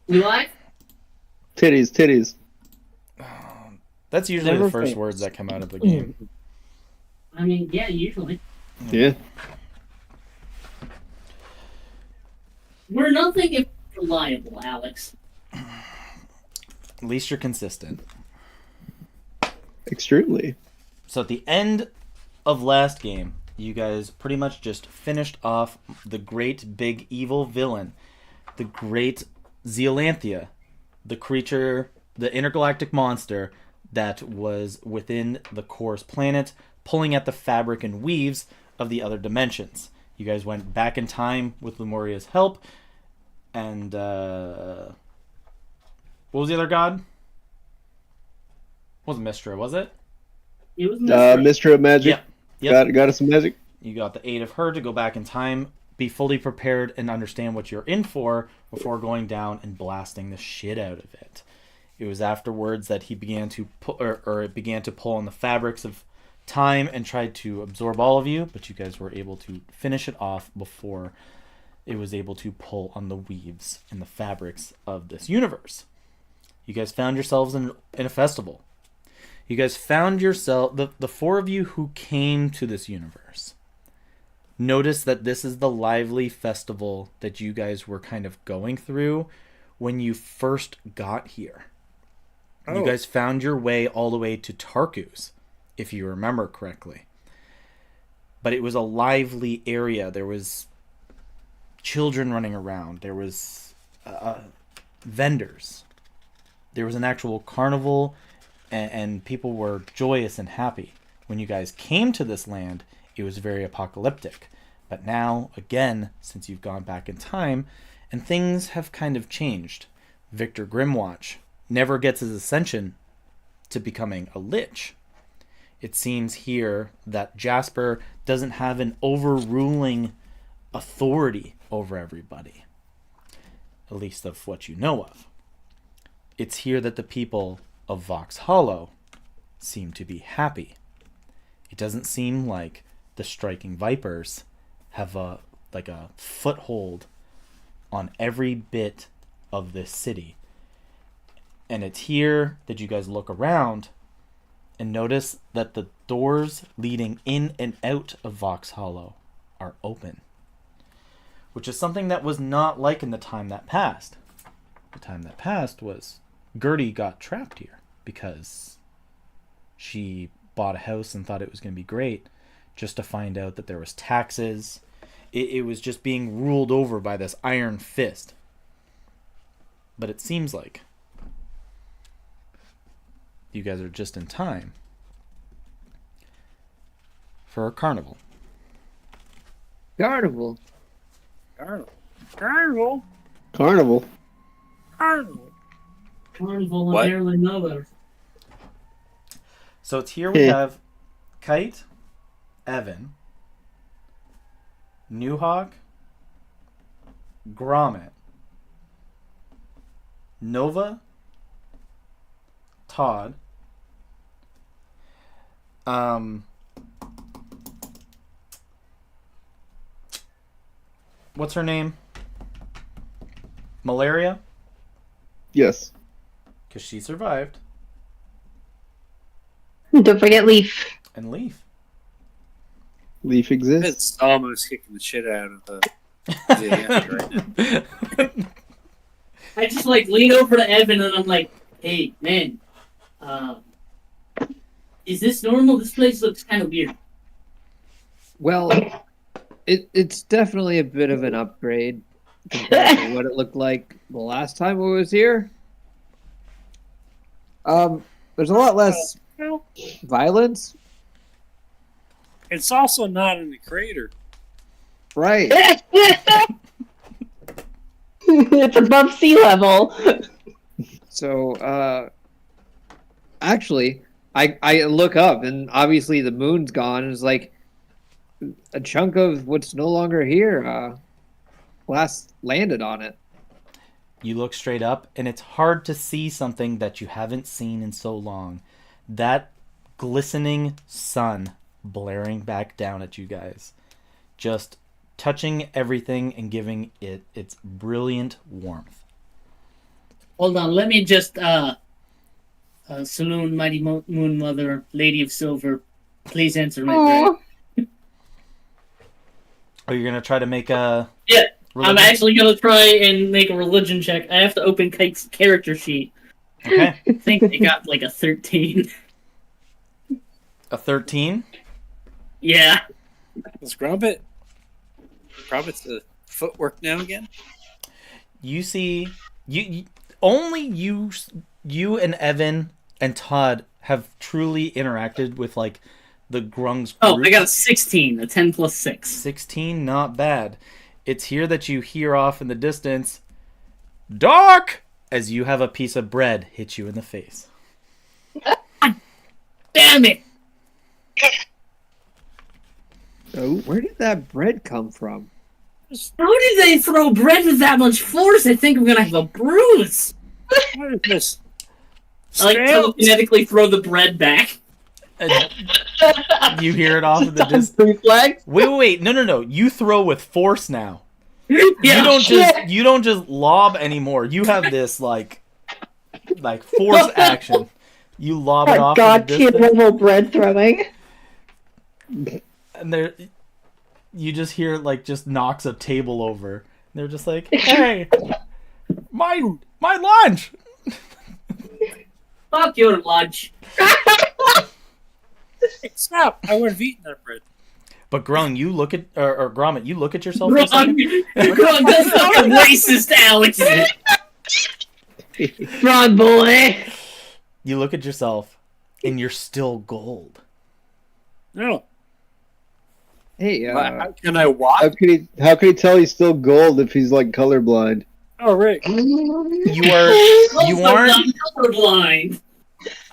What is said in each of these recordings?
We live? Titties, titties. That's usually Never the first fails. words that come out of the game. I mean, yeah, usually. Yeah. We're nothing if reliable, Alex. At least you're consistent. Extremely. So at the end of last game, you guys pretty much just finished off the great big evil villain, the great Zealanthia, the creature, the intergalactic monster that was within the core's planet, pulling at the fabric and weaves of the other dimensions. You guys went back in time with Lumoria's help, and what was the other god? Wasn't Mystra, was it? It was mystery. Mystery of Magic. Yep. Got us some magic. You got the aid of her to go back in time, be fully prepared, and understand what you're in for before going down and blasting the shit out of it. It was afterwards that he began to pull, or it began to pull on the fabrics of time and tried to absorb all of you, but you guys were able to finish it off before it was able to pull on the weaves and the fabrics of this universe. You guys found yourselves in a festival. You guys found yourself, the four of you who came to this universe, notice that this is the lively festival that you guys were kind of going through when you first got here. You guys found your way all the way to Tarkus, if you remember correctly. But it was a lively area. There was children running around. There was vendors. There was an actual carnival, and people were joyous and happy. When you guys came to this land, it was very apocalyptic. But now, again, since you've gone back in time, and things have kind of changed. Victor Grimwatch never gets his ascension to becoming a lich. It seems here that Jasper doesn't have an overruling authority over everybody. At least of what you know of. It's here that the people of Vox Hollow seem to be happy. It doesn't seem like the striking vipers have a foothold on every bit of this city. And it's here that you guys look around and notice that the doors leading in and out of Vox Hollow are open. Which is something that was not like in the time that passed. The time that passed was Gertie got trapped here because she bought a house and thought it was going to be great, just to find out that there was taxes. It was just being ruled over by this iron fist. But it seems like you guys are just in time for a carnival. Carnival. Carnival. Carnival What? and barely know. So it's here we have Kite, Evan, Newhawk, Gromit, Nova, Todd, what's her name? Malaria, Yes. because she survived, Don't forget Leaf. and Leaf. Leaf exists. It's almost kicking the shit out of the right? I just lean over to Evan and I'm like, hey, man, is this normal? This place looks kind of weird. Well, it's definitely a bit of an upgrade compared to what it looked like the last time we was here. There's a lot less violence, It's also not in the crater. right? It's above sea level. So, actually, I look up and obviously the moon's gone. And it's like a chunk of what's no longer here. Last landed on it. You look straight up, and it's hard to see something that you haven't seen in so long. That glistening sun blaring back down at you guys. Just touching everything and giving it its brilliant warmth. Hold on, let me just Saloon, Mighty Moon Mother, Lady of Silver, please answer my prayer. Aw. Are you gonna try to make a? Yeah, religion? I'm actually gonna try and make a religion check. I have to open Kite's character sheet. Okay. I think they got like a 13. A 13. Yeah. Let's grab it. Grab it to footwork now again. You see, only you and Evan and Todd have truly interacted with like the Grung's group. Oh, I got a 16, a 10 plus 6. 16, not bad. It's here that you hear off in the distance, Doc, as you have a piece of bread hit you in the face. Damn it! Oh, where did that bread come from? How did they throw bread with that much force? I think I'm gonna have a bruise. What is this? I like telekinetically throw the bread back. And you hear it off in the distance. Reflex. Wait, no. You throw with force now. Yeah. You don't just lob anymore. You have this like force action. You lob it off. God in the tier distance, level bread throwing. and there, you just hear it like just knocks a table over. They're just like, "Hey, my lunch." Fuck your lunch. Hey, stop! I would have eaten that bread. But Grung, you look at or Gromit, you look at yourself for a Grog, second. that's fucking racist, Alex. Frog boy. You look at yourself, and you're still gold. No. Hey, Can I walk? How could he tell he's still gold if he's like colorblind? Oh, right. You aren't. Colorblind.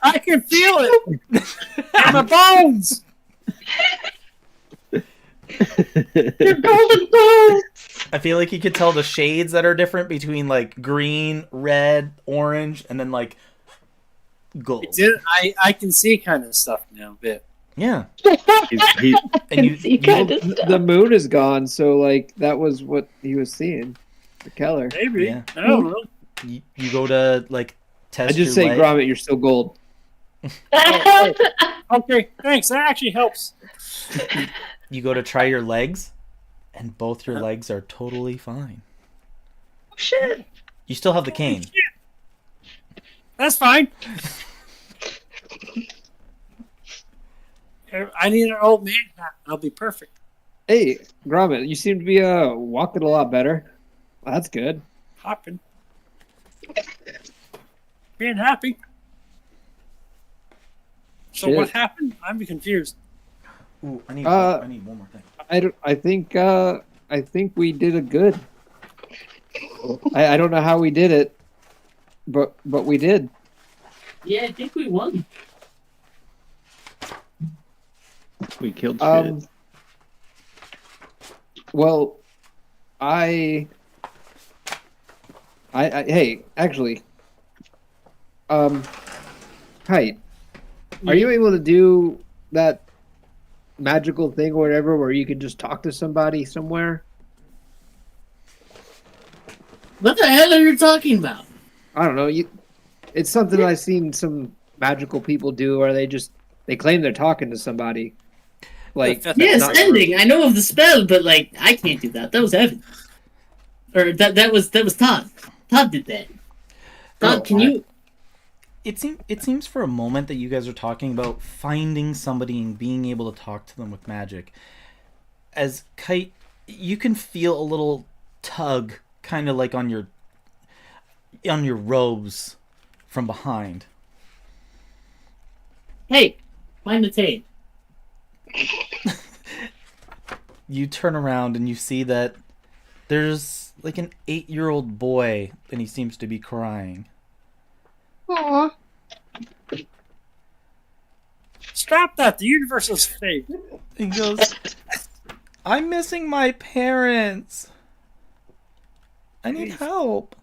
I can feel it in my bones. Your golden bones. I feel like you could tell the shades that are different between like green, red, orange, and then like gold. I can see kind of stuff now, a bit. Yeah, He, and you the moon is gone, so like that was what he was seeing. The Keller. Maybe. Yeah. I don't know. you go to like test. I just your say, leg. Gromit, you're still gold. Okay, thanks. That actually helps. You go to try your legs, and both your legs are totally fine. Shit. You still have the cane. That's fine. I need an old man hat. I'll be perfect. Hey, Gromit, you seem to be walking a lot better. Well, that's good. Hopping. Being happy. So Shit. what happened? I'm confused. Ooh, I need one more thing. I think we did a good. I don't know how we did it, but we did. Yeah, I think we won. we killed shit. Well, hey, actually, Kite, are you able to do that magical thing or whatever where you can just talk to somebody somewhere? What the hell are you talking about? I don't know. It's something I've seen some magical people do, where they claim they're talking to somebody. Like, Yes, not- ending. I know of the spell, but like I can't do that. That was Evan. Or that was Todd. Todd did that. Todd, Oh, can you? It seems for a moment that you guys are talking about finding somebody and being able to talk to them with magic. As Kite, you can feel a little tug, kind of like on your robes from behind. Hey, find the tape. You turn around and you see that there's like an 8-year-old boy, and he seems to be crying. Aw. Stop that! The universe is fake. He goes, "I'm missing my parents. I need help."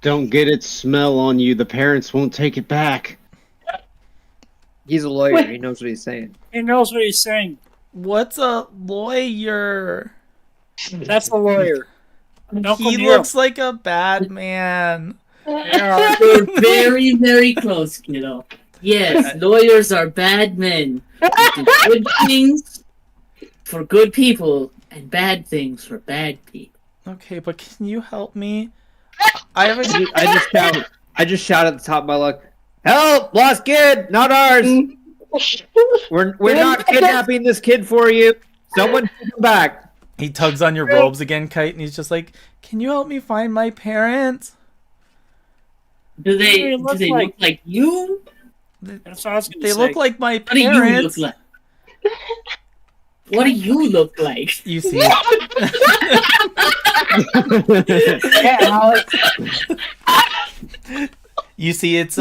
Don't get its smell on you. The parents won't take it back. he's a lawyer. He knows what he's saying. He knows what he's saying. What's a lawyer? That's a lawyer. Don't He come near looks like a bad man. You're very, very close, kiddo. Yes, lawyers are bad men. They do good things for good people and bad things for bad people. Okay, but can you help me? I have a. I just shout at the top of my lungs, "Help! Lost kid, not ours. We're not kidnapping this kid for you. Someone take him back." He tugs on your robes again, Kite, and he's just like, "Can you help me find my parents?" Do they What do do they they look look like you? That's what I was going to They say. look like my What do you look parents. like? What do you look like? You see, Yeah, Alex. you see, it's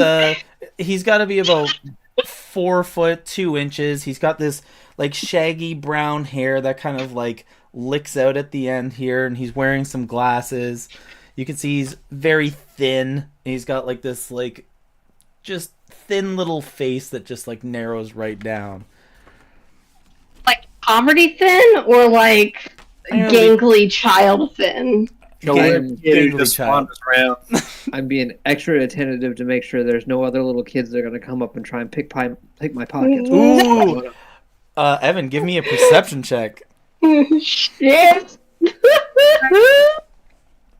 he's got to be about 4'2". He's got this like shaggy brown hair that kind of like licks out at the end here, and he's wearing some glasses. You can see he's very thin. He's got like this like just thin little face that just like narrows right down. Like comedy thin or like gangly child thin? The Gang- weird kid who gangly just child. wanders around. I'm being extra attentive to make sure there's no other little kids that are going to come up and try and pick my pockets. Ooh. Evan, give me a perception check. Shit.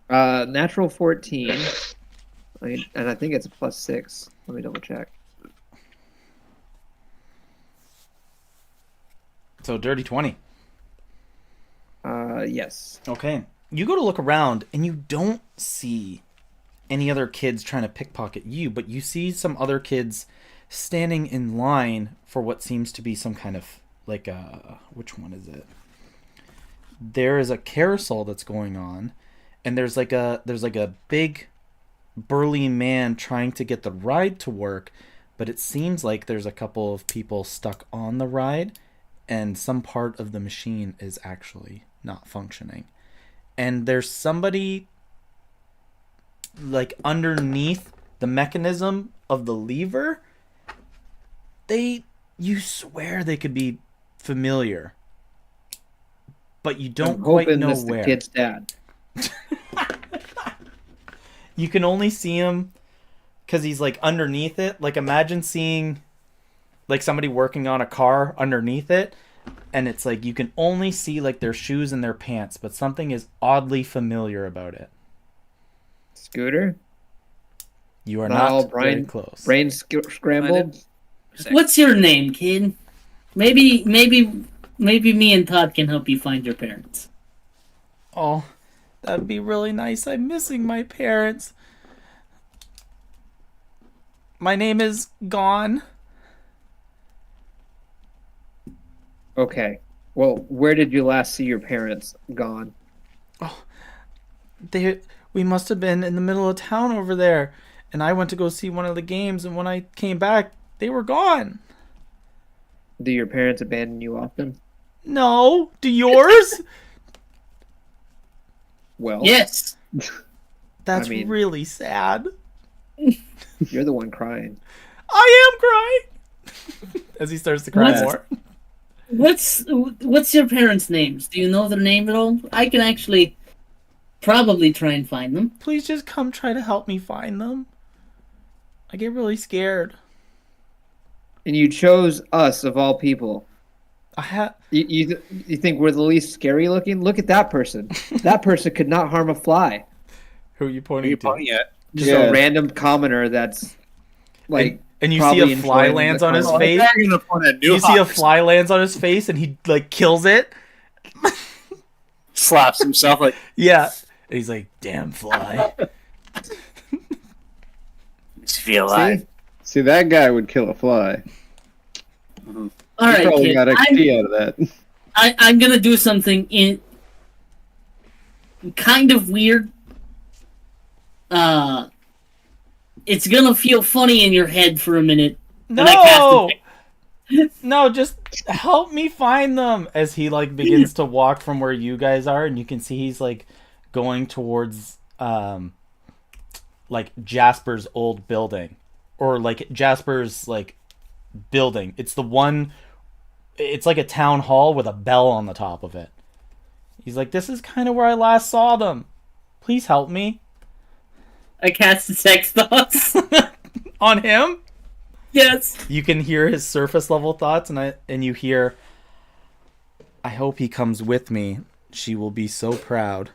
Natural 14. And I think it's a +6. Let me double check. So dirty 20. Yes. Okay. You go to look around and you don't see any other kids trying to pickpocket you, but you see some other kids standing in line for what seems to be some kind of like which one is it? There is a carousel that's going on, and there's like a big burly man trying to get the ride to work, but it seems like there's a couple of people stuck on the ride and some part of the machine is actually not functioning. And there's somebody like underneath the mechanism of the lever. You swear they could be familiar, but you don't I'm quite hoping know that's where. the kid's dad. You can only see him because he's like underneath it. Like imagine seeing like somebody working on a car underneath it, and it's like you can only see like their shoes and their pants, but something is oddly familiar about it. Scooter? You are Not not all very close. Brain scrambled? What's your name, kid? Maybe me and Todd can help you find your parents. Oh, that'd be really nice. I'm missing my parents. My name is Gone. Okay. Well, where did you last see your parents gone? We must have been in the middle of town over there, and I went to go see one of the games, and when I came back, they were gone. Do your parents abandon you often? No, do yours? Well, Yes. That's I mean- really sad. you're the one crying. I am crying. As he starts to cry What? more. What's your parents' names? Do you know their name at all? I can actually probably try and find them. Please just come try to help me find them. I get really scared. And you chose us of all people. I You think we're the least scary looking? Look at that person. That person could not harm a fly. Who are you Who are pointing you to? pointing at? Just Yeah. a random commoner that's like. And you probably see a fly enjoying lands the on his conversation. face. They're gonna point at You see a fly lands on his face and he like kills it. slaps himself like, Yeah. And he's like, damn fly. "Just feel alive." See, that guy would kill a fly. All He right, probably kid. got XP out of that. I'm gonna do something kind of weird. It's gonna feel funny in your head for a minute. And I cast No! it. No, just help me find them. As he like begins to walk from where you guys are, and you can see he's like going towards like Jasper's old building. Or like Jasper's like building. It's the one, it's like a town hall with a bell on the top of it. He's like, this is kind of where I last saw them. Please help me. I cast detect thoughts. On him? Yes. You can hear his surface level thoughts, and you hear, I hope he comes with me. She will be so proud.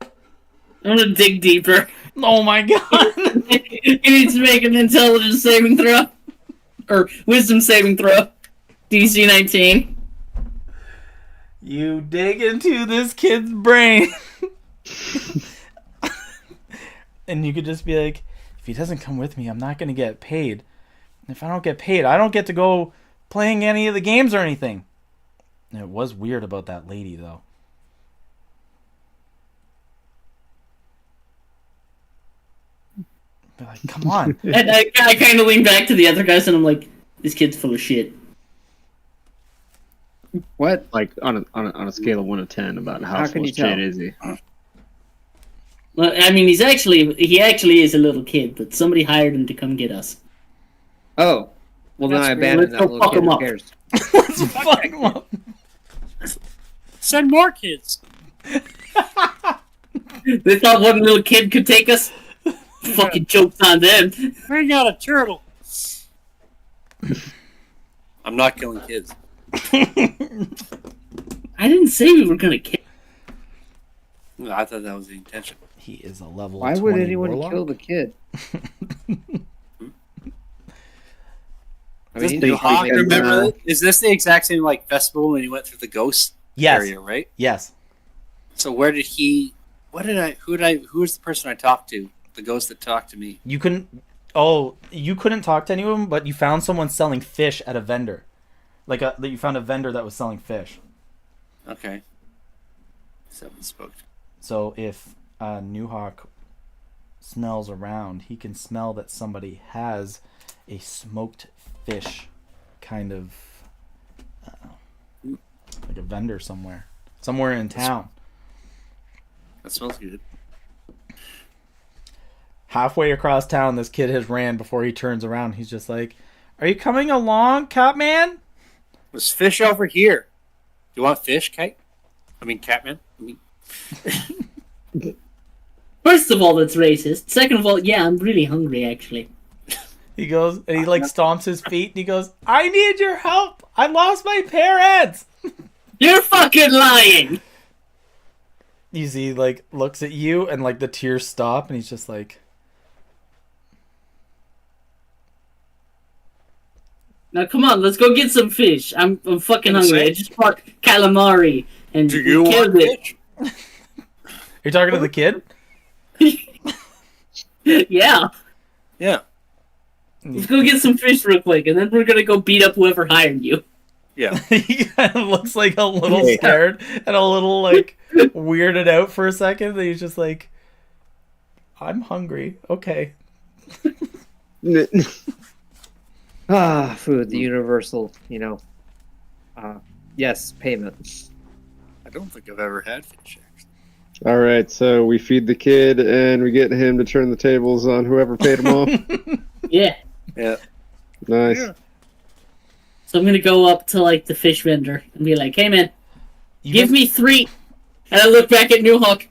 I'm gonna dig deeper. Oh my god. You need to make an intelligence saving throw. Or wisdom saving throw. DC 19. You dig into this kid's brain. And you could just be like, if he doesn't come with me, I'm not going to get paid. And if I don't get paid, I don't get to go playing any of the games or anything. And it was weird about that lady, though. They're like, come on. And I kind of lean back to the other guys and I'm like, this kid's full of shit. What? Like on a scale of 1 to 10, about how can full you of shit tell? is he? Well, I mean, he actually is a little kid, but somebody hired him to come get us. Oh. Well, then That's I weird. abandoned Let's that go little fuck kid. him Who up. cares? Let's fuck him up. Send more kids. They thought one little kid could take us. Fucking jokes on them. Bring out a turtle. I'm not killing kids. I didn't say we were gonna kill. No, I thought that was the intention. He is a level Why 20 would anyone warlock. kill the kid? I Is this mean, New he Hawk, can, remember? Is this the exact same like festival when he went through the ghost Yes. area, right? Yes. So where did he? Who was the person I talked to? The ghost that talked to me. You couldn't talk to anyone, but you found someone selling fish at a vendor. You found a vendor that was selling fish. Okay. Someone spoke. So if New Hawk smells around, he can smell that somebody has a smoked fish kind of like a vendor somewhere in town. That smells good. Halfway across town, this kid has ran before he turns around. He's just like, are you coming along, Catman? There's fish over here. You want fish, Kate? I mean, Catman? First of all, that's racist. Second of all, yeah, I'm really hungry, actually. He goes, and he stomps his feet, and he goes, I need your help. I lost my parents. You're fucking lying! You see, looks at you, and the tears stop, and he's just like, Now come on, let's go get some fish. I'm fucking Gonna hungry. say- I just bought calamari and Do you killed want it. fish? you're talking to the kid? Yeah. Yeah. Let's go get some fish real quick, and then we're gonna go beat up whoever hired you. Yeah. He kind of looks like a little Yeah. scared and a little weirded out for a second. And he's just like, I'm hungry. Okay. Food, the universal, yes, payment. I don't think I've ever had fish. All right, so we feed the kid and we get him to turn the tables on whoever paid him off. Yeah. Yeah. Nice. Yeah. So I'm gonna go up to the fish vendor and be like, "Hey man, give me 3." And I look back at New Hawk.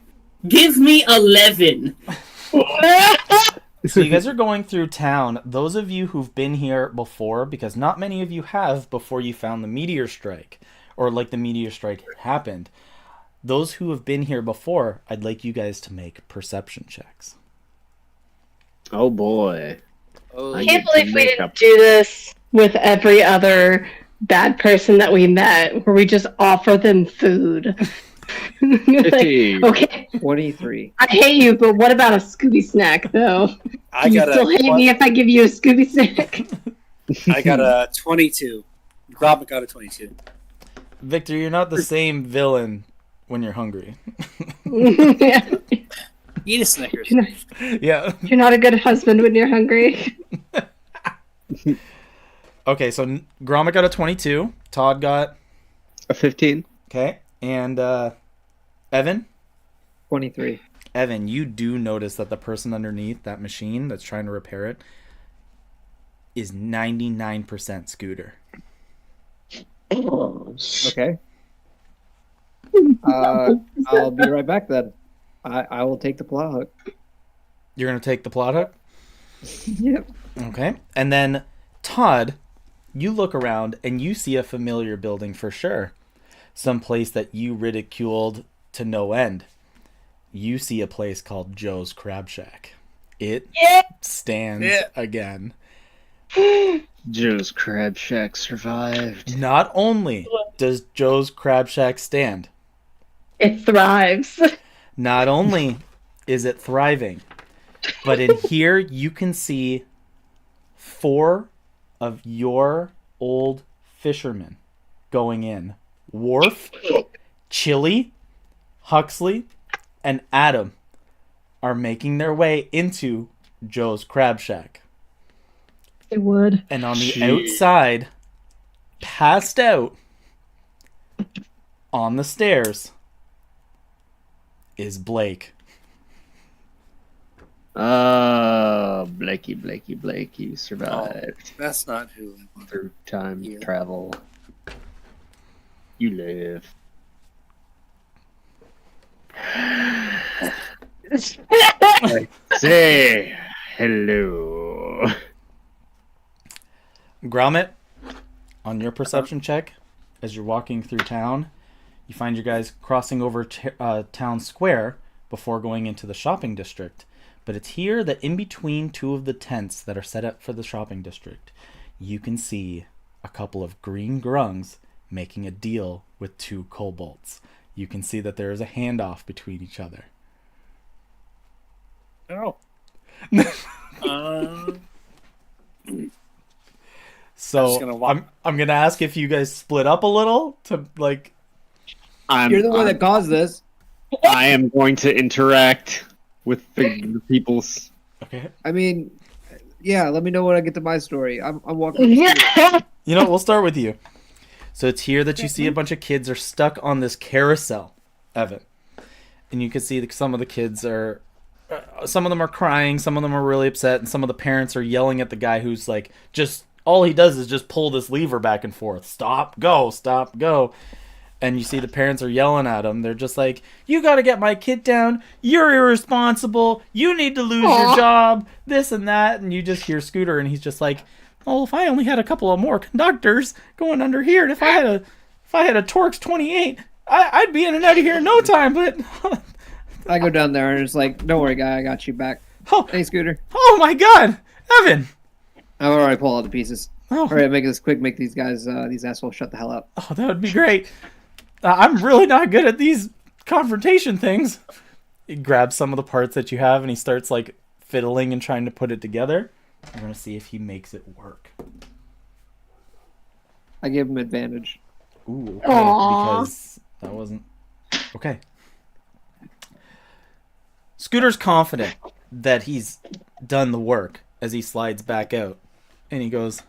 Give me 11. So you guys are going through town. Those of you who've been here before, because not many of you have before you found the meteor strike, or the meteor strike happened. Those who have been here before, I'd like you guys to make perception checks. Oh boy. Oh, I I can't get to believe we make didn't up. do this with every other bad person that we met, where we just offer them food. Like, 15. okay, 23. I hate you, but what about a Scooby snack, though? I You got still hate me if I give you a Scooby snack? I got a 22. Robert got a 22. Victor, you're not the same villain when you're hungry. Yeah. Eat a Snickers. Yeah. You're not a good husband when you're hungry. Okay, so Gromit got a 22. Todd got... A 15. Okay. And Evan? 23. Evan, you do notice that the person underneath that machine that's trying to repair it is 99% Scooter. Okay. I'll be right back then. I will take the plot hook. You're gonna take the plot hook. Yep. Okay. And then Todd, you look around and you see a familiar building for sure. Some place that you ridiculed to no end. You see a place called Joe's Crab Shack. It stands again. Joe's Crab Shack survived. Not only does Joe's Crab Shack stand, It thrives. not only is it thriving, but in here you can see 4 of your old fishermen going in. Worf, Chili, Huxley, and Adam are making their way into Joe's Crab Shack. It would. And on the outside, passed out on the stairs, is Blake. Blakey, you survived That's not who. through time Yeah. travel. You live. Say hello. Gromit, on your perception check, as you're walking through town, you find your guys crossing over town square before going into the shopping district. But it's here that in between 2 of the tents that are set up for the shopping district, you can see a couple of green grungs making a deal with 2 kobolds. You can see that there is a handoff between each other. Oh. So just gonna walk- I'm gonna ask if you guys split up a little to like. You're the one that caused this. I am going to interact with the people's. Okay. I mean, yeah. Let me know when I get to my story. I'm walking. Yeah. You know, we'll start with you. So it's here that you see a bunch of kids are stuck on this carousel, Evan, and you can see that some of the kids are. Some of them are crying, some of them are really upset, and some of the parents are yelling at the guy who's like, just all he does is just pull this lever back and forth. Stop, go, stop, go. And you see the parents are yelling at him. They're just like, you got to get my kid down. You're irresponsible. You need to lose your job. This and that. And you just hear Scooter, and he's just like, oh, if I only had a couple of more conductors going under here, and if I had a Torx 28, I'd be in and out of here in no time. But I go down there and it's like, don't worry, guy, I got you back. oh, Hey, Scooter. oh my God, Evan. I've already pulled all the pieces. Oh, All right, make this quick. Make these guys, these assholes, shut the hell up. oh, that would be great. I'm really not good at these confrontation things. He grabs some of the parts that you have and he starts like fiddling and trying to put it together. We're gonna see if he makes it work. I give him advantage. Ooh, okay, Aw. because that wasn't okay. Scooter's confident that he's done the work as he slides back out, and he goes,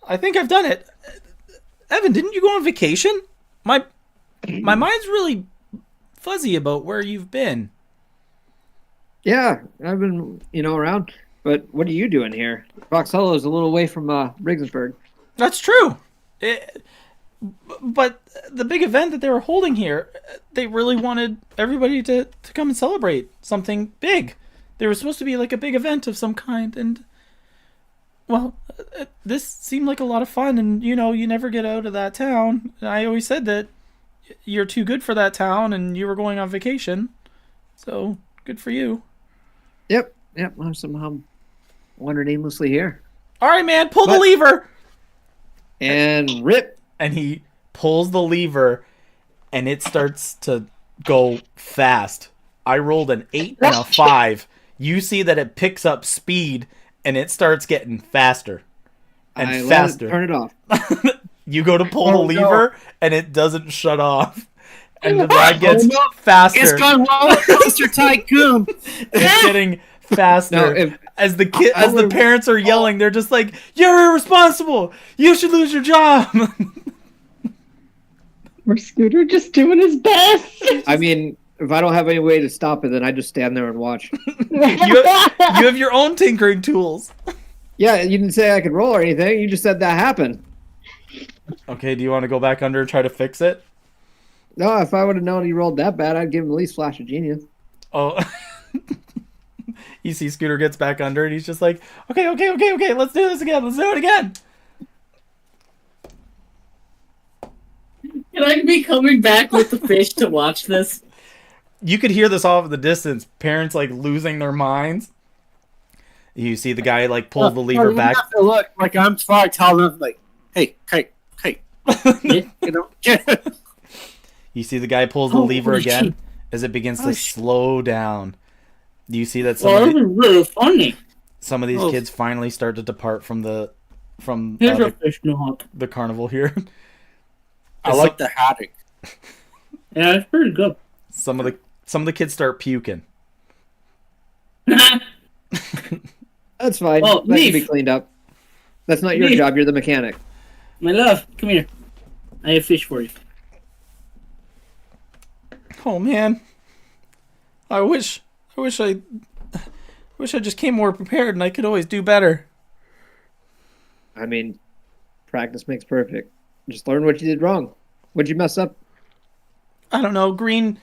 "I think I've done it." Evan, didn't you go on vacation? My mind's really fuzzy about where you've been. Yeah, I've been, around. But what are you doing here? Fox Hollow is a little away from Regensburg. That's true. But the big event that they were holding here, they really wanted everybody to come and celebrate something big. There was supposed to be like a big event of some kind, and well, this seemed like a lot of fun, and you never get out of that town. I always said that you're too good for that town, and you were going on vacation, so good for you. Yep. I'm somehow wandered aimlessly here. All right, man, pull the What? lever. And rip. And he pulls the lever, and it starts to go fast. I rolled an 8 and a 5. You see that it picks up speed, and it starts getting faster and I faster. Turn it off. You go to pull Oh, the no. lever, and it doesn't shut off. And the ride gets faster. It's gone wrong, Mr. Tycoon. It's getting faster. No, as the I the would- parents are yelling, they're just like, "You're irresponsible. You should lose your job." Or Scooter just doing his best. I mean, if I don't have any way to stop it, then I just stand there and watch. you have your own tinkering tools. Yeah, you didn't say I could roll or anything. You just said that happened. Okay, do you want to go back under and try to fix it? No, if I would have known he rolled that bad, I'd give him at least Flash of Genius. Oh. You see Scooter gets back under and he's just like, okay, let's do this again. Let's do it again. Can I be coming back with the fish to watch this? You could hear this off in the distance. Parents like losing their minds. You see the guy like pull the lever you back. have to look like I'm trying to tell them like, hey, you know. You see the guy pulls the lever holy again shit. as it begins to Oh, slow down. Do you see that Well, this is really funny. some of these Oh. kids finally start to depart from the Here's a fish no the carnival here? I like the haddock. Yeah, it's pretty good. Some of the kids start puking. That's fine. Oh, that can be Leaf. cleaned up. That's not your Leaf. job. You're the mechanic. My love, come here. I have fish for you. Oh man, I wish I just came more prepared and I could always do better. I mean, practice makes perfect. Just learn what you did wrong. What'd you mess up? I don't know, Green.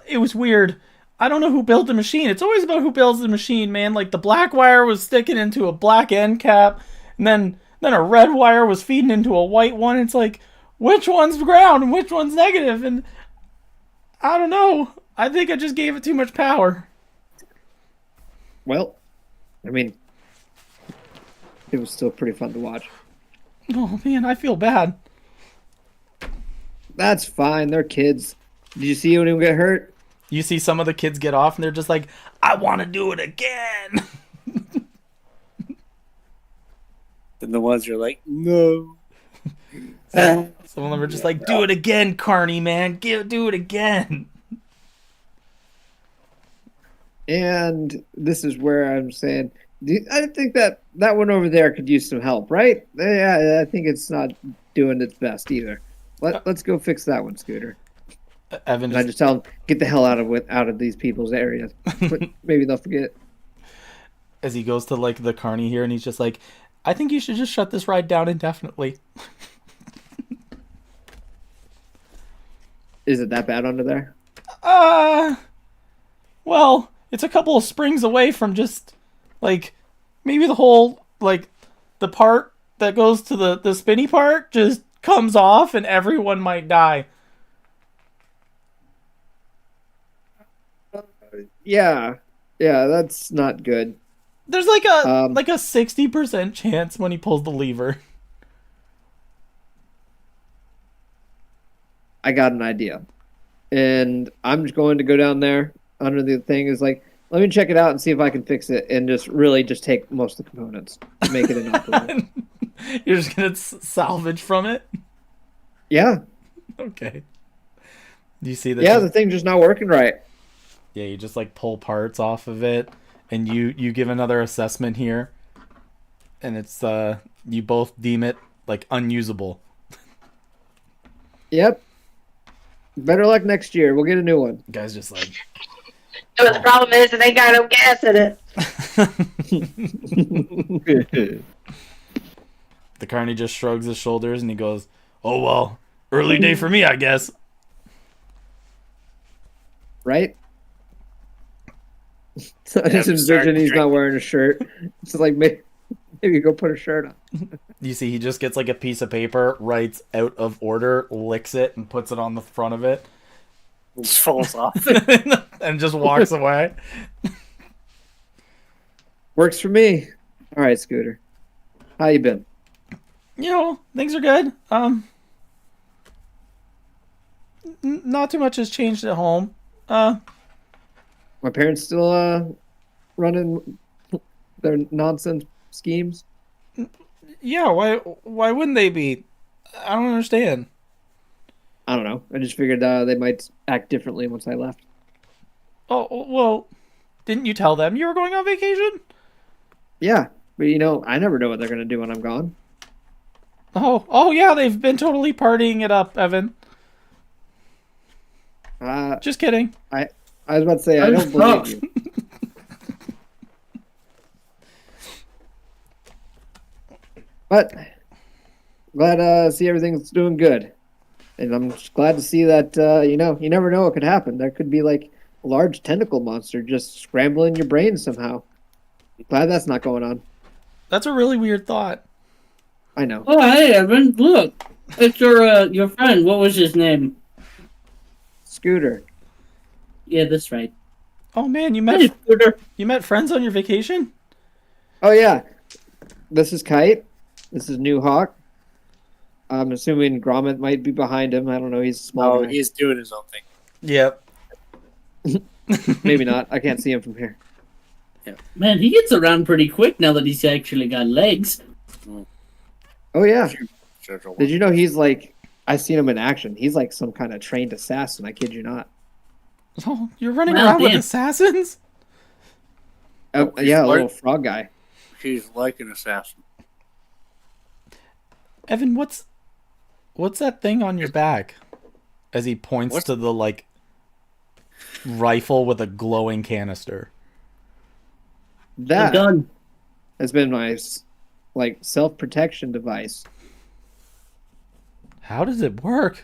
It was weird. I don't know who built the machine. It's always about who builds the machine, man. Like the black wire was sticking into a black end cap, and then a red wire was feeding into a white one. It's like, which one's ground and which one's negative? And I don't know. I think I just gave it too much power. Well, I mean, it was still pretty fun to watch. Oh man, I feel bad. That's fine. They're kids. Did you see anyone get hurt? You see some of the kids get off and they're just like, I want to do it again. Then the ones are like, no. Some of them are just like, do it again, Carney, man. Do it again. And this is where I'm saying, I think that one over there could use some help, right? Yeah, I think it's not doing its best either. Let's go fix that one, Scooter. Evan And I just tell them, get the hell out of these people's areas. But maybe they'll forget. as he goes to like the Carney here and he's just like, I think you should just shut this ride down indefinitely. Is it that bad under there? Well, it's a couple of springs away from just like maybe the whole like the part that goes to the spinny part just comes off and everyone might die. Yeah, that's not good. There's like a Um, like a 60% chance when he pulls the lever. I got an idea, and I'm just going to go down there under the thing. Is like, let me check it out and see if I can fix it, and just take most of the components, to make it inoperable. You're just gonna salvage from it. Yeah, Okay. Do you see that? yeah, the thing's just not working right. Yeah, you just like pull parts off of it, and you give another assessment here, and it's you both deem it like unusable. Yep. Better luck next year. We'll get a new one. The guy's just like, But the problem is it ain't got no gas in it. the Carney just shrugs his shoulders and he goes, "Oh well, early day for me, I guess." Right? So I just I'm starting envision to he's not drink. wearing a shirt. It's like maybe go put a shirt on. You see, he just gets like a piece of paper, writes out of order, licks it, and puts it on the front of it, It just falls off. and just walks away. Works for me. All right, Scooter. How you been? You know, things are good. Not too much has changed at home. My parents still running their nonsense schemes. Yeah, why wouldn't they be? I don't understand. I don't know. I just figured they might act differently once I left. Oh, well, didn't you tell them you were going on vacation? Yeah, but I never know what they're gonna do when I'm gone. Oh yeah, they've been totally partying it up, Evan. Just kidding. I was about to say I don't believe you. But glad see everything's doing good. And I'm just glad to see that, you never know what could happen. There could be like a large tentacle monster just scrambling your brain somehow. Glad that's not going on. That's a really weird thought. I know. Oh, hey, Evan, look. It's your friend. What was his name? Scooter. Yeah, that's right. Oh man, Hey, Scooter. you met friends on your vacation? Oh, yeah. This is Kite. This is New Hawk. I'm assuming Gromit might be behind him. I don't know. He's small. Oh, guy. he's doing his own thing. Yep. Maybe not. I can't see him from here. Man, he gets around pretty quick now that he's actually got legs. Oh, yeah. Sure. Did you know he's like, I've seen him in action. He's like some kind of trained assassin. I kid you not. Oh, you're running Wow, around with damn. assassins? Oh, he's yeah, a like- little frog guy. He's like an assassin. Evan, what's that thing on your back? As he points What? to the like rifle with a glowing canister. A That gun. has been my like self-protection device. How does it work?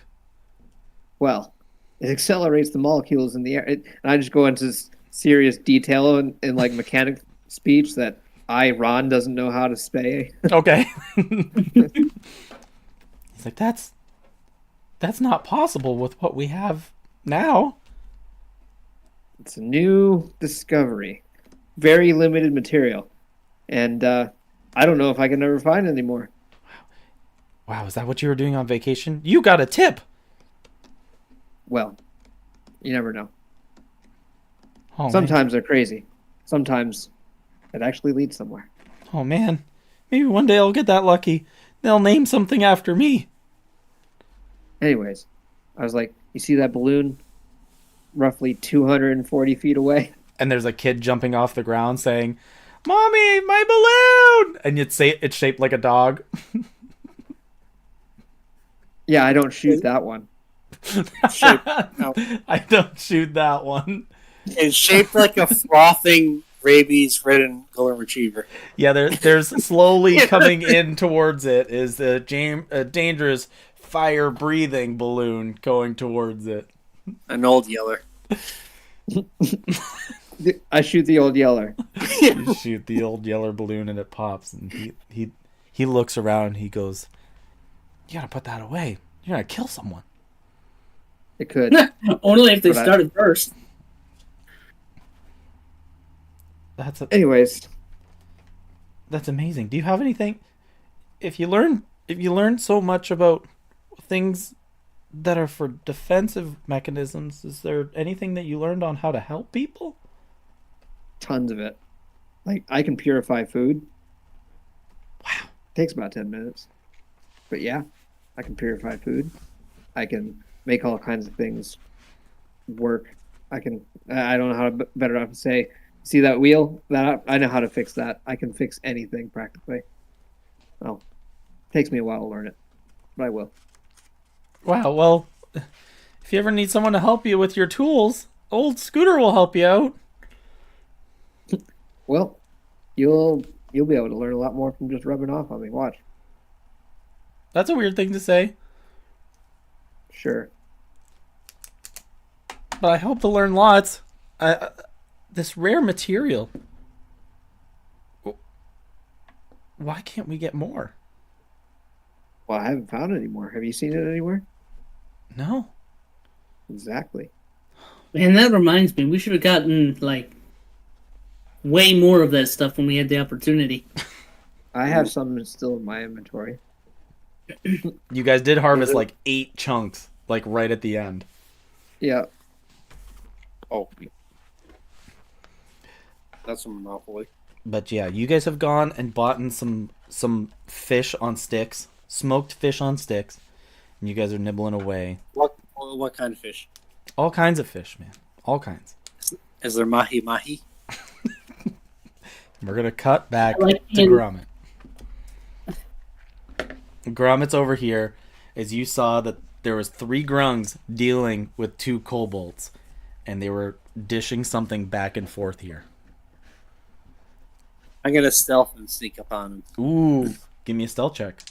Well, it accelerates the molecules in the air. And I just go into serious detail in like mechanic speech that Ron doesn't know how to say. Okay. He's like, that's not possible with what we have now. It's a new discovery, very limited material, and I don't know if I can ever find it anymore. Wow, is that what you were doing on vacation? You got a tip. Well, you never know. Oh, Sometimes they're crazy. Sometimes it actually leads somewhere. Man. Oh man. Maybe one day I'll get that lucky. They'll name something after me. Anyways, I was like, you see that balloon roughly 240 feet away? And there's a kid jumping off the ground saying, "Mommy, my balloon!" And you'd say it's shaped like a dog. Yeah, I don't shoot that one. I don't shoot that one. It's shaped like a frothing, rabies-ridden golden retriever. Yeah, there's slowly coming in towards it is a dangerous fire-breathing balloon going towards it. An old yeller. I shoot the old yeller. You shoot the old yellow balloon and it pops, and he looks around and he goes, "You gotta put that away. You're gonna kill someone." It could. Only if they But started first. Anyways, That's amazing. Do you have anything? If you learn so much about things that are for defensive mechanisms, is there anything that you learned on how to help people? tons of it. Like, I can purify food. Wow. Takes about 10 minutes. But yeah, I can purify food. I can make all kinds of things work. I don't know how to better off to say, see that wheel? I know how to fix that. I can fix anything practically. Well, it takes me a while to learn it, but I will. Wow. Well, if you ever need someone to help you with your tools, old Scooter will help you out. Well, you'll be able to learn a lot more from just rubbing off on me. Watch. That's a weird thing to say, Sure. but I hope to learn lots. This rare material. Why can't we get more? Well, I haven't found it anymore. Have you seen it anywhere? No. Exactly. And that reminds me, we should have gotten, like, way more of that stuff when we had the opportunity. I have some still in my inventory. You guys did harvest like 8 chunks, like right at the end. Yeah. Oh. That's a monopoly. But yeah, you guys have gone and bought in some fish on sticks, smoked fish on sticks, and you guys are nibbling away. What kind of fish? All kinds of fish, man. All kinds. Is there mahi-mahi? We're gonna cut back I like to it. Gromit. Gromit's over here, as you saw that there was 3 grungs dealing with 2 kobolds, and they were dishing something back and forth here. I'm gonna stealth and sneak up on him. Ooh, give me a stealth check.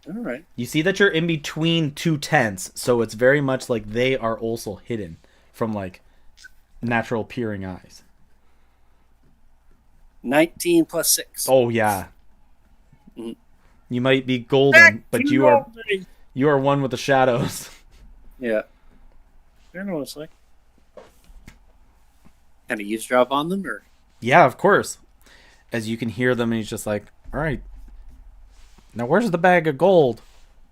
All right. You see that you're in between two tents, so it's very much like they are also hidden from like natural peering eyes. 19 plus 6. Oh yeah. Mm. You might be golden, but you are one with the shadows. Yeah. I don't know what it's like. Can I eavesdrop on them, or? Yeah, of course. As you can hear them, and he's just like, all right. Now, where's the bag of gold?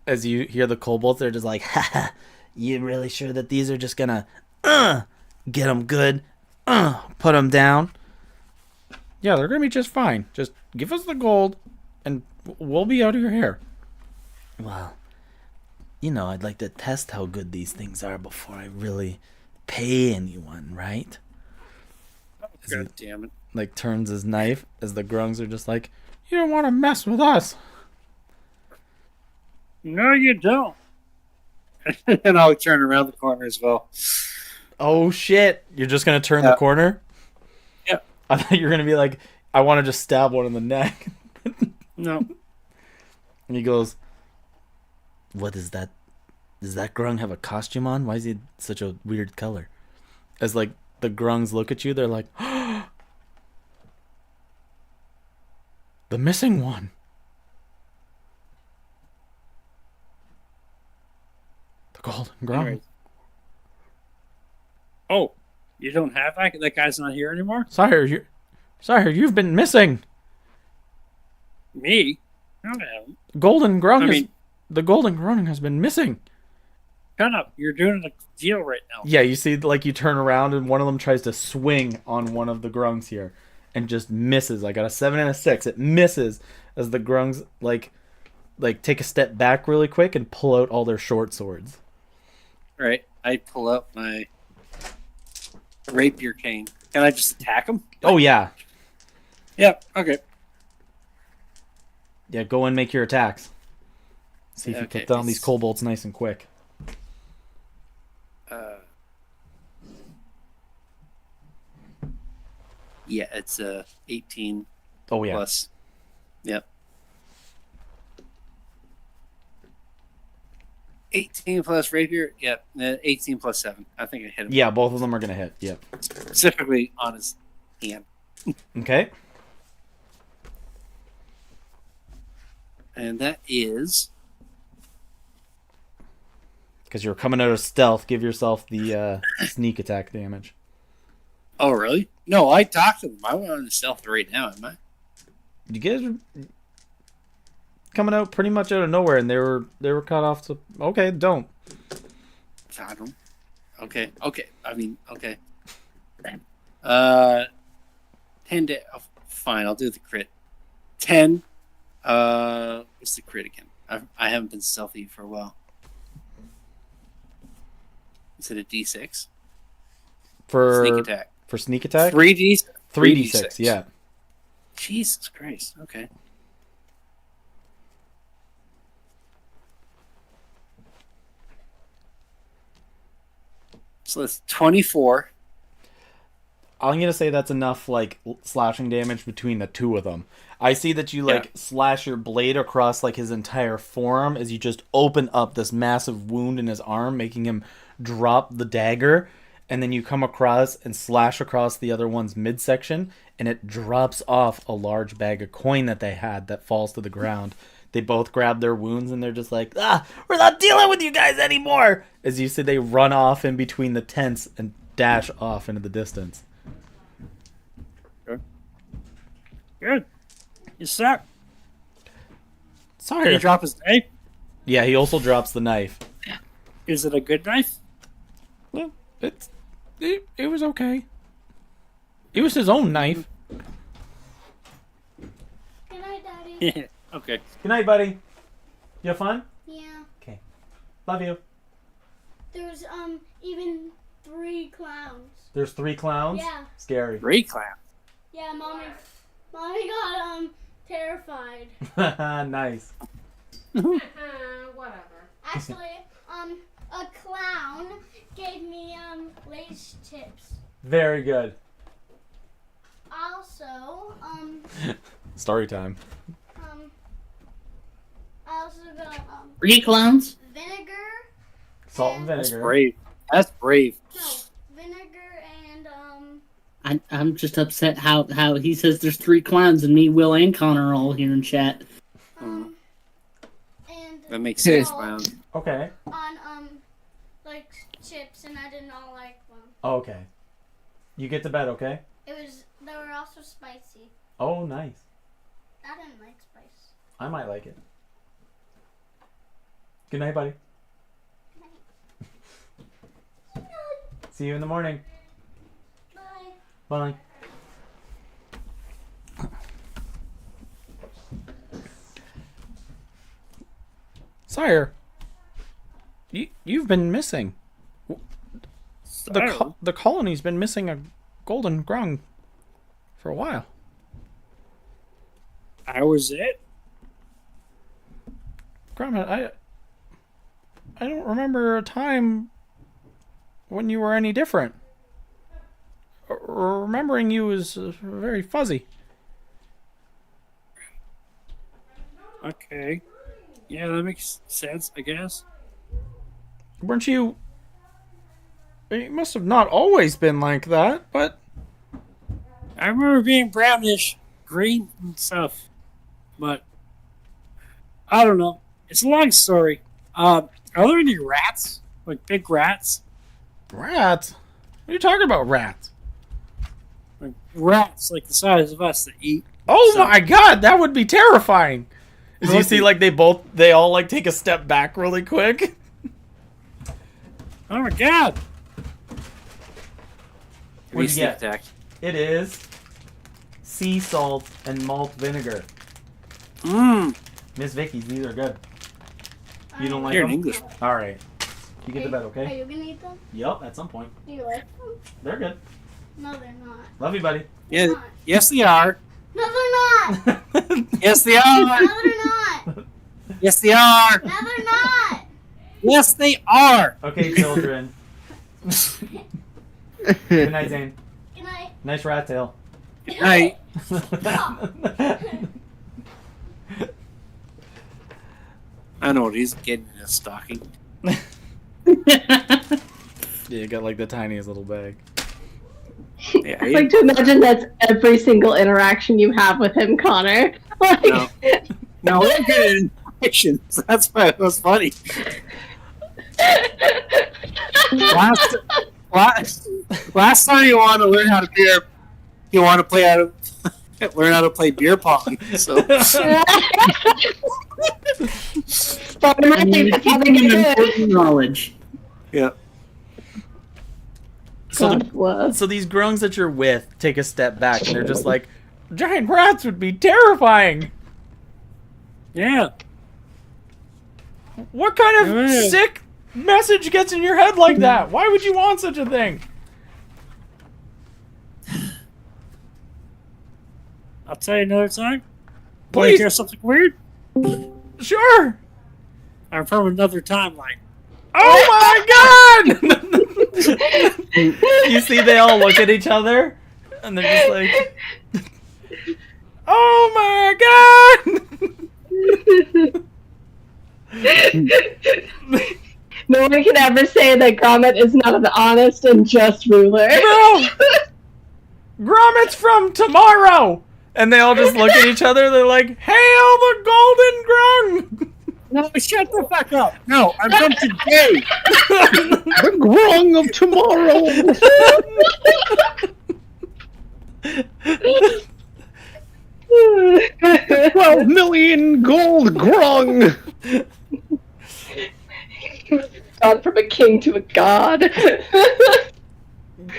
As you hear the kobolds, they're just like, haha, you really sure that these are just gonna, get them good, put them down? Yeah, they're gonna be just fine. Just give us the gold, and we'll be out of your hair. Well, I'd like to test how good these things are before I really pay anyone, right? God damn it. Like turns his knife as the grungs are just like, you don't want to mess with us. No, you don't. And I'll turn around the corner as well. Oh shit! You're just gonna turn the corner? Yeah. I thought you were gonna be like, I want to just stab one in the neck. No. And he goes, what is that? Does that grung have a costume on? Why is he such a weird color? As like the grungs look at you, they're like, the missing one. The golden grung. Anyway. Oh, you don't have that? That guy's not here anymore? Sire, you've been missing. Me? No, I haven't. Golden grung the golden grung has been missing. Shut up. You're doing a deal right now. Yeah, you see, like, you turn around and one of them tries to swing on one of the grungs here and just misses. I got a 7 and a 6. It misses as the grungs, like take a step back really quick and pull out all their short swords. Right. I pull out my rapier cane. Can I just attack him? Oh, yeah. Yep. Okay. Yeah, go and make your attacks. See if you Okay, put down these kobolds nice and quick. Yeah, it's 18 Oh, yeah. plus. Yep. 18 plus rapier. Yep. 18 plus 7. I think I hit him. Yeah, both of them are going to hit. Yep. Specifically on his hand. Okay. And that is... Because you're coming out of stealth, give yourself the sneak attack damage. Oh, really? No, I talked to them. I went on the stealth right now, am I? You guys are coming out pretty much out of nowhere, and they were cut off. So okay, don't. I don't. Okay. I mean, okay. 10 to... Oh, fine, I'll do the crit. 10. What's the crit again? I haven't been stealthy for a while. Is it a D6? For sneak attack. For sneak attack? 3D6. Yeah. Jesus Christ. Okay. So that's 24. I'm gonna say that's enough, like, slashing damage between the two of them. I see that you slash your blade across like his entire forearm as you just open up this massive wound in his arm, making him drop the dagger, and then you come across and slash across the other one's midsection, and it drops off a large bag of coin that they had that falls to the ground. They both grab their wounds and they're just like, we're not dealing with you guys anymore! As you see, they run off in between the tents and dash off into the distance. Good. You suck. Sorry. Did he drop his knife? Yeah, he also drops the knife. Is it a good knife? Well, it was okay. It was his own knife. Good night, Daddy. Yeah. Okay. Good night, buddy. You have fun? Yeah. Okay. Love you. There's even 3 clowns. There's 3 clowns? Yeah. Scary. 3 clown. Yeah, Mommy got terrified. Nice. Whatever. Actually, a clown gave me lace chips. Very good. Also, Story time. also got 3 clowns? vinegar. Salt and That's vinegar. brave. That's brave. No, vinegar and I'm just upset how he says there's 3 clowns and me, Will, and Connor are all here in chat. and That makes sense, salt man. Okay. on like chips, and I did not like them. Okay. You get to bed, okay? They were also spicy. Oh, nice. I didn't like spice. I might like it. Good night, buddy. See you in the morning. Bye. Bye. Sire, you've been missing. The colony's been missing a golden grung for a while. How was it? Gromit, I don't remember a time when you were any different. Remembering you is very fuzzy. Okay. Yeah, that makes sense, I guess. Weren't you... You must have not always been like that, but... I remember being brownish, green, and stuff. But, I don't know. It's a long story. Are there any rats? Like big rats? Rats? What are you talking about, rats? Like rats, like the size of us that eat. Oh stuff. my god, that would be terrifying! As you Would see, be. like, they all, like, take a step back really quick. Oh my god! What'd you get? Attack. It is sea salt and malt vinegar. Mmm. Miss Vicky's, these are good. You don't like You're an them? English. Alright. You get to bed, Are okay? you gonna eat them? Yup, at some point. Do you like them? They're good. No, they're not. Love you, buddy. Yeah. Not. Yes, they are. No, they're not. Yes, they No, are. they're not. Yes, they are. No, they're not. Yes, they are. Okay, children. Good night, Zane. Good night. Nice rat tail. Good night. I know what he's getting in his stocking. Yeah, you got like the tiniest little bag. Yeah, I like to imagine that's every single interaction you have with him, Connor. Like, No. No, we're good at interactions. That's why it was funny. Last time you want to learn how to learn how to play beer pong. So Spider-Man thinks that's how they Teaching get him it. important knowledge. yeah. So, God bless. so these grungs that you're with take a step back and they're just like, giant rats would be terrifying. Yeah. What kind of Yeah. sick message gets in your head like that? Why would you want such a thing? I'll tell you another time. Want to Please. hear something weird? Sure. I'm from another timeline. Oh my god! You see, they all look at each other and they're just like, oh my god! No one can ever say that Gromit is not an honest and just ruler. No! Gromit's from tomorrow! And they all just look at each other, they're like, hail the golden grung! No, shut the fuck up. No, I'm from today. The grung of tomorrow. 12 million gold grung. Gone from a king to a god.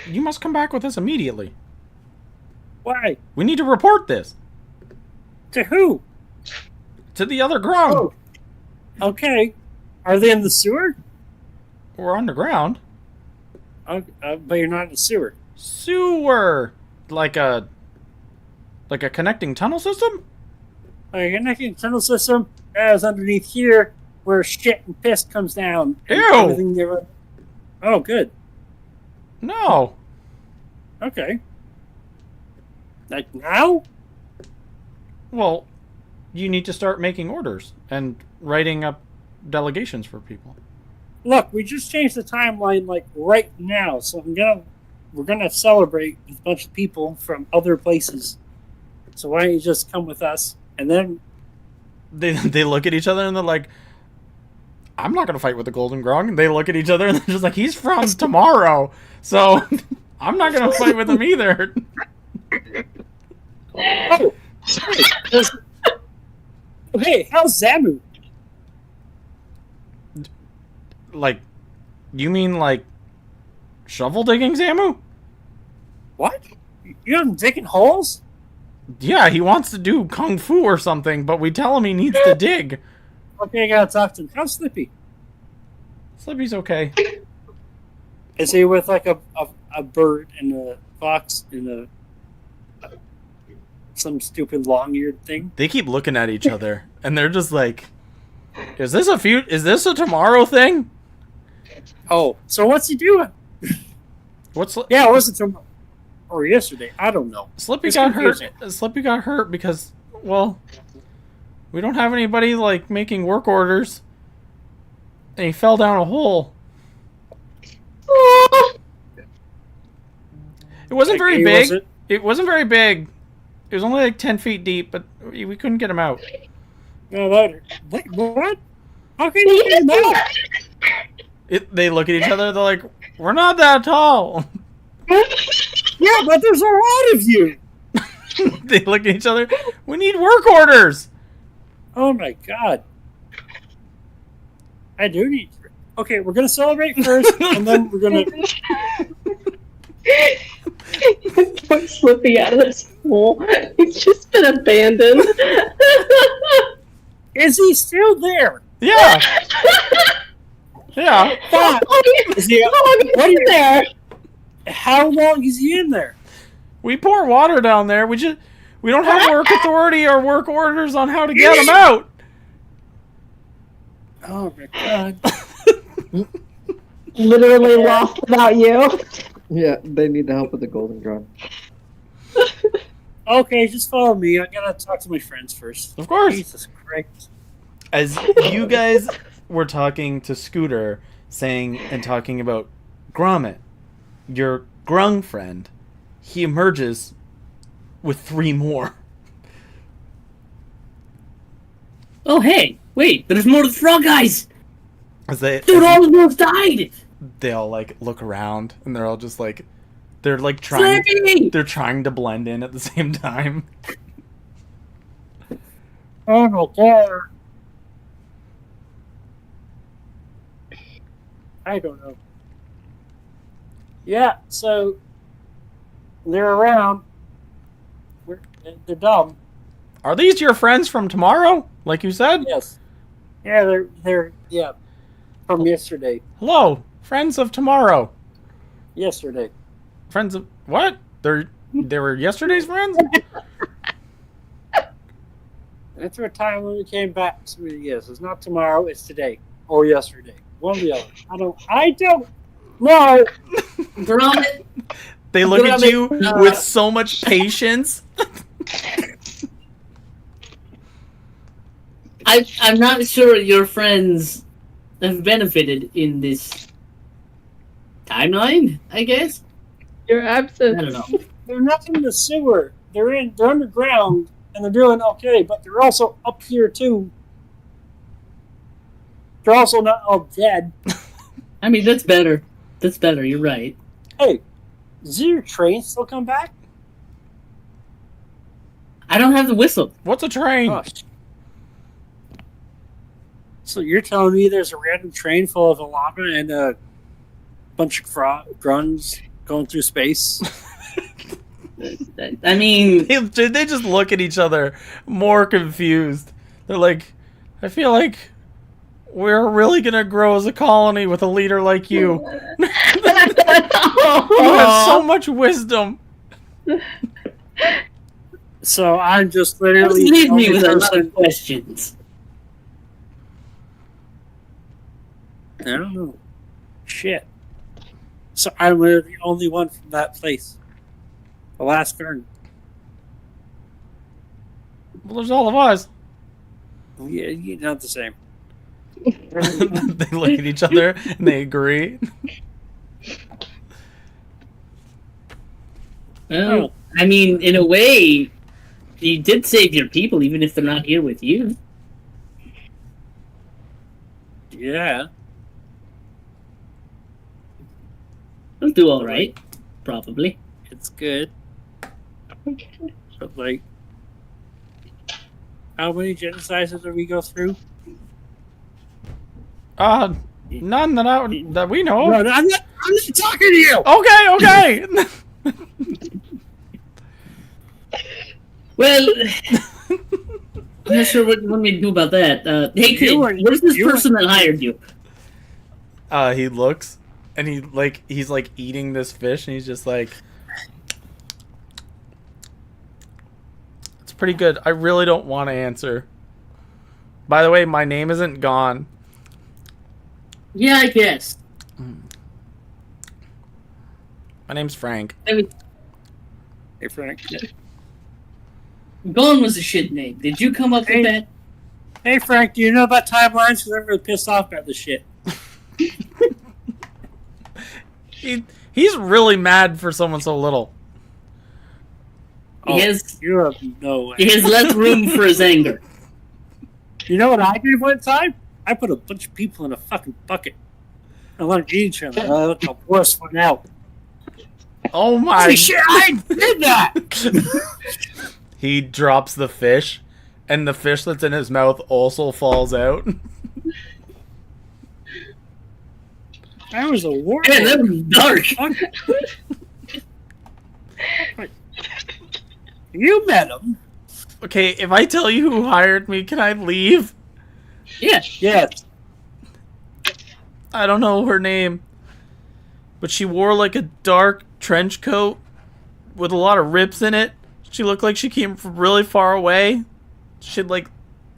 You must come back with us immediately. Why? We need to report this To who? to the other grung. Oh. Okay. Are they in the sewer? We're underground. But you're not in the sewer. Sewer! Like a connecting tunnel system? Are you connecting the tunnel system? As underneath here, where shit and piss comes down. And Ew. everything there. Oh, good. No. Okay. Like now? Well, you need to start making orders and writing up delegations for people. Look, we just changed the timeline like right now, so we're gonna celebrate with a bunch of people from other places. So why don't you just come with us? And then They look at each other and they're like, I'm not going to fight with the Golden Grog. And they look at each other and they're just like, he's from tomorrow. So I'm not going to fight with him either. oh, hey, how's Zamu? Like, you mean like shovel digging, Zamu? What? You have him digging holes? Yeah, he wants to do kung fu or something, but we tell him he needs to dig. Okay, I gotta talk to him. How's Slippy? Slippy's okay. Is he with like a bird and a fox and some stupid long-eared thing? They keep looking at each other, and they're just like, is this a tomorrow thing? Oh, so what's he doing? What's Yeah, it wasn't tomorrow or yesterday. I don't know. Slippy It's got confusing. hurt. Slippy got hurt because, well, we don't have anybody like making work orders, and he fell down a hole. It wasn't very He big. wasn't- It wasn't very big. It was only like 10 feet deep, but we couldn't get him out. No, that. Wait, what? How can you get him out? They look at each other. They're like, "We're not that tall." Yeah, but there's a lot of you. They look at each other. We need work orders. Oh my god. I do need. Okay, we're gonna celebrate first, and then we're gonna. Poor Slippy out of this hole. He's just been abandoned. Is he still there? Yeah. Yeah. Fuck. Is he? How long is What are he you- there? How long is he in there? We pour water down there. We don't have work authority or work orders on how to get him out. Oh my god. Literally lost without you. Yeah, they need help with the golden drum. Okay, just follow me. I gotta talk to my friends first. Of course. Jesus Christ. As you guys were talking to Scooter, talking about Gromit, your grung friend, he emerges with 3 more. Oh, hey, wait, there's more to the frog guys! As they Almost died! they all like look around and they're all just like they're like trying Slippy! they're trying to blend in at the same time. Oh my god. I don't know. Yeah, so they're around. They're dumb. Are these your friends from tomorrow? Like you said? Yes. Yeah, they're from yesterday. Hello, friends of tomorrow. Yesterday. Friends of what? They were yesterday's friends? That's our time when we came back. So yes, it's not tomorrow, it's today. Or yesterday. One or the other. I don't know. Gromit, They look at you Gromit, with so much patience. I'm not sure your friends have benefited in this timeline, I guess? Your I absence. don't know. They're not in the sewer. They're underground and they're doing okay, but they're also up here too. They're also not all dead. I mean, that's better. That's better, you're right. Hey, does your train still come back? I don't have the whistle. What's a train? Oh, so you're telling me there's a random train full of lava and a bunch of grunts going through space? I mean, They just look at each other more confused. They're like, I feel like we're really gonna grow as a colony with a leader like you. You have so much wisdom. So I'm just don't literally leave the me only with a lot person. of questions. I don't know. Shit. So I'm literally the only one from that place. The last turn. Well, there's all of us. Yeah, not the same. They look at each other and they agree. Well, I mean, in a way, you did save your people, even if they're not here with you. Yeah. They'll do all right, probably. It's good. But, like, how many genocides did we go through? None that we know. No, I'm not talking to you! Okay. Well, I'm not sure what you want me to do about that. Hey, kid, where's this person that hired you? He looks, and he's like eating this fish, and he's just like, it's pretty good. I really don't want to answer. By the way, my name isn't gone. Yeah, I guess. My name's Frank. I mean, Hey, Frank. Gone was a shit name. Did you come up with that? Hey, Frank, do you know about timelines? Because I'm really pissed off about this shit. He's really mad for someone so little. He has You have no way. he has less room for his anger. You know what I did one time? I put a bunch of people in a fucking bucket. I let them eat each other. I let the worst one out. Oh my! Holy shit, I did that! He drops the fish, and the fish that's in his mouth also falls out. That was a war. Man, that was dark. You met him. Okay, if I tell you who hired me, can I leave? Yeah. Yes. I don't know her name, but she wore like a dark trench coat with a lot of rips in it. She looked like she came from really far away. She had like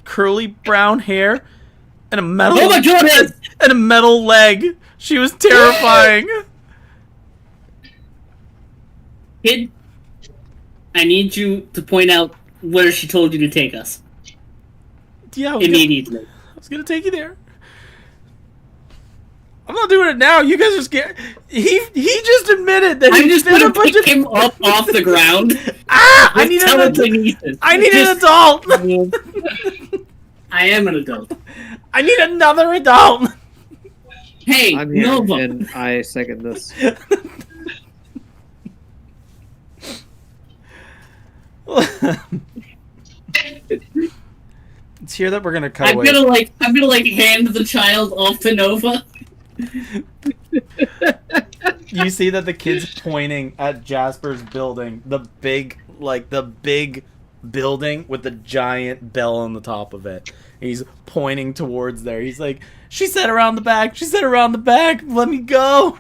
curly brown hair and a metal Oh my goodness! and a metal leg. She was terrifying. Kid, I need you to point out where she told you to take us Yeah, I immediately. was gonna take you there. I'm not doing it now. You guys are scared. He just admitted that I'm he just did gonna a bunch pick of. him up off the ground. Ah! I with need telekinesis. I need an Just- adult. I am an adult. I need another adult. Hey, I'm here, Nova. and I second this. It's here that we're gonna cut I'm away. gonna hand the child off to Nova. You see that the kid's pointing at Jasper's building, the big building with the giant bell on the top of it. He's pointing towards there. He's like, "She said around the back. She said around the back. Let me go."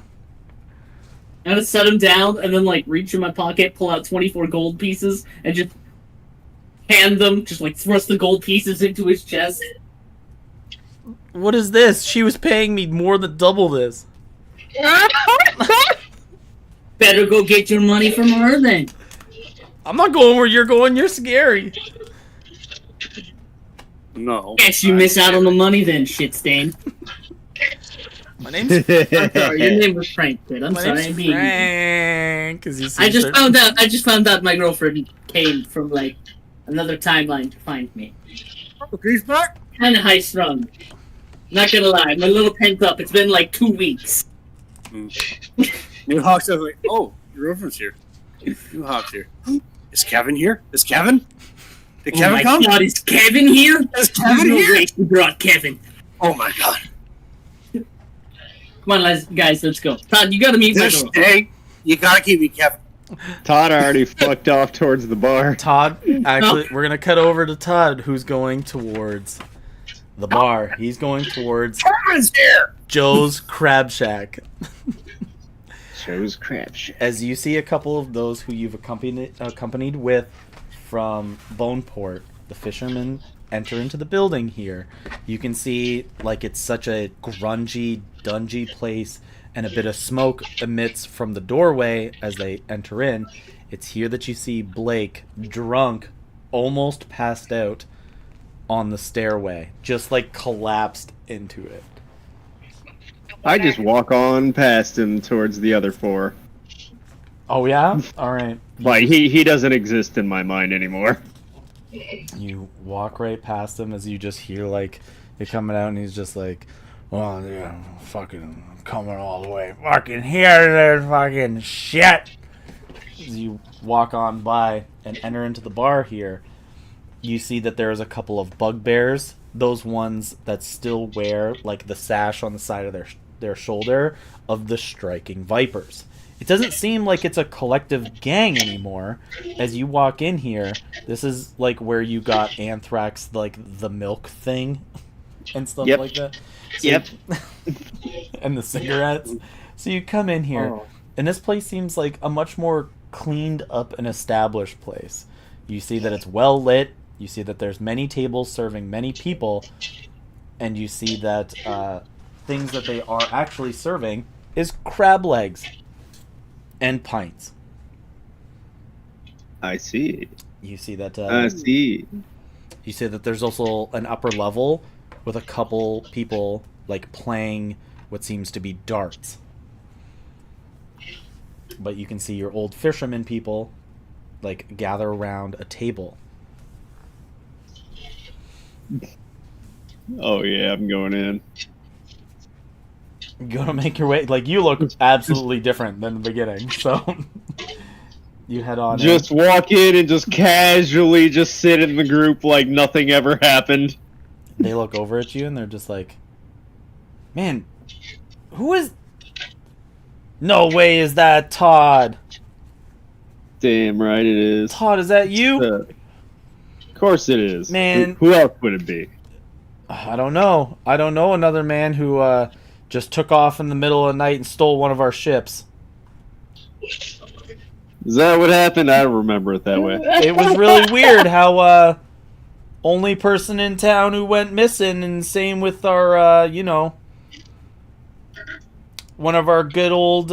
I'm gonna set him down and then reach in my pocket, pull out 24 gold pieces, and just hand them. Just thrust the gold pieces into his chest. What is this? She was paying me more than double this. Better go get your money from her then. I'm not going where you're going. You're scary. No. Guess you miss out on the money then, shit stain. My name's I'm sorry, your name was Frank, kid. I'm My sorry, name's I'm being. Frank. As you see, I just found out my girlfriend came from another timeline to find me. Greaseback? Kind of high strung. Not gonna lie, I'm a little pent up. It's been 2 weeks. New Hawk's like, oh, your girlfriend's here. New Hawk's here. Is Kevin here? Is Kevin? Did Oh Kevin my come? god, is Kevin here? Is Kevin There's no here? way she brought Kevin. Oh my god. Come on, guys, let's go. Todd, you gotta meet my This girl. day, you gotta keep me Kevin. Todd already fucked off towards the bar. Todd, actually, we're gonna cut over to Todd, who's going towards the bar. He's going towards Kevin's here! Joe's Crab Shack. Shows crap shit. As you see a couple of those who you've accompanied with from Boneport, the fishermen enter into the building here. You can see it's such a grungy, dungy place, and a bit of smoke emits from the doorway as they enter in. It's here that you see Blake, drunk, almost passed out, on the stairway, just like collapsed into it. I just walk on past him towards the other 4. Oh yeah? Alright. Like, he doesn't exist in my mind anymore. You walk right past him as you just hear like it coming out, and he's just like, "Oh yeah, fucking coming all the way, fucking here, there's fucking shit." As you walk on by and enter into the bar here, you see that there is a couple of bugbears, those ones that still wear like the sash on the side of their shoulder of the striking vipers. It doesn't seem like it's a collective gang anymore. As you walk in here, this is like where you got Anthrax, like the milk thing and stuff Yep. like that. So Yep. and the cigarettes. So you come in here, and this place seems like a much more cleaned up and established place. You see that it's well lit. You see that there's many tables serving many people, and you see that things that they are actually serving is crab legs and pints. I see. You see that. I see. You see that there's also an upper level with a couple people like playing what seems to be darts. But you can see your old fisherman people like gather around a table. Oh yeah, I'm going in. You're gonna make your way. Like, you look absolutely different than the beginning, so you head on Just walk in and just casually just sit in the group like nothing ever happened. They look over at you and they're just like, "Man, who is... No way is that Todd." Damn right it is. Todd, is that you? Of course it is. Man. Who else would it be? I don't know. I don't know another man who just took off in the middle of the night and stole one of our ships. Is that what happened? I don't remember it that way. It was really weird how only person in town who went missing, and same with our, one of our good old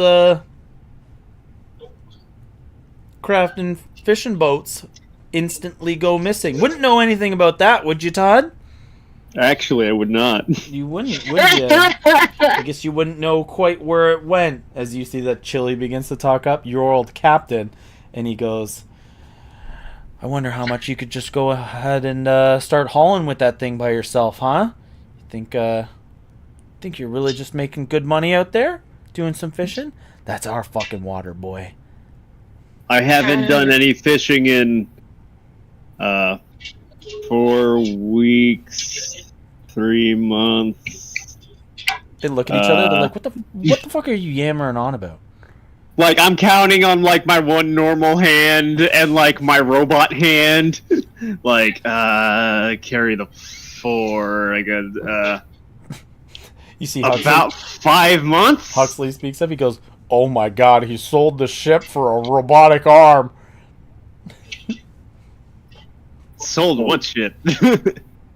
craft and fishing boats instantly go missing. Wouldn't know anything about that, would you, Todd? Actually, I would not. You wouldn't, would you? I guess you wouldn't know quite where it went. As you see that Chili begins to talk up, your old captain, and he goes, "I wonder how much you could just go ahead and start hauling with that thing by yourself, huh? You think you're really just making good money out there, doing some fishing? That's our fucking water, boy." I haven't done any fishing in 4 weeks, 3 months. They look at each other. They're like, "What the fuck are you yammering on about?" Like, I'm counting on, like, my one normal hand and, like, my robot hand. Like, carry the 4. I got, You see about 5 months? Huxley speaks up. He goes, "Oh my god, he sold the ship for a robotic arm." Sold what shit?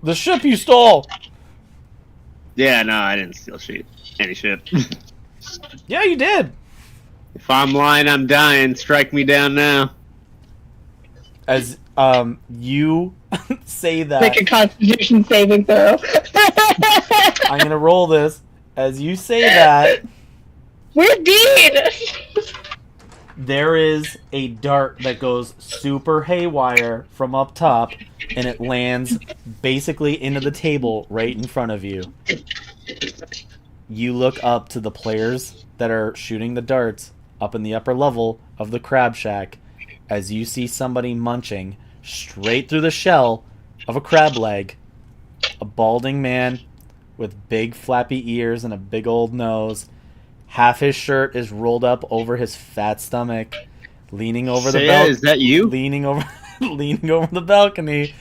The ship you stole. Yeah, no, I didn't steal shit. Any shit. Yeah, you did. If I'm lying, I'm dying. Strike me down now. As you say that, Make a Constitution saving throw. I'm gonna roll this. As you say that, We're dead. there is a dart that goes super haywire from up top, and it lands basically into the table right in front of you. You look up to the players that are shooting the darts up in the upper level of the crab shack as you see somebody munching straight through the shell of a crab leg. A balding man with big flappy ears and a big old nose. Half his shirt is rolled up over his fat stomach, leaning over the balcony. Is that you? Leaning over the balcony.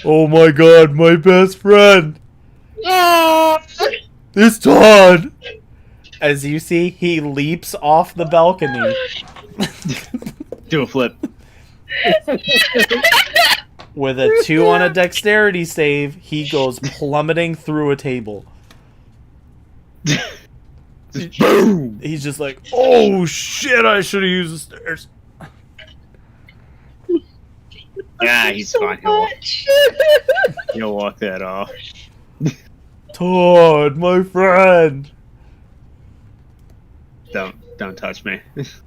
"Oh my god, my best friend! It's Todd!" As you see, he leaps off the balcony. Do a flip. With a 2 on a dexterity save, he goes plummeting through a table. Boom! He's just like, "Oh shit, I should have used the stairs." Yeah, he's so fine. much. He'll walk that off. Todd, my friend. Don't touch me.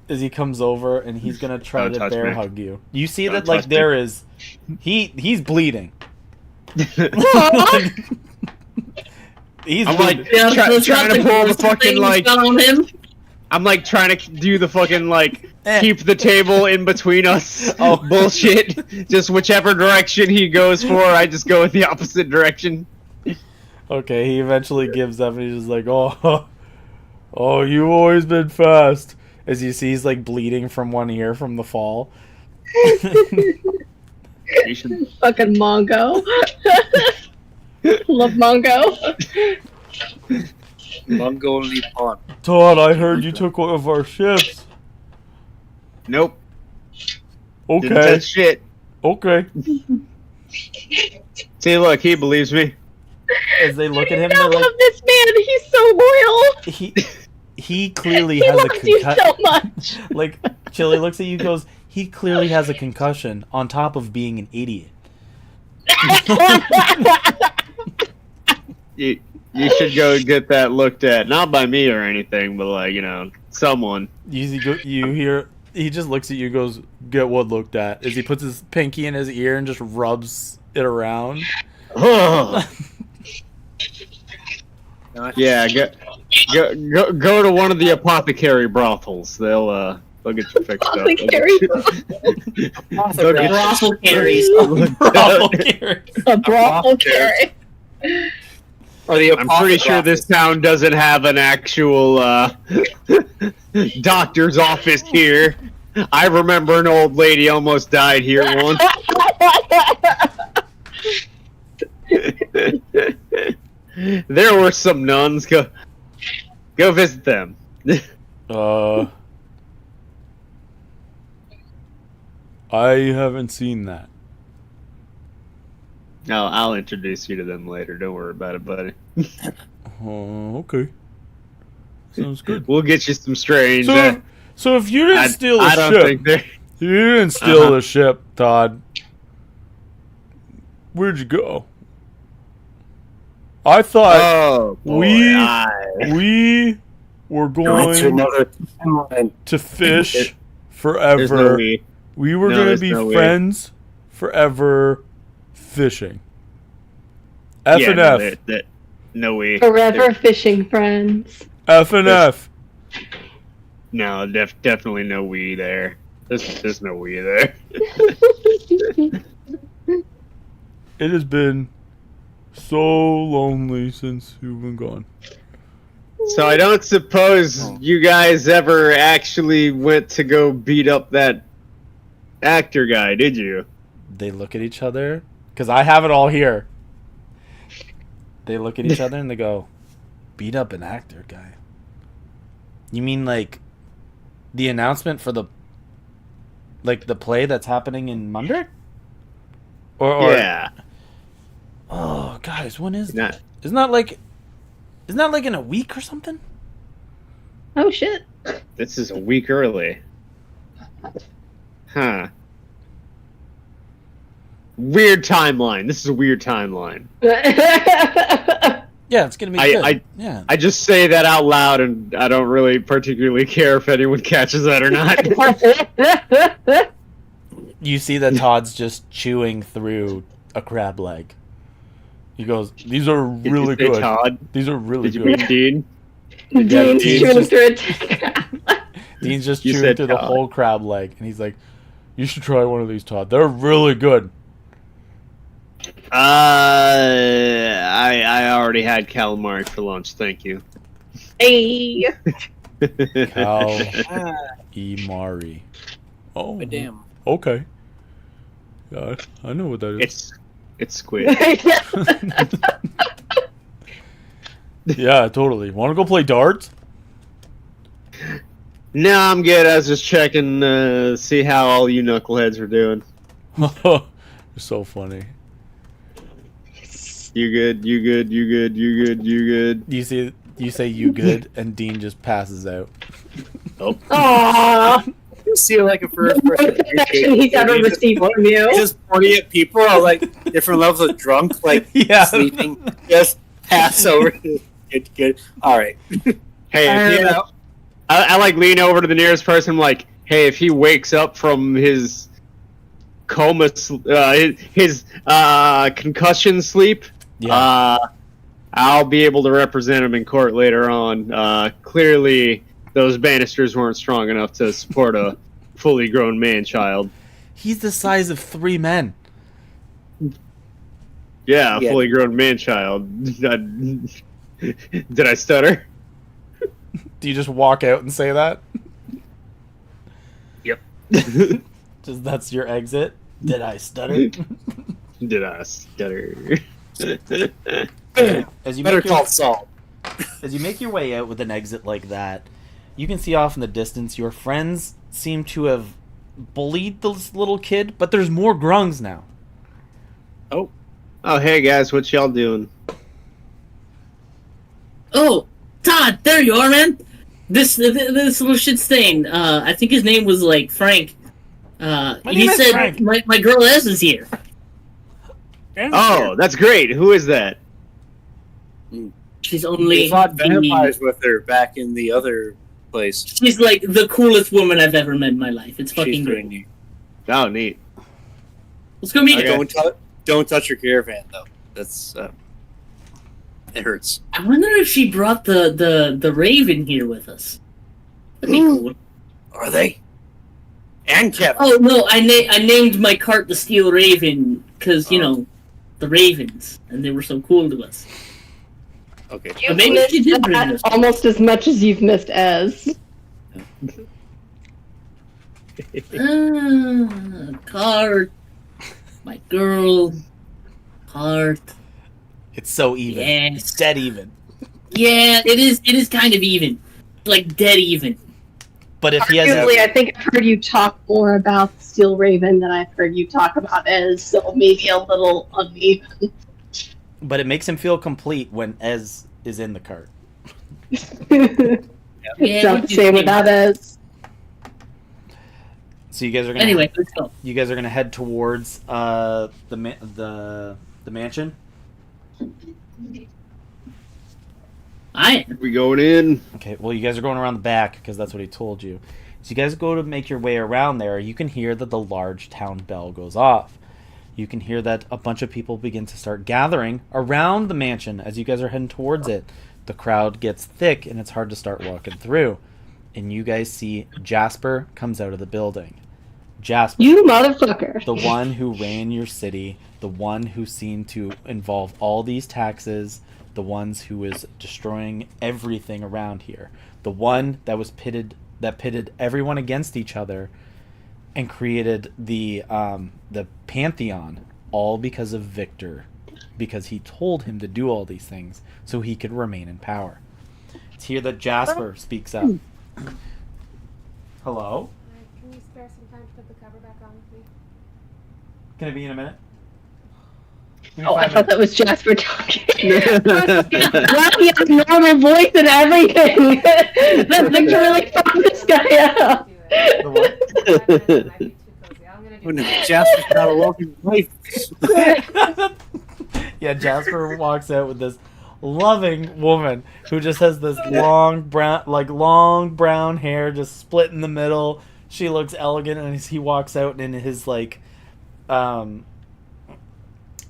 As he comes over and he's gonna try Don't to touch bear me. hug you. You see Don't that like touch me. there is, he's bleeding. He's I'm like bleeding. Yeah, trying to pull the fucking things like. on him. I'm like trying to do the fucking like Eh. keep the table in between us. Oh. Bullshit. Just whichever direction he goes for, I just go in the opposite direction. Okay, he eventually gives up and he's just like, oh, you've always been fast. As you see, he's like bleeding from one ear from the fall. You should. Fucking Mongo. Love Mongo. Mongolian pawn. Todd, I heard you took one of our ships. Nope. Didn't Okay, touch shit. okay. See, look, he believes me. As they look at him, I they're love like, this man. He's so loyal. he clearly He has a loves you so concussion. much. Like, Chili looks at you and goes, he clearly has a concussion on top of being an idiot. You should go get that looked at. Not by me or anything, but like, someone. You hear, he just looks at you and goes, get what looked at. As he puts his pinky in his ear and just rubs it around. Yeah, go to one of the apothecary brothels. They'll get you fixed up. Apothecary. They'll get Brothel carries. Brothel carry. A brothel carry. Or the I'm pretty sure this town doesn't have an actual doctor's office here. I remember an old lady almost died here once. There were some nuns. Go visit them. I haven't seen that. No, I'll introduce you to them later. Don't worry about it, buddy. Okay. Sounds good. We'll get you some strange. So if you didn't steal a I don't ship, think they're. you didn't steal a ship, Todd. Where'd you go? I thought Oh, boy, we were going to fish There's no forever. we. We were No, going to there's be no way. friends forever fishing. F Yeah, and no, F. no we. Forever fishing friends. F and F. No, definitely no we there. There's no we there. It has been so lonely since you've been gone. So I don't suppose you guys ever actually went to go beat up that actor guy, did you? They look at each other, because I have it all here. They look at each other and they go, beat up an actor guy. You mean like the announcement for the play that's happening in Mundrick? Or Yeah. Oh, guys, when is Not- that? Isn't that like in a week or something? Oh shit. This is a week early. Huh. Weird timeline. This is a weird timeline. Yeah, it's gonna be good. Yeah. I just say that out loud, and I don't really particularly care if anyone catches that or not. You see that Todd's just chewing through a crab leg. He goes, "These are Did really you say good. Todd? These are really Did you good." mean Dean? Dean's Dean's chewing just- through it. Dean's just You chewing said through the Todd. whole crab leg, and he's like, "You should try one of these, Todd. They're really good." I already had calamari for lunch. Thank you. Hey. Cal Imari. Oh, Damn. okay. Yeah, I know what that is. It's squid. Yeah, totally. Want to go play darts? No, I'm good. I was just checking, see how all you knuckleheads are doing. You're so funny. You good? You good? You good? You good? You good? You say you good, and Dean just passes out. Oh. Aww. just see like a first The most person affection he's ever received from you. just pointing at people at like different levels of drunk, like Yeah. sleeping. Just pass over. Good. All right. Hey, if he, I like lean over to the nearest person. I'm like, hey, if he wakes up from his coma, his concussion sleep, I'll be able to represent him in court later on. Clearly, those banisters weren't strong enough to support a fully grown man-child. He's the size of 3 men. Yeah, a Yeah. fully grown man-child. Did I stutter? Do you just walk out and say that? Yep. Just that's your exit? Did I stutter? Did I stutter? As you Better make your, call Saul. as you make your way out with an exit like that, you can see off in the distance your friends seem to have bullied this little kid, but there's more grungs now. Oh, hey guys, what y'all doing? Oh, Todd, there you are, man. This little shit stain. I think his name was like Frank. My He name is said Frank. my girl Ez is here. Oh, that's great. Who is that? She's We only fought vampires with her back in the other place. She's like the coolest woman I've ever met in my life. It's fucking She's pretty great. neat. Oh, neat. Let's go meet Okay. her. Don't touch your caravan though. That's it hurts. I wonder if she brought the Raven here with us. That'd be cool. Are they? And Kevin. Oh no, I named my cart the Steel Raven because you know the Ravens, and they were so cool to us. Okay. But maybe she did bring That us. almost as much as you've missed Ez. Cart, my girl, cart. It's so even. Yes. It's dead even. Yeah, it is. It is kind of even, like dead even. But if he has Arguably, I think I've heard you talk more about Steel Raven than I've heard you talk about Ez, so maybe a little uneven. but it makes him feel complete when Ez is in the cart. It's not the same without Ez. So you guys are gonna Anyway, let's go. you guys are gonna head towards the mansion. I We going in? Okay, well, you guys are going around the back because that's what he told you. So you guys go to make your way around there. You can hear that the large town bell goes off. You can hear that a bunch of people begin to start gathering around the mansion as you guys are heading towards it. The crowd gets thick and it's hard to start walking through. And you guys see Jasper comes out of the building. Jasper, You motherfucker. the one who ran your city, the one who seemed to involve all these taxes, the ones who was destroying everything around here, the one that was pitted everyone against each other and created the Pantheon, all because of Victor, because he told him to do all these things so he could remain in power. It's here that Jasper speaks up. Hello? Can you spare some time to put the cover back on with me? Can it be in a minute? Oh, I thought that was Jasper talking. Why he has normal voice and everything? That's like to really fuck this guy up. The what? Oh, no, Jasper's got a loving wife. Yeah, Jasper walks out with this loving woman who just has this long brown hair just split in the middle. She looks elegant, and as he walks out in his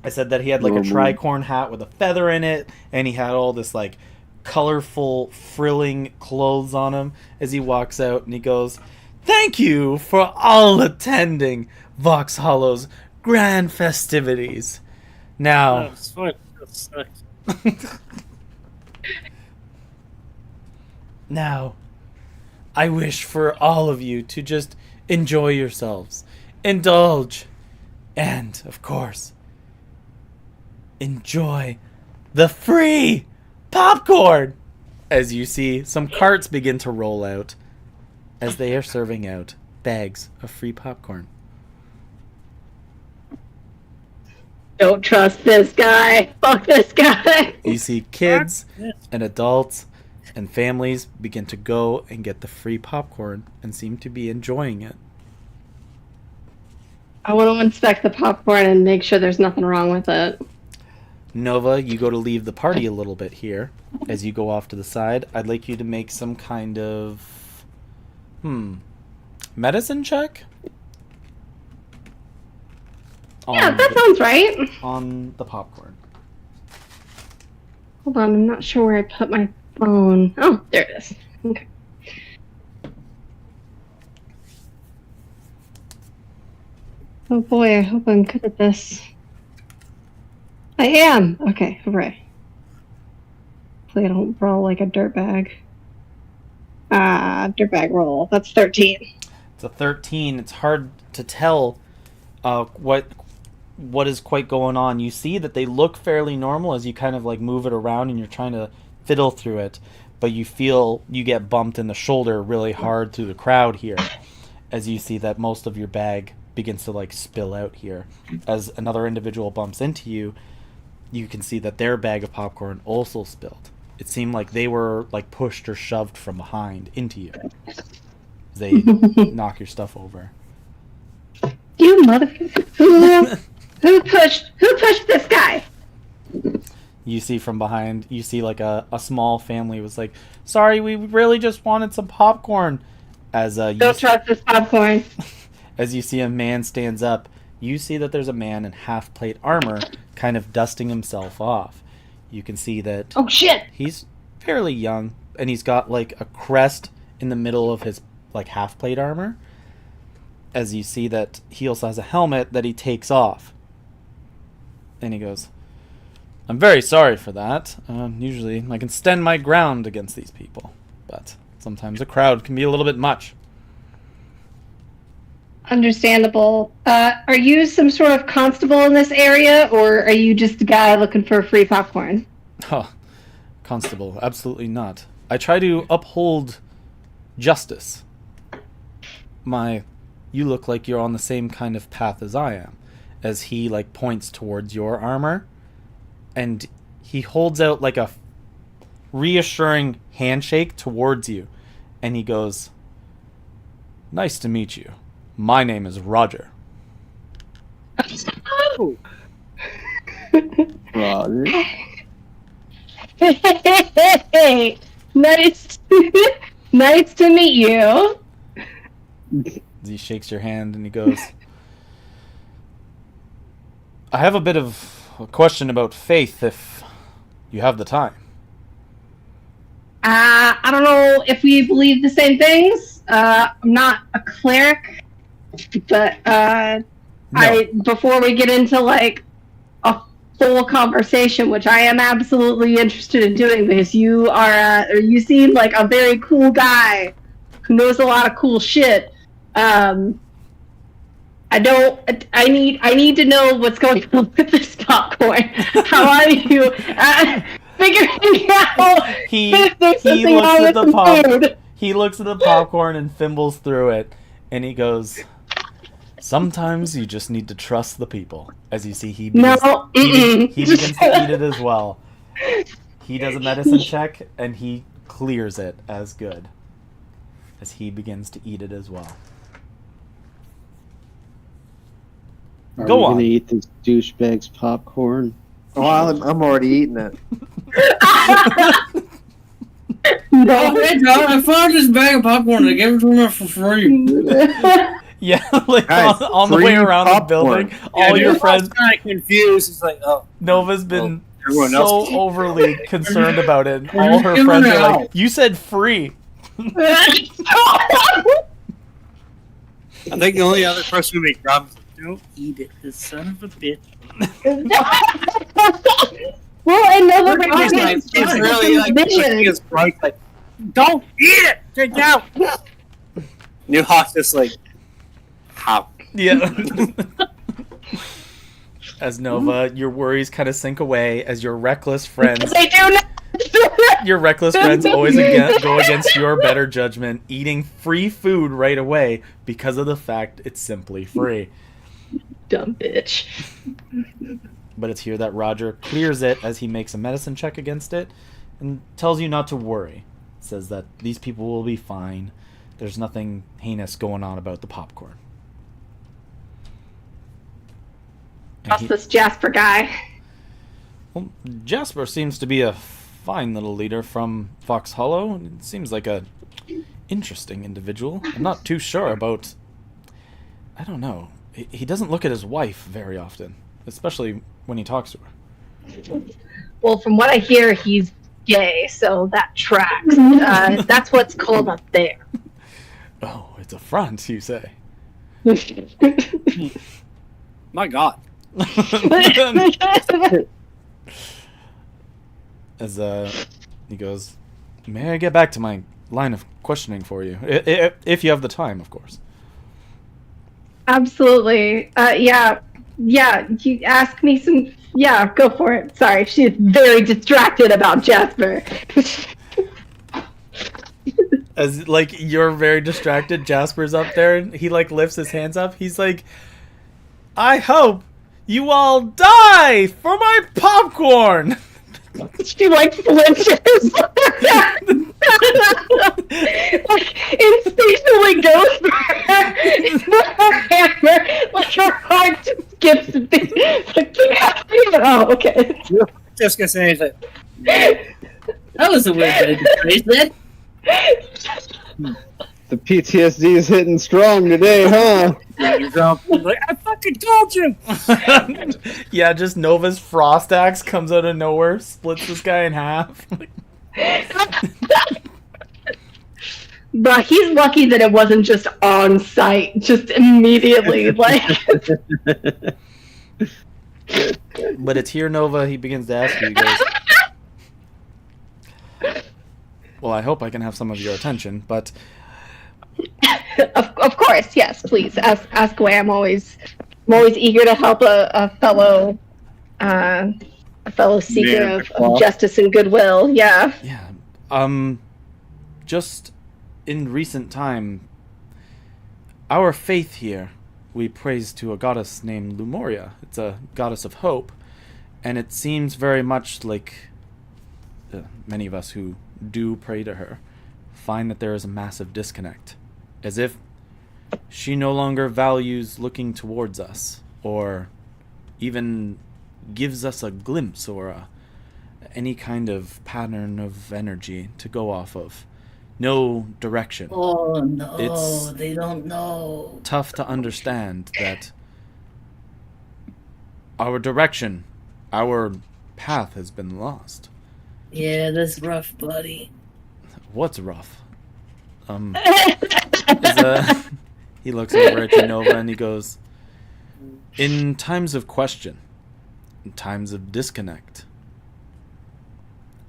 I said that he had like a tricorn hat with a feather in it, and he had all this like colorful frilling clothes on him as he walks out, and he goes, "Thank you for all attending Vox Hollow's grand festivities. Now, It's fine. That sucks. now, I wish for all of you to just enjoy yourselves, indulge, and, of course, enjoy the free popcorn!" As you see some carts begin to roll out as they are serving out bags of free popcorn. Don't trust this guy. Fuck this guy. You see kids and adults And families begin to go and get the free popcorn and seem to be enjoying it. I want to inspect the popcorn and make sure there's nothing wrong with it. Nova, you go to leave the party a little bit here. As you go off to the side, I'd like you to make some kind of... medicine check? Yeah, that sounds right. On the popcorn. Hold on, I'm not sure where I put my phone. Oh, there it is. Okay. Oh boy, I hope I'm good at this. I am! Okay, hooray. Hopefully I don't roll like a dirtbag. Dirtbag roll. That's 13. It's a 13. It's hard to tell what is quite going on. You see that they look fairly normal as you kind of like move it around and you're trying to fiddle through it, but you feel you get bumped in the shoulder really hard through the crowd here as you see that most of your bag begins to like spill out here. As another individual bumps into you, you can see that their bag of popcorn also spilled. It seemed like they were like pushed or shoved from behind into you. They knock your stuff over. You motherfucker. Who pushed this guy? You see from behind, you see like a small family was like, sorry, we really just wanted some popcorn. As Don't trust this popcorn. As you see a man stands up, you see that there's a man in half-plate armor kind of dusting himself off. You can see that Oh shit! he's fairly young, and he's got like a crest in the middle of his like half-plate armor. As you see that he also has a helmet that he takes off. And he goes, I'm very sorry for that. Usually I can stand my ground against these people, but sometimes a crowd can be a little bit much. Understandable. Are you some sort of constable in this area, or are you just a guy looking for free popcorn? Oh, constable, absolutely not. I try to uphold justice. You look like you're on the same kind of path as I am. As he like points towards your armor, and he holds out like a reassuring handshake towards you, and he goes, nice to meet you. My name is Roger. Roger. Hey, nice to meet you. He shakes your hand and he goes, I have a bit of a question about faith if you have the time. I don't know if we believe the same things. I'm not a cleric, but No. before we get into like a full conversation, which I am absolutely interested in doing, because you seem like a very cool guy who knows a lot of cool shit. I need to know what's going on with this popcorn. How are you figuring out He if there's he something looks wrong at with the the food? He looks at the popcorn and fumbles through it, and he goes, sometimes you just need to trust the people. As you see, he begins to eat it as well. He does a medicine check, and he clears it as good. As he begins to eat it as well. Are Go we on. gonna eat this douchebag's popcorn? Oh, I'm already eating it. Oh, hey, John, I found this bag of popcorn. I gave it to him for free. Yeah, like Guys, on the free way around popcorn. the building, all your friends. kind of confused. It's like, oh, Nova's been everyone so else- overly concerned about it. We're All her just friends giving are it like, out. you said free. I think the only other person who made problems was, don't eat it, this son of a bitch. Well, another It's like, it's really like, it's bright, like, don't eat it! Take it out! New Hawk's just like, how? Yeah. As Nova, your worries kind of sink away as your reckless friends They do not. always go against your better judgment, eating free food right away because of the fact it's simply free. Dumb bitch. But it's here that Roger clears it as he makes a medicine check against it and tells you not to worry. says that these people will be fine. There's nothing heinous going on about the popcorn. And Trust this Jasper guy. well, Jasper seems to be a fine little leader from Fox Hollow. It seems like a interesting individual. I'm not too sure about... I don't know. He doesn't look at his wife very often, especially when he talks to her. Well, from what I hear, he's gay, so that tracks. That's what's called up there. Oh, it's a front, you say? My God. As he goes, may I get back to my line of questioning for you? If you have the time, of course. Absolutely. Yeah. You ask me some. Yeah, go for it. Sorry, she's very distracted about Jasper. As like you're very distracted, Jasper's up there and he like lifts his hands up. He's like, I hope you all die for my popcorn. She like flinches. Like instinctually goes for her hammer. Like her heart just skips a bit. Like, oh, okay. Just gonna say anything. That was a weird way to phrase that. The PTSD is hitting strong today, huh? Like, I fucking told you! Yeah, just Nova's frost axe comes out of nowhere, splits this guy in half. But he's lucky that it wasn't just on site, just immediately. Like, But it's here, Nova. He begins to ask you. He goes, well, I hope I can have some of your attention, but of course, yes, please ask away. I'm always eager to help a fellow seeker of justice and goodwill. Yeah. yeah. Just in recent time, our faith here, we praise to a goddess named Lumoria. It's a goddess of hope, and it seems very much like many of us who do pray to her find that there is a massive disconnect, as if she no longer values looking towards us, or even gives us a glimpse or any kind of pattern of energy to go off of. No direction. Oh no, It's they don't know. tough to understand that our direction, our path has been lost. Yeah, that's rough, buddy. What's rough? He looks over at you, Nova, and he goes, in times of question, in times of disconnect,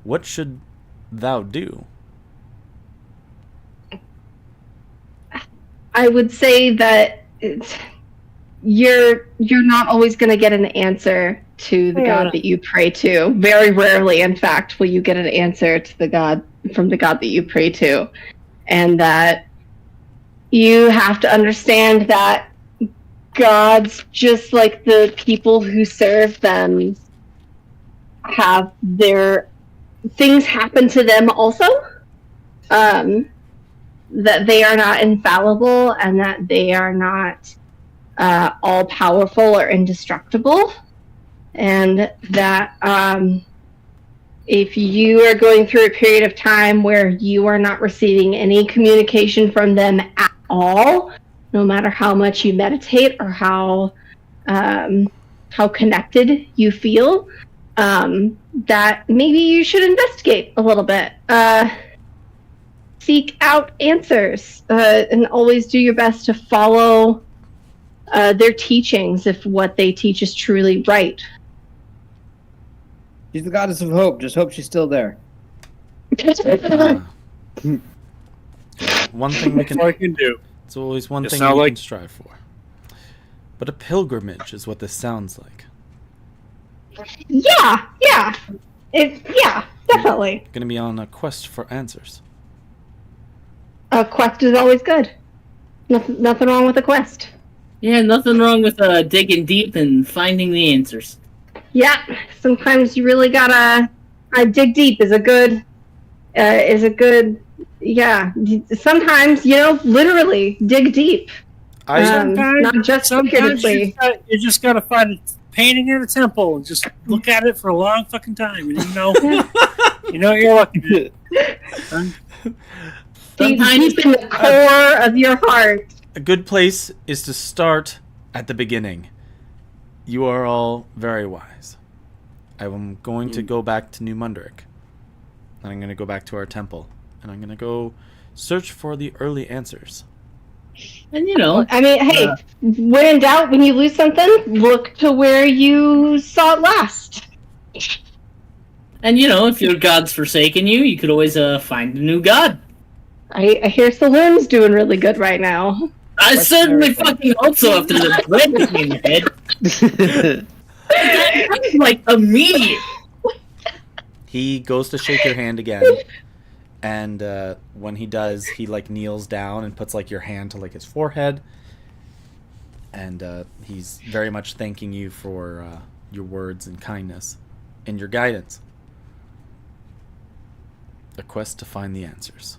what should thou do? I would say that you're not always going to get an answer to the God that you pray to. Very rarely, in fact, will you get an answer to the God from the God that you pray to, and that you have to understand that gods, just like the people who serve them, have their things happen to them also. That they are not infallible, and that they are not all powerful or indestructible, and that if you are going through a period of time where you are not receiving any communication from them at all, no matter how much you meditate or how connected you feel, that maybe you should investigate a little bit. Seek out answers, and always do your best to follow their teachings if what they teach is truly right. She's the goddess of hope. Just hope she's still there. One thing we That's all I can do. It's always one It thing sound we like- can strive for. But a pilgrimage is what this sounds like. Yeah, definitely. Gonna be on a quest for answers. A quest is always good. Nothing wrong with a quest. Yeah, nothing wrong with digging deep and finding the answers. Yeah, sometimes you really gotta dig deep is a good is a good. Yeah, sometimes literally dig deep. Not just sometimes figuratively. you just gotta find a painting in a temple and just look at it for a long fucking time, and you know you're looking at. Deep in the core of your heart. A good place is to start at the beginning. You are all very wise. I'm going to go back to New Munderic. And I'm going to go back to our temple. And I'm going to go search for the early answers. And I mean, hey, when in doubt, when you lose something, look to where you saw it last. and if your god's forsaken you, you could always find a new god. I hear Saloon's doing really good right now. I certainly fucking hope so after the bread hit me in the head. Like immediate. He goes to shake your hand again. And when he does, he kneels down and puts your hand to his forehead. And he's very much thanking you for your words and kindness and your guidance. A quest to find the answers.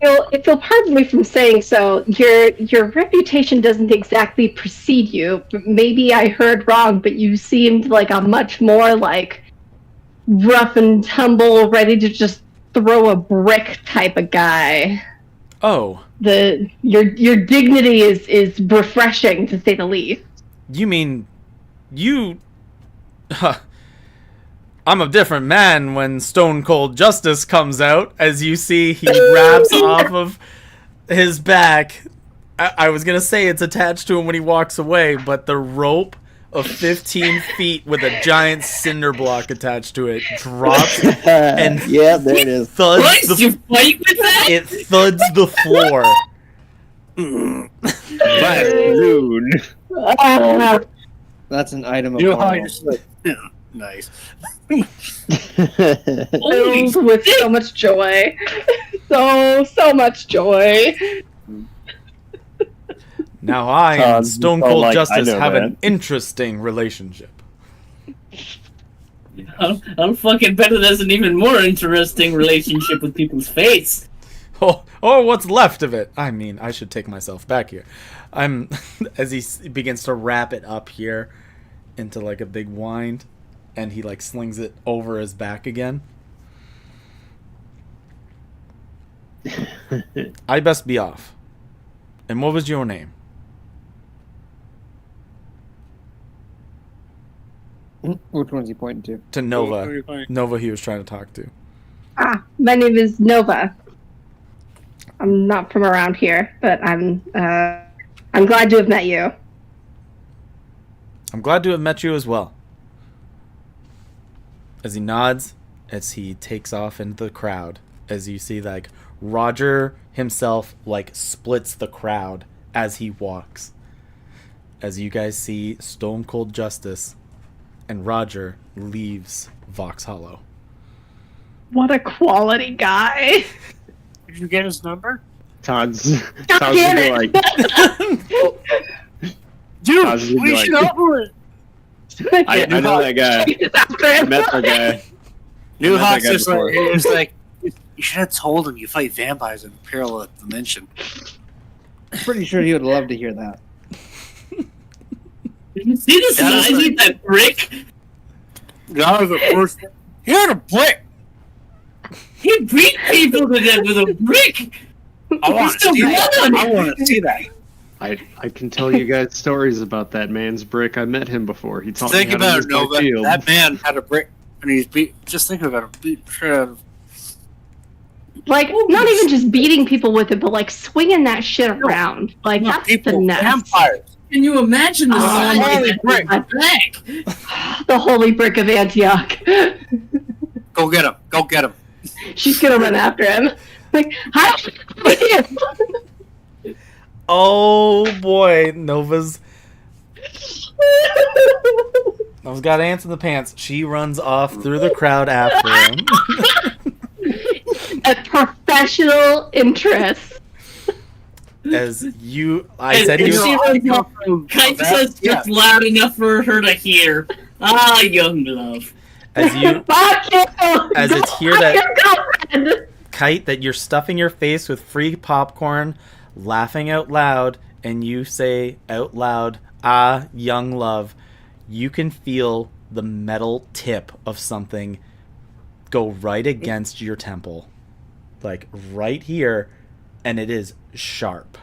If you'll pardon me from saying so, your reputation doesn't exactly precede you. Maybe I heard wrong, but you seemed like a much more rough and tumble, ready to just throw a brick type of guy. Oh. Your dignity is refreshing, to say the least. You mean you? I'm a different man when Stone Cold Justice comes out. As you see, he grabs off of his back. I was gonna say it's attached to him when he walks away, but the rope of 15 feet with a giant cinder block attached to it drops and yeah, there it is. Thuds you fight with that? It thuds the floor. Rude. That's an item of How honor. you're just nice. Filled with so much joy. So much joy. Now I Todd, and Stone you sound Cold like I Justice know have that. an interesting relationship. I'll fucking bet it has an even more interesting relationship with people's face. Or what's left of it. I mean, I should take myself back here. As he begins to wrap it up here into a big wind, and he slings it over his back again. I best be off. And what was your name? Which one's he pointing to? To Nova. Nova he was trying to talk to. My name is Nova. I'm not from around here, but I'm glad to have met you. I'm glad to have met you as well. As he nods, as he takes off into the crowd, as you see Roger himself splits the crowd as he walks. As you guys see Stone Cold Justice and Roger leaves Vox Hollow. What a quality guy. Did you get his number? Todd's damn gonna it. be Dude, How's it we going? should open it. I know that guy. I met that guy. New Met that Hawk's guy just before. it was you should have told him you fight vampires in a parallel dimension. Pretty sure he would love to hear that. Did you see the That is size of that brick? That was the first. He had a brick. He beat people to death with a brick! I want to still see that. blood on I it. want to see that. I can tell you guys stories about that man's brick. I met him before. He taught Think me how about to it, use my Nova. shield. That man had a brick, and he's beat. Just think about it. Beat shit out of. Not even just beating people with it, but swinging that shit around. That's people, finesse. vampires. Can you imagine the size of holy that brick. back? The holy brick of Antioch. Go get him. Go get him. She's gonna run after him. Hi. Oh boy, Nova's got ants in the pants. She runs off through the crowd after him. A professional interest. As I said, And he she was, runs off, Kaisa just loud enough for her to hear. Ah, young love. As you, Fuck you! as it's here Fuck that your girlfriend! Kite, that you're stuffing your face with free popcorn, laughing out loud, and you say out loud, "Ah, young love," you can feel the metal tip of something go right against your temple. Like right here, and it is sharp.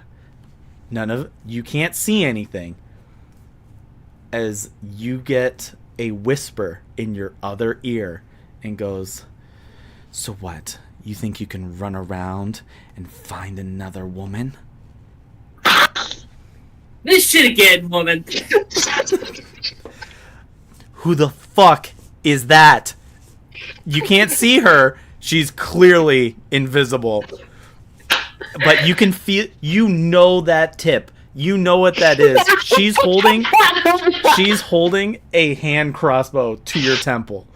You can't see anything. As you get a whisper in your other ear and goes, "So what? You think you can run around and find another woman?" This shit again, woman. Who the fuck is that? You can't see her. She's clearly invisible. But you can feel, you know that tip. You know what that is. She's holding a hand crossbow to your temple.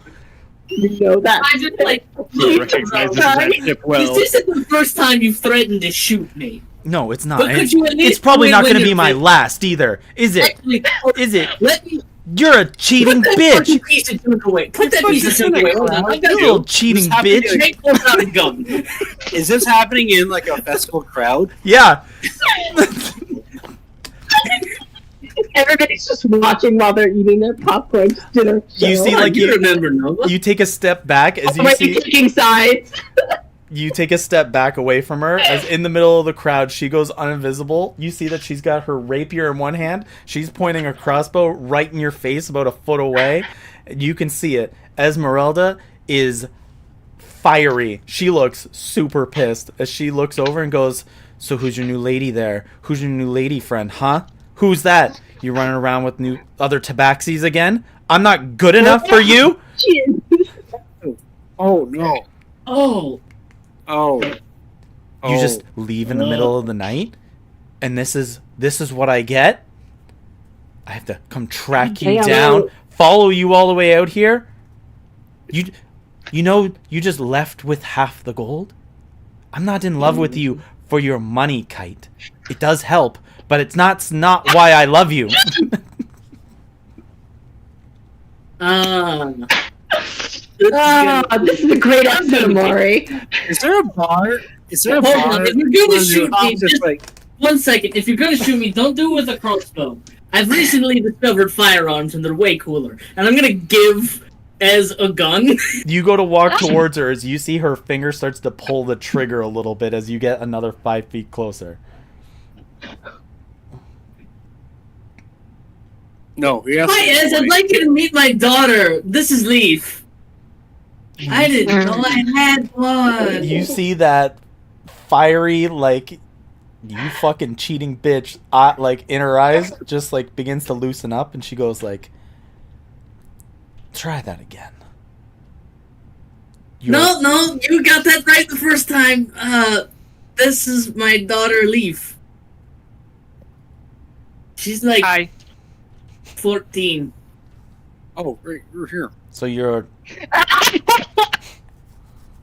You know that. I just like. Recognizes that tip well. This isn't the first time you've threatened to shoot me. No, it's not. But could you at least It's probably do it not when going to be you're my fit? last either. Is it? Actually, Is it? let me You're a cheating put that bitch. fucking piece of junk away. Put that piece of junk away. Hold on, I You got little you. cheating What's happening? bitch. Jake pulls out a gun. Is this happening in like a festival crowd? Yeah. Everybody's just watching while they're eating their popcorn dinner. You see, Hold on, like you remember Nova? you take a step back as you Already see. taking sides. You take a step back away from her. As in the middle of the crowd, she goes uninvisible. You see that she's got her rapier in one hand. She's pointing a crossbow right in your face about a foot away. You can see it. Esmeralda is fiery. She looks super pissed as she looks over and goes, "So who's your new lady there? Who's your new lady friend, huh? Who's that? You running around with new other tabaxis again? I'm not good enough for you?" Oh no! Oh, Oh, You just leave in the middle of the night, and this is what I get. I have to come track you Damn. down, follow you all the way out here. You know, you just left with half the gold. I'm not in love with you for your money, Kite. It does help, but it's not why I love you. This is a great episode of Maury. is there a bar? Is there a Hold bar? on, if you're gonna where shoot the me, cops just like 1 second. If you're gonna shoot me, don't do it with a crossbow. I've recently discovered firearms, and they're way cooler. And I'm gonna give as a gun. You go to walk towards her as you see her finger starts to pull the trigger a little bit as you get another 5 feet closer. no. Yes. Hi, Ez. I'd like you to meet my daughter. This is Leaf. I didn't know I had one. You see that fiery, like, you fucking cheating bitch, like, in her eyes, just, like, begins to loosen up, and she goes, like, "Try that again." No, you got that right the first time. This is my daughter, Leaf. She's like Hi. 14. Oh, right, you're here. So you're...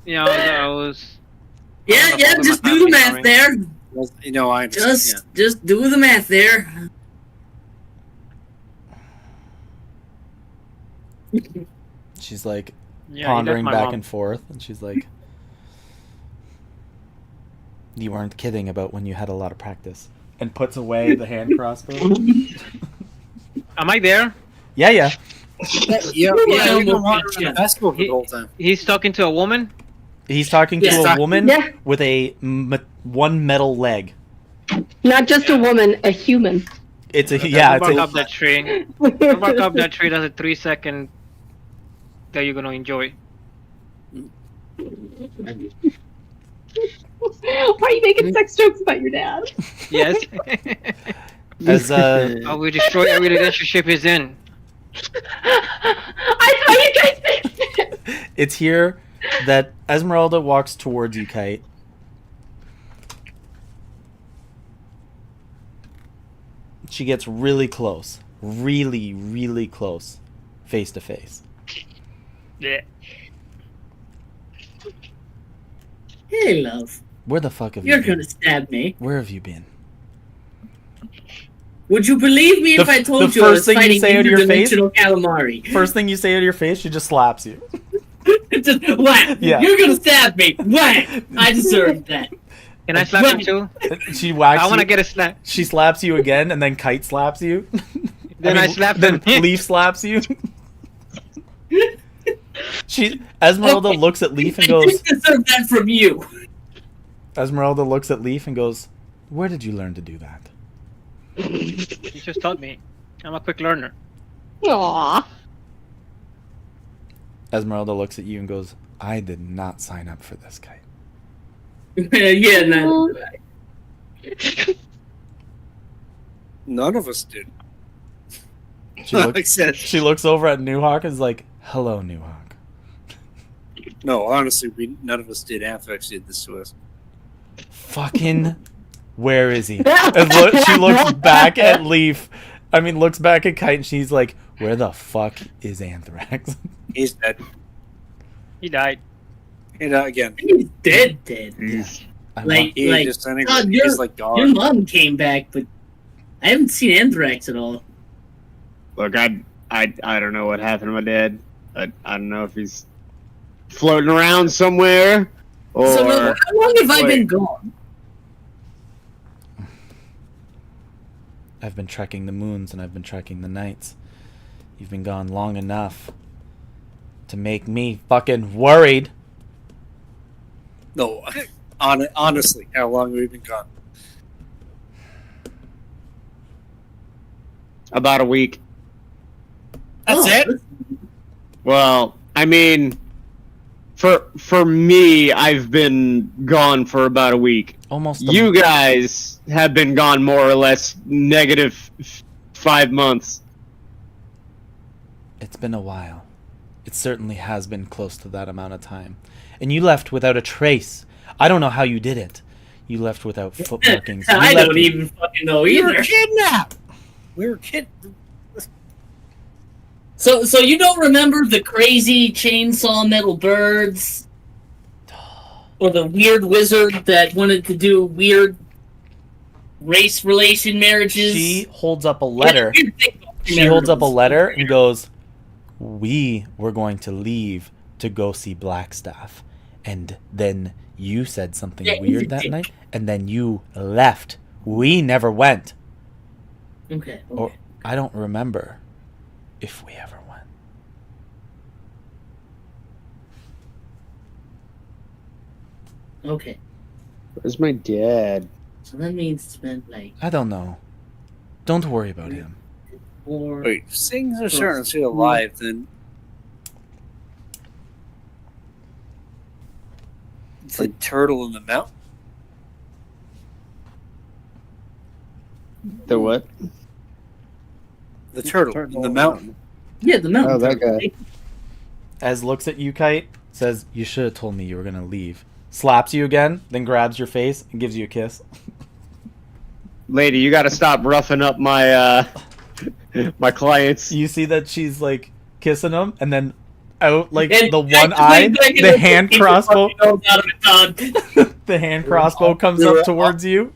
Yeah, that was. Yeah, just do the math there. Well, you know, I understand. Just do the math there. She's, like, Yeah, pondering my back mom. and forth, and she's like... You weren't kidding about when you had a lot of practice. And puts away the hand crossbow. Am I there? Yeah. Yeah, Yeah, you've been we'll wandering catch ya. the festival the whole time. He's talking to a woman. He's talking to Yeah. a woman Yeah. with a one metal leg. Not just a woman, a human. It's a Go it's back a, up that tree. Go back up that tree. That's a 3-second that you're gonna enjoy. Why are you making sex jokes about your dad? Yes. as I will destroy every relationship he's in. I thought you guys fixed it. it's here that Esmeralda walks towards you, Kite. She gets really close. Really, really close. Face to face. Yeah. Hey, love. Where the fuck have You're you been? gonna stab me. Where have you been? Would you believe me if I told you I was fighting interdimensional calamari? First thing you say out of your face, she just slaps you. Just whack! Yeah. You're gonna stab me! Whack! I deserve that. Can I slap you too? She whacks I want to you. get a slap. She slaps you again, and then Kite slaps you. Then I slap Then them. Leaf slaps you. Esmeralda looks at Leaf and I goes. deserve that from you. Esmeralda looks at Leaf and goes, "Where did you learn to do that?" You just taught me. I'm a quick learner. Aww. Esmeralda looks at you and goes, "I did not sign up for this, Kite." Yeah, no. None of us did. She, look, Like I said, she looks over at Newhawk and is like, "Hello, Newhawk." no, honestly, none of us did. Anthrax did this to us. Fucking, where is he? And she looks back at Leaf. Looks back at Kite and she's like, "Where the fuck is Anthrax?" He's dead. He died. And again, He's dead. Like, he like, disintegrated. God, He's like your gone. mom came back, but I haven't seen Anthrax at all. Look, I don't know what happened to my dad. I don't know if he's floating around somewhere or. So, how long have I been gone? I've been trekking the moons and I've been trekking the nights. You've been gone long enough to make me fucking worried. No, honestly, how long have we been gone? About a week. That's it. Well, for me, I've been gone for about a week. Almost. You guys have been gone more or less negative 5 months. It's been a while. It certainly has been close to that amount of time. And you left without a trace. I don't know how you did it. You left without foot markings. You I left don't even fucking know We were either. kidnapped. We were kidnapped. So you don't remember the crazy chainsaw metal birds? Or the weird wizard that wanted to do weird race relation marriages? She holds up a letter. She holds up a letter and goes, "We were going to leave to go see Blackstaff. And then you said something weird that night. And then you left. We never went." Okay. Or I don't remember if we ever went. Okay. Where's my dad? So that means it's been like I don't know. Don't worry about him. 4. Wait, if things are starting to stay alive, then the turtle in the mountain. The what? The turtle in the mountain. Yeah, the mountain. Oh, that guy. Ez looks at you, Kite, says, "You should have told me you were going to leave." Slaps you again, then grabs your face and gives you a kiss. Lady, you gotta stop roughing up my my clients. You see that she's like kissing him, and then out like And the one eye, the hand crossbow, the hand crossbow comes up towards you.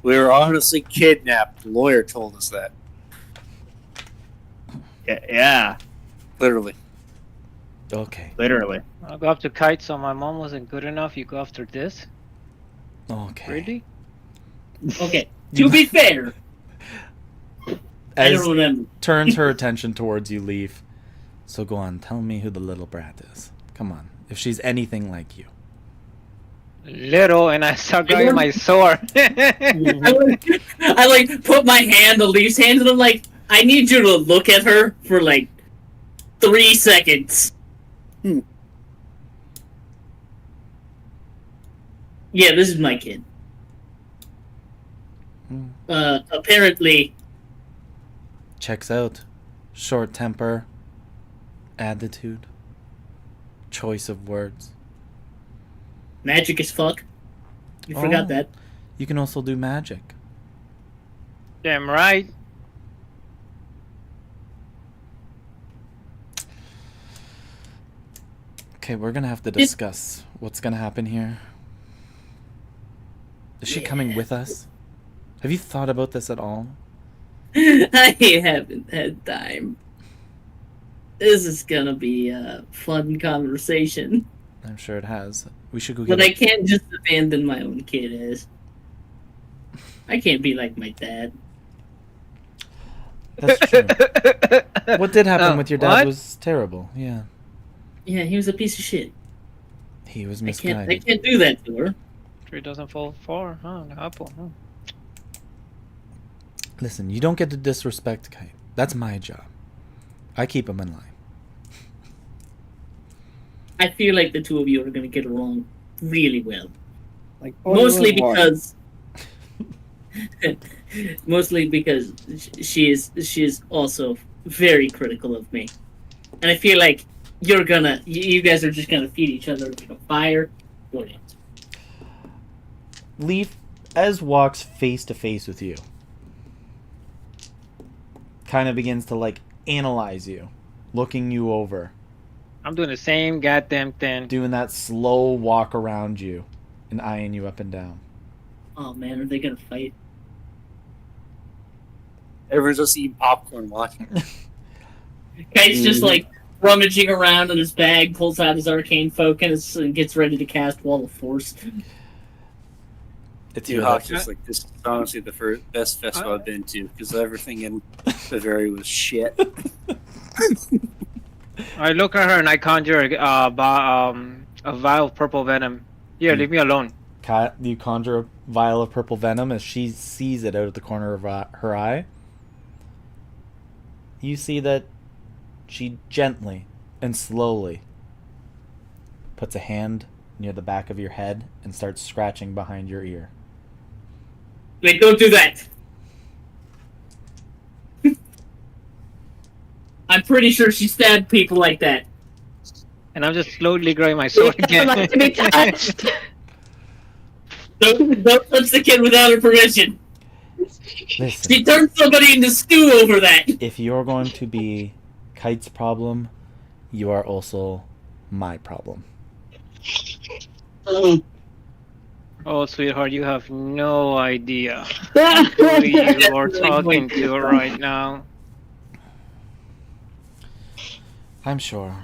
We were honestly kidnapped. The lawyer told us that. Yeah, Literally. Okay. literally. I'll go after Kite, so my mom wasn't good enough. You go after this? Okay. Really? Okay. To be fair, I Ez don't remember. turns her attention towards you, Leaf. So go on, tell me who the little brat is. Come on, if she's anything like you. Little, and I start grabbing my sword. I like put my hand on Leaf's hand, and I'm like, I need you to look at her for like 3 seconds. Yeah, this is my kid. Apparently, Checks out. Short temper, attitude, choice of words. magic as fuck. You forgot that. You can also do magic. Damn right. Okay, we're gonna have to discuss what's gonna happen here. Is she coming with us? Have you thought about this at all? I haven't had time. This is gonna be a fun conversation. I'm sure it has. We should go But get I can't just abandon my own kid as. I can't be like my dad. That's true. What did happen with your dad What? was terrible. Yeah. Yeah, he was a piece of shit. He was I misguided. can't do that to her. Tree doesn't fall far. Huh? The apple. Huh? Listen, you don't get to disrespect Kite. That's my job. I keep him in line. I feel like the two of you are gonna get along really well. Like Mostly oil and water. because she is also very critical of me, and I feel like you guys are just gonna feed each other fire. Brilliant. Leaf, Ez walks face to face with you. Kind of begins to like analyze you, looking you over, I'm doing the same goddamn thing. doing that slow walk around you, and eyeing you up and down. Oh man, are they gonna fight? Everyone's just eating popcorn watching. Kite's just like rummaging around in his bag, pulls out his arcane focus, and gets ready to cast Wall of Force. It's Dude, you. Hawk's just like, this is honestly the best festival I've been to because everything in Bavaria was shit. I look at her and I conjure a vial of purple venom. Here, leave me alone. You conjure a vial of purple venom as she sees it out of the corner of her eye. You see that she gently and slowly puts a hand near the back of your head and starts scratching behind your ear. Like, don't do that. I'm pretty sure she stabbed people like that. And I'm just slowly growing my sword He doesn't again. like to be touched. Don't touch the kid without her permission. Listen, She turned somebody into stew over that. if you're going to be Kite's problem, you are also my problem. Oh, sweetheart, you have no idea who you are talking to right now. I'm sure.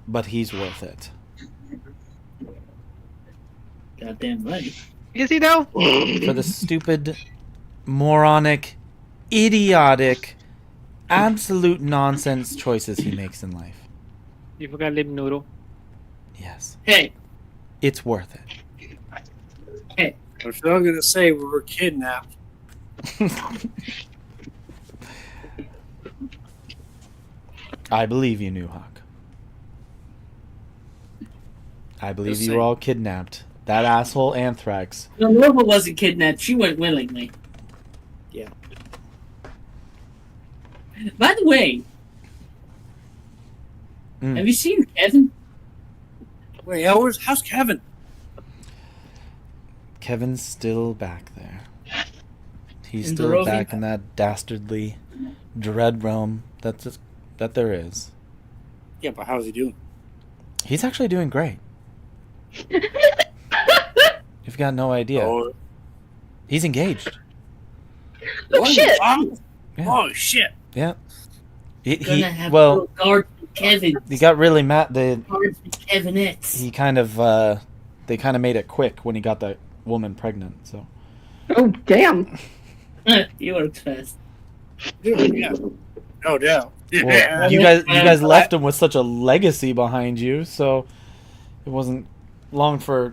But he's worth it. Goddamn right. Is he though? For the stupid, moronic, idiotic, absolute nonsense choices he makes in life. You forgot lip noodle. Yes. Hey, It's worth it. I'm still gonna say we were kidnapped. I believe you, New Hawk. I believe Just you saying. were all kidnapped. That asshole Anthrax. no, Nova wasn't kidnapped. She went willingly. Yeah. By the way, Mm. have you seen Kevin? Wait, how's Kevin? Kevin's still back there. He's In still Barovia? back in that dastardly dread realm that there is. Yeah, but how's he doing? He's actually doing great. You've got no idea. Oh, He's engaged. Oh, what? shit. Oh, Yeah. oh shit! Yeah. Gonna have Well, little guards with Kevin. he got really mad. Guards with Kevinettes. He kind of they kind of made it quick when he got that woman pregnant. So Oh, damn. He works fast. Yeah, no doubt. well, Yeah. you guys left him with such a legacy behind you, so it wasn't long for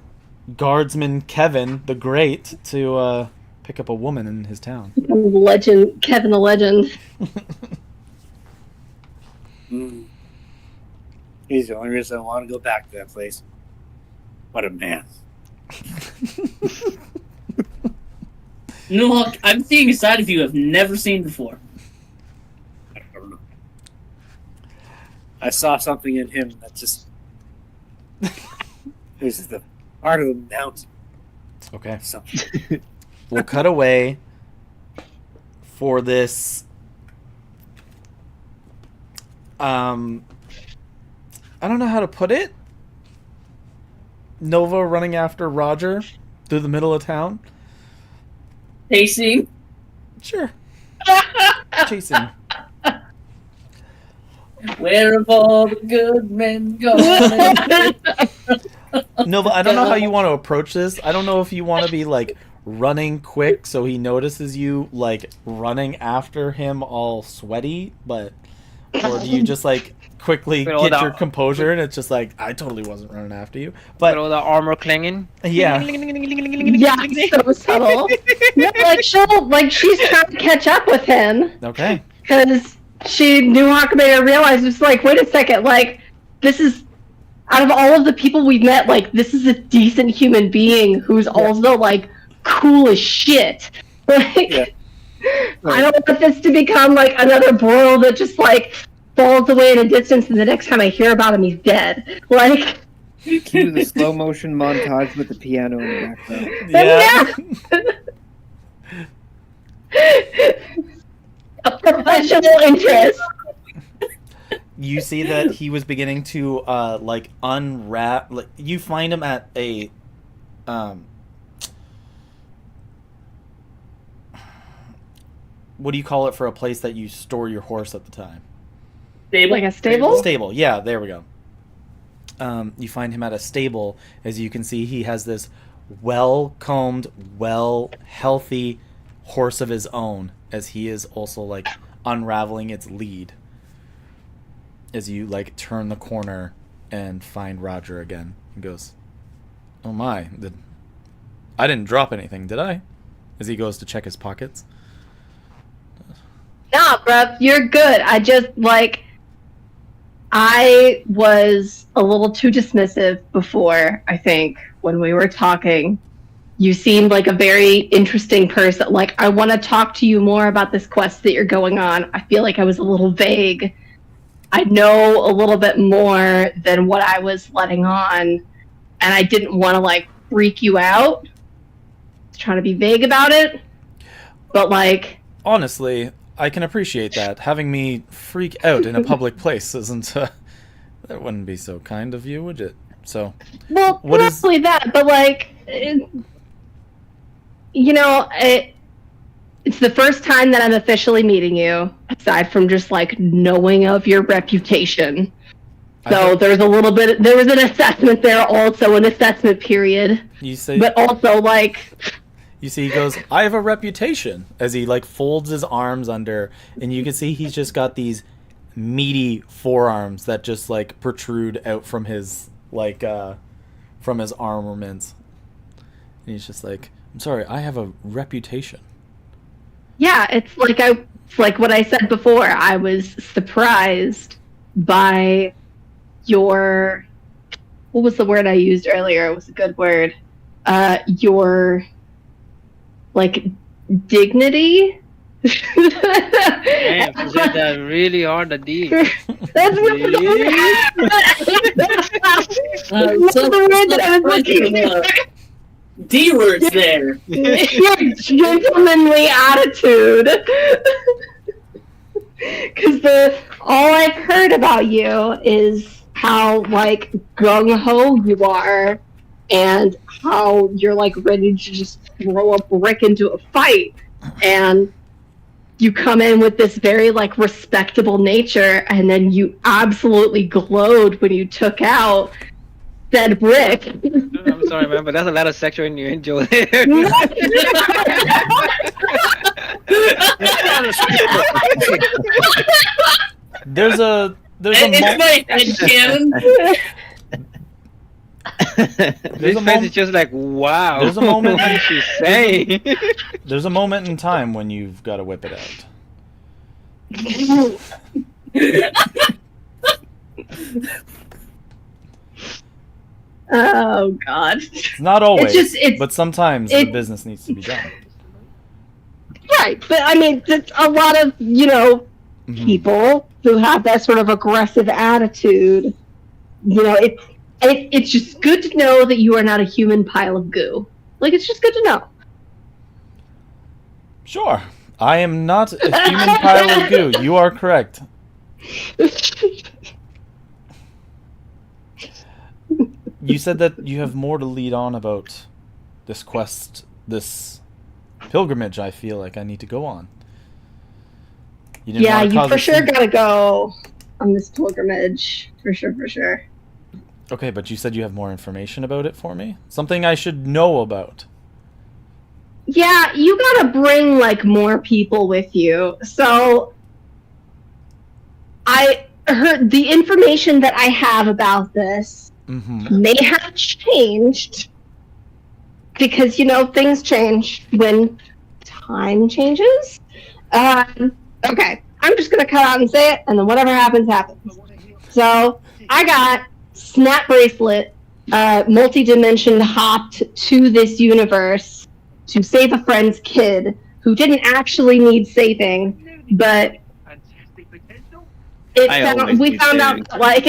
Guardsman Kevin the Great to pick up a woman in his town. Legend. Kevin the Legend. Mm. He's the only reason I want to go back to that place. What a man. No, I'm seeing a side of you I've never seen before. I don't know. I saw something in him that just. This is the part of the mountain. Okay. Something. We'll cut away for this. I don't know how to put it. Nova running after Roger through the middle of town. Pacing. Sure. Chasing. Where have all the good men gone? Nova, I don't know how you want to approach this. I don't know if you want to be like running quick so he notices you like running after him all sweaty, or do you just like quickly get your composure and it's just like I totally wasn't running after you. But all the armor clanging. Yeah. Yeah, so subtle. No, she's trying to catch up with him. Okay. Because she knew Hakamea realized it's like, wait a second, like this is out of all of the people we've met, like this is a decent human being who's also like cool as shit. Like I don't want this to become like another bro that just like falls away in a distance and the next time I hear about him he's dead. Like Cue the slow motion montage with the piano in the background. A professional interest. You see that he was beginning to like unwrap. Like you find him at a what do you call it for a place that you store your horse at the time? Stable? Like a stable? Stable. Yeah, there we go. You find him at a stable. As you can see, he has this well-combed, healthy horse of his own, as he is also like unraveling its lead. As you like turn the corner and find Roger again, he goes, "Oh my, I didn't drop anything, did I?" As he goes to check his pockets. Nah, bruh, you're good. I just like I was a little too dismissive before, I think, when we were talking. You seemed like a very interesting person. Like, I want to talk to you more about this quest that you're going on. I feel like I was a little vague. I know a little bit more than what I was letting on, and I didn't want to, like, freak you out. I was trying to be vague about it, but, like... Honestly, I can appreciate that. Having me freak out in a public place isn't... that wouldn't be so kind of you, would it? So... Well, what not is... only that, but, like... it's the first time that I'm officially meeting you, aside from just like knowing of your reputation. So there was an assessment there, also an assessment period. You say, but also like, you see, he goes, "I have a reputation," as he like folds his arms under, and you can see he's just got these meaty forearms that just like protrude out from his like from his armaments. And he's just like, "I'm sorry, I have a reputation." Yeah, it's like what I said before. I was surprised by your... What was the word I used earlier? It was a good word. Your, like, dignity? Damn, you said that really hard, D. That's really the word that I was looking for. D words there. Your gentlemanly attitude. Because all I've heard about you is how like gung ho you are, and how you're like ready to just throw a brick into a fight, and you come in with this very like respectable nature, and then you absolutely glowed when you took out said brick. I'm sorry, man, but that's a lot of sexual innuendo there. There's a it's my headcanon. This face is just like, wow. There's a moment. What is she saying? There's a moment in time when you've got to whip it out. Oh God! It's not always, it's but sometimes the business needs to be done. Right, but I mean, there's a lot of people who have that sort of aggressive attitude. You know, it's just good to know that you are not a human pile of goo. Like, it's just good to know. Sure, I am not a human pile of goo. You are correct. You said that you have more to lead on about this quest, this pilgrimage I feel like I need to go on. You didn't Yeah, want to you cause for a sure scene. gotta go on this pilgrimage. For sure, for sure. Okay, but you said you have more information about it for me? Something I should know about. Yeah, you gotta bring like more people with you. So I heard the information that I have about this Mm-hmm. may have changed because things change when time changes. Okay, I'm just gonna cut out and say it, and then whatever happens, happens. So I got Snap Bracelet, multi-dimension hopped to this universe to save a friend's kid who didn't actually need saving, but we found out that, like,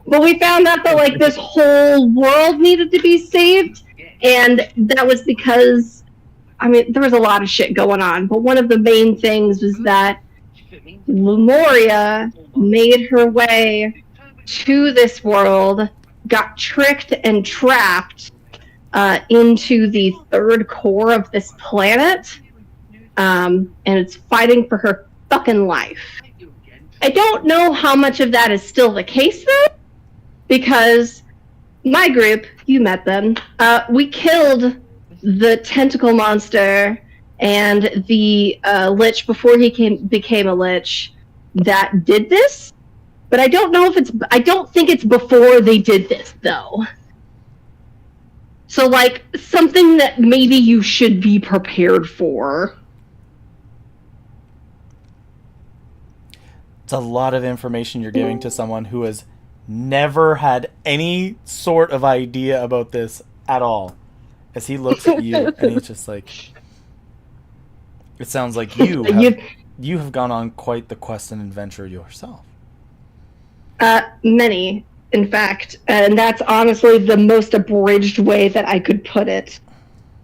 but we found out that like this whole world needed to be saved, and that was because there was a lot of shit going on, but one of the main things was that Lumoria made her way to this world, got tricked and trapped into the third core of this planet, and it's fighting for her fucking life. I don't know how much of that is still the case, though, because my group, you met them, we killed the tentacle monster and the lich before he became a lich that did this, but I don't think it's before they did this, though. So, like, something that maybe you should be prepared for. It's a lot of information you're giving to someone who has never had any sort of idea about this at all. As he looks at you, and he's just like... It sounds like you have gone on quite the quest and adventure yourself. Many, in fact. And that's honestly the most abridged way that I could put it.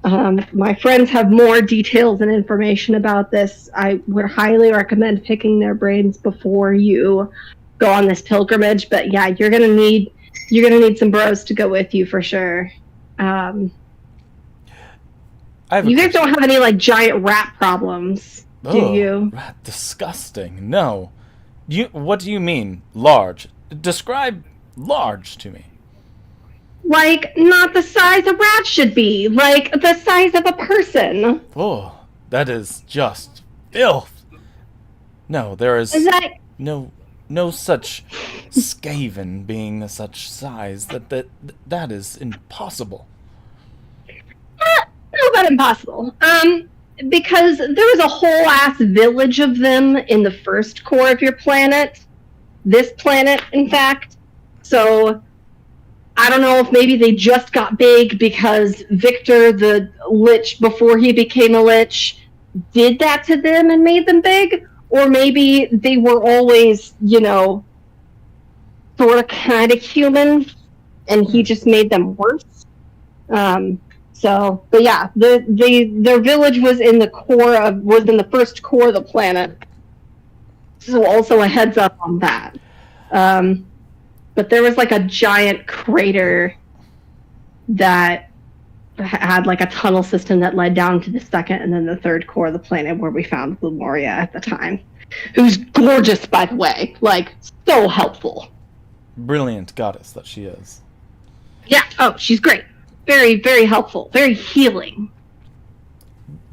My friends have more details and information about this. I would highly recommend picking their brains before you go on this pilgrimage. But yeah, you're gonna need some bros to go with you for sure. You guys don't have any like giant rat problems, do you? Rat, disgusting. No. What do you mean, large? Describe large to me. Like, not the size a rat should be. Like, the size of a person. Oh, that is just filth. No, there is no such Skaven being such size. That is impossible. No, but impossible. Because there was a whole ass village of them in the first core of your planet. This planet, in fact. So I don't know if maybe they just got big because Victor, the Lich, before he became a Lich, did that to them and made them big. Or maybe they were always, sort of kind of human, and he just made them worse. But yeah, their village was in the first core of the planet. So also a heads up on that. But there was like a giant crater that had like a tunnel system that led down to the second and then the third core of the planet where we found Lumoria at the time. Who's gorgeous, by the way. Like, so helpful. Brilliant goddess that she is. Yeah, oh, she's great. Very, very helpful. Very healing.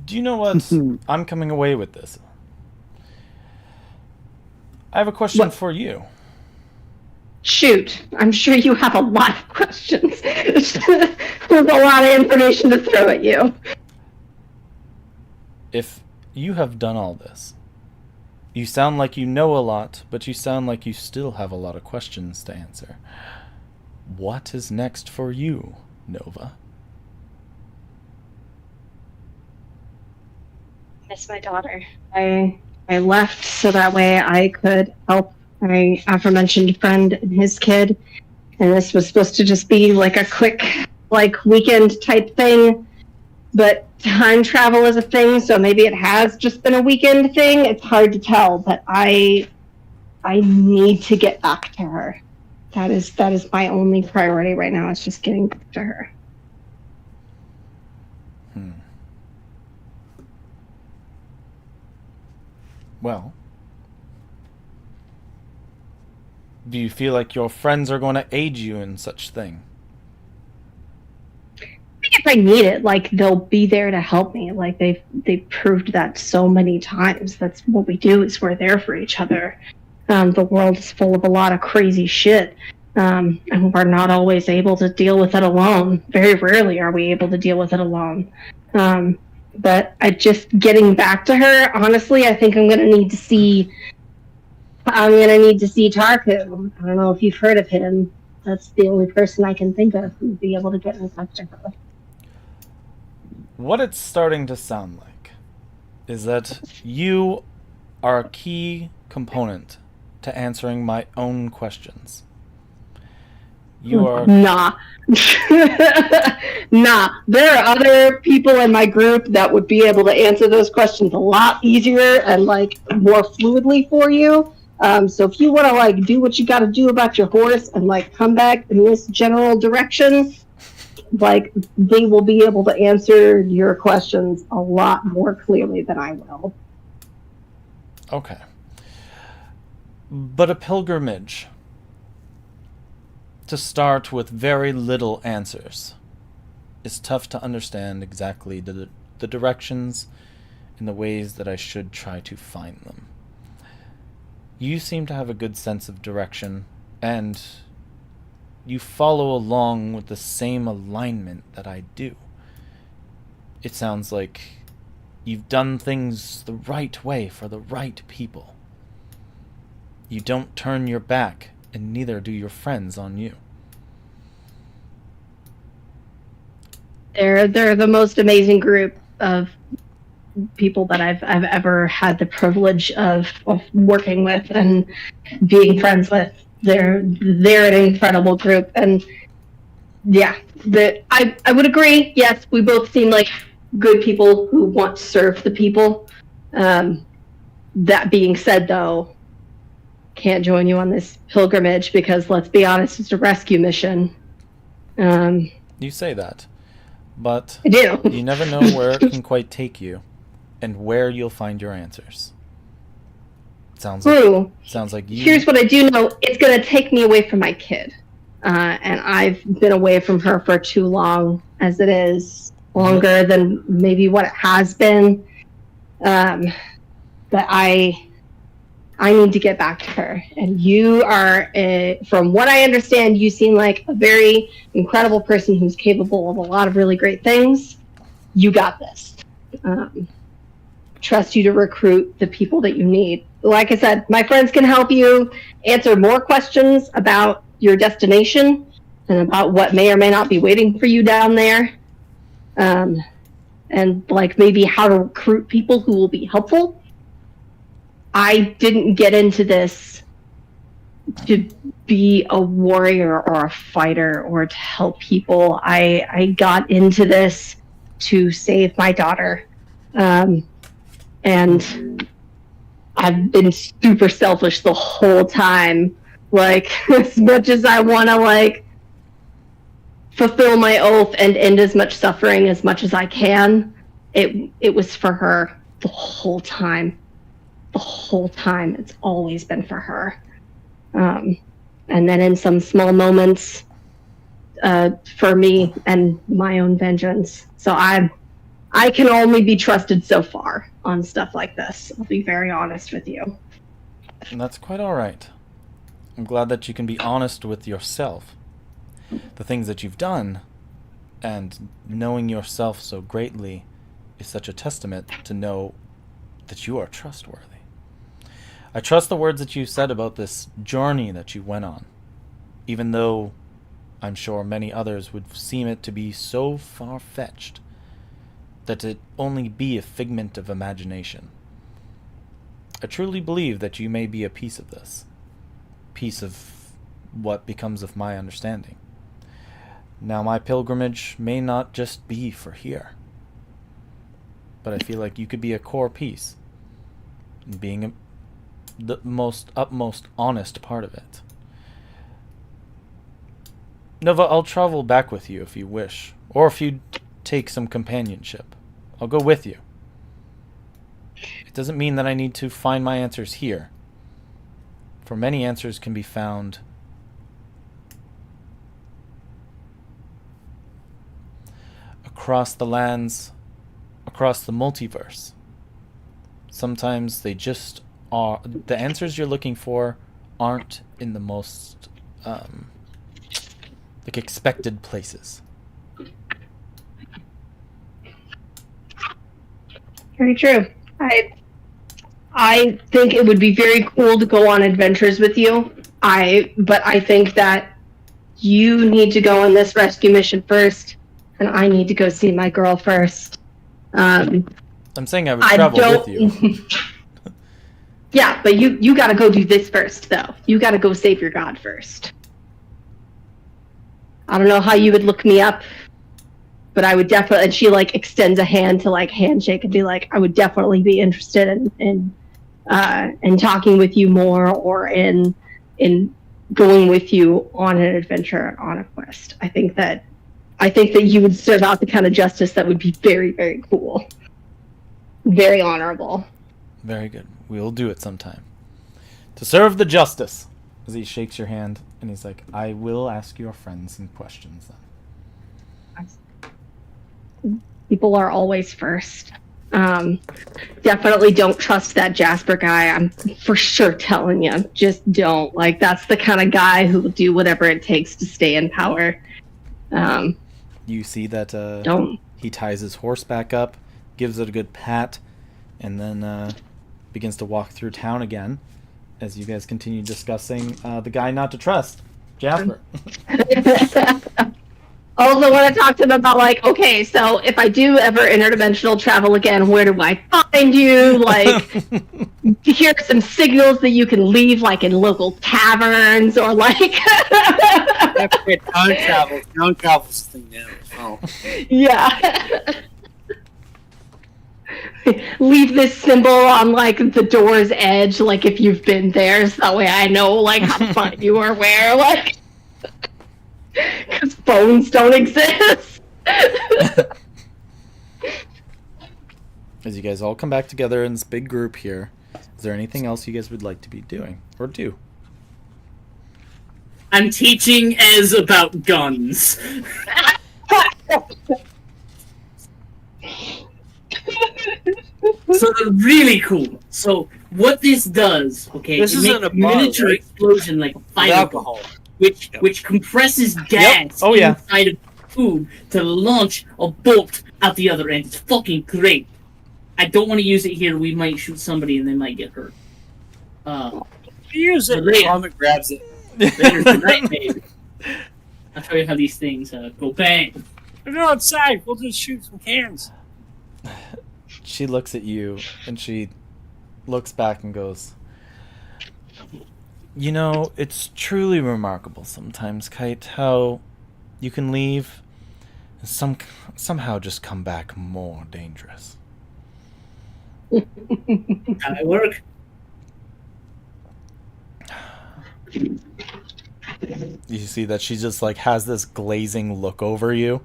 Do you know what? I'm coming away with this. I have a question for you. Shoot. I'm sure you have a lot of questions. There's a lot of information to throw at you. If you have done all this, you sound like you know a lot, but you sound like you still have a lot of questions to answer. What is next for you, Nova? Miss my daughter. I left so that way I could help my aforementioned friend and his kid. And this was supposed to just be like a quick, like, weekend type thing. But time travel is a thing, so maybe it has just been a weekend thing. It's hard to tell, but I need to get back to her. That is my only priority right now, is just getting back to her. Well, do you feel like your friends are going to aid you in such thing? If I need it, like they'll be there to help me. Like they've proved that so many times. That's what we do. Is we're there for each other. The world is full of a lot of crazy shit, and we're not always able to deal with it alone. Very rarely are we able to deal with it alone. But I just getting back to her. Honestly, I think I'm gonna need to see. I'm gonna need to see Tarku. I don't know if you've heard of him. That's the only person I can think of who'd be able to get in touch with her. What it's starting to sound like is that you are a key component to answering my own questions. You are... Nah. Nah. There are other people in my group that would be able to answer those questions a lot easier and like more fluidly for you. So if you want to like do what you got to do about your horse and like come back in this general direction, like they will be able to answer your questions a lot more clearly than I will. Okay. But a pilgrimage to start with very little answers is tough to understand exactly the directions and the ways that I should try to find them. You seem to have a good sense of direction, and you follow along with the same alignment that I do. It sounds like you've done things the right way for the right people. You don't turn your back, and neither do your friends on you. They're the most amazing group of people that I've ever had the privilege of working with and being friends with. They're an incredible group, and yeah, I would agree. Yes, we both seem like good people who want to serve the people. That being said, though, can't join you on this pilgrimage because, let's be honest, it's a rescue mission. You say that, but I do. You never know where it can quite take you and where you'll find your answers. Sounds like you... Here's what I do know. It's going to take me away from my kid. And I've been away from her for too long, as it is. Longer than maybe what it has been. But I need to get back to her. And you are, from what I understand, you seem like a very incredible person who's capable of a lot of really great things. You got this. Trust you to recruit the people that you need. Like I said, my friends can help you answer more questions about your destination and about what may or may not be waiting for you down there. And like maybe how to recruit people who will be helpful. I didn't get into this to be a warrior or a fighter or to help people. I got into this to save my daughter. And I've been super selfish the whole time. Like, as much as I want to, like, fulfill my oath and end as much suffering as much as I can, it was for her the whole time. The whole time. It's always been for her. And then in some small moments, for me and my own vengeance. So I can only be trusted so far on stuff like this. I'll be very honest with you. And that's quite all right. I'm glad that you can be honest with yourself. The things that you've done, and knowing yourself so greatly, is such a testament to know that you are trustworthy. I trust the words that you said about this journey that you went on, even though I'm sure many others would seem it to be so far-fetched that it only be a figment of imagination. I truly believe that you may be a piece of this, piece of what becomes of my understanding. Now, my pilgrimage may not just be for here, but I feel like you could be a core piece in being the utmost honest part of it. Nova, I'll travel back with you if you wish, or if you take some companionship. I'll go with you. It doesn't mean that I need to find my answers here. For many answers can be found across the lands, across the multiverse. Sometimes they just are. The answers you're looking for aren't in the most like expected places. Very true. I think it would be very cool to go on adventures with you. But I think that you need to go on this rescue mission first, and I need to go see my girl first. I'm saying I would travel with you. Yeah, but you got to go do this first, though. You got to go save your god first. I don't know how you would look me up, but I would definitely. And she like extends a hand to like handshake and be like, I would definitely be interested in talking with you more, or in going with you on an adventure, on a quest. I think that you would serve out the kind of justice that would be very, very cool, very honorable. Very good. We'll do it sometime. To serve the justice. As he shakes your hand and he's like, I will ask your friends some questions then. People are always first. Definitely don't trust that Jasper guy. I'm for sure telling you. Just don't. Like, that's the kind of guy who will do whatever it takes to stay in power. You see that Don't. he ties his horse back up, gives it a good pat, and then begins to walk through town again as you guys continue discussing the guy not to trust, Jasper. Also want to talk to them about, like, okay, so if I do ever interdimensional travel again, where do I find you? Like, here are some signals that you can leave, like, in local taverns, or, like... Town travel's the thing now. Oh. Yeah. Leave this symbol on, like, the door's edge, like, if you've been there, so that way I know, like, how to find you or where, like... Because phones don't exist. As you guys all come back together in this big group here, is there anything else you guys would like to be doing or do? I'm teaching Ez about guns. So they're really cool. So what this does, okay, This it isn't makes a bomb, miniature right? explosion like a With fireball, alcohol. which compresses gas Oh, yeah. inside of food to launch a bolt out the other end. It's fucking great. I don't want to use it here. We might shoot somebody and they might get hurt. Use it. Later. Vomit grabs it. Later tonight, maybe. I'll show you how these things go bang. Go outside. We'll just shoot some cans. She looks at you and she looks back and goes, you know, it's truly remarkable sometimes, Kite, how you can leave and somehow just come back more dangerous. How it work? You see that she just like has this glazing look over you.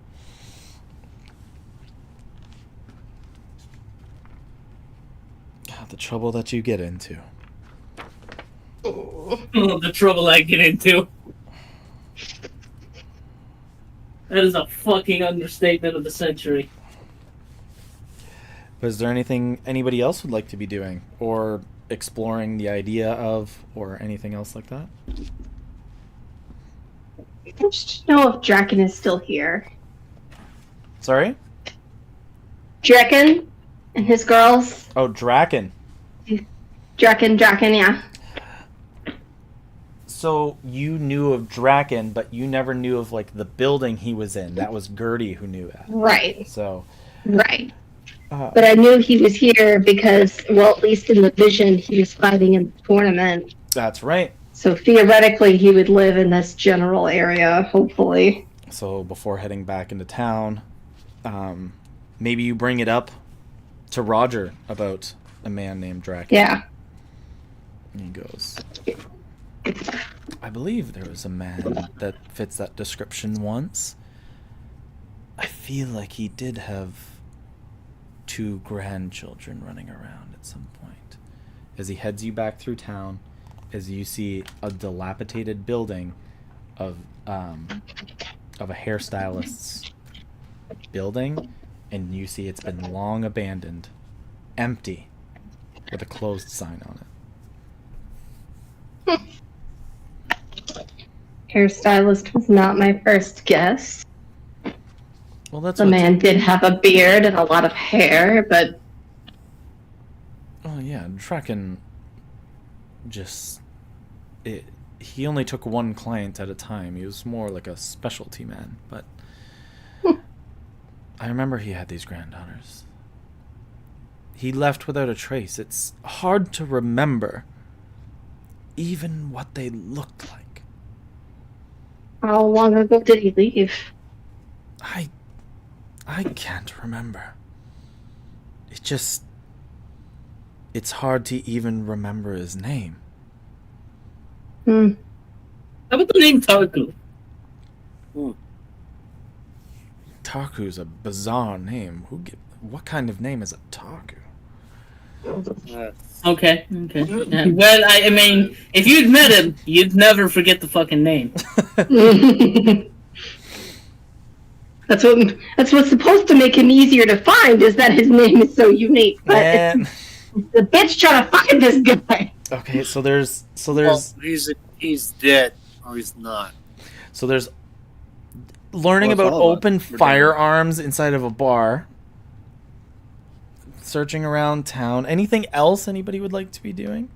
God, the trouble that you get into. The trouble I get into. That is a fucking understatement of the century. But is there anything anybody else would like to be doing or exploring the idea of, or anything else like that? I just know if Draken is still here. Sorry? Draken and his girls. Oh, Draken. Draken, yeah. So you knew of Draken, but you never knew of like the building he was in. That was Gertie who knew that. Right. So. Right. But I knew he was here because, well, at least in the vision, he was fighting in the tournament. That's right. So theoretically, he would live in this general area, hopefully. So before heading back into town, maybe you bring it up to Roger about a man named Draken. Yeah. And he goes, I believe there was a man that fits that description once. I feel like he did have 2 grandchildren running around at some point. As he heads you back through town, as you see a dilapidated building of a hairstylist's building, and you see it's been long abandoned, empty, with a closed sign on it. Hairstylist was not my first guess. Well, that's The man did have a beard and a lot of hair, but Oh yeah, Draken he only took one client at a time. He was more like a specialty man, but I remember he had these granddaughters. He left without a trace. It's hard to remember even what they looked like. how long ago did he leave? I can't remember. It's hard to even remember his name. Hmm. How about the name Tarku? Taku's a bizarre name. What kind of name is a Taku? Okay. Yeah, well, I mean, if you'd met him, you'd never forget the fucking name. That's what's supposed to make him easier to find, is that his name is so unique. But Man. it's the bitch trying to find this guy. Okay, so there's Well, he's dead, or he's not. So there's learning Well, it's about all about open redemption. firearms inside of a bar. Searching around town. Anything else anybody would like to be doing?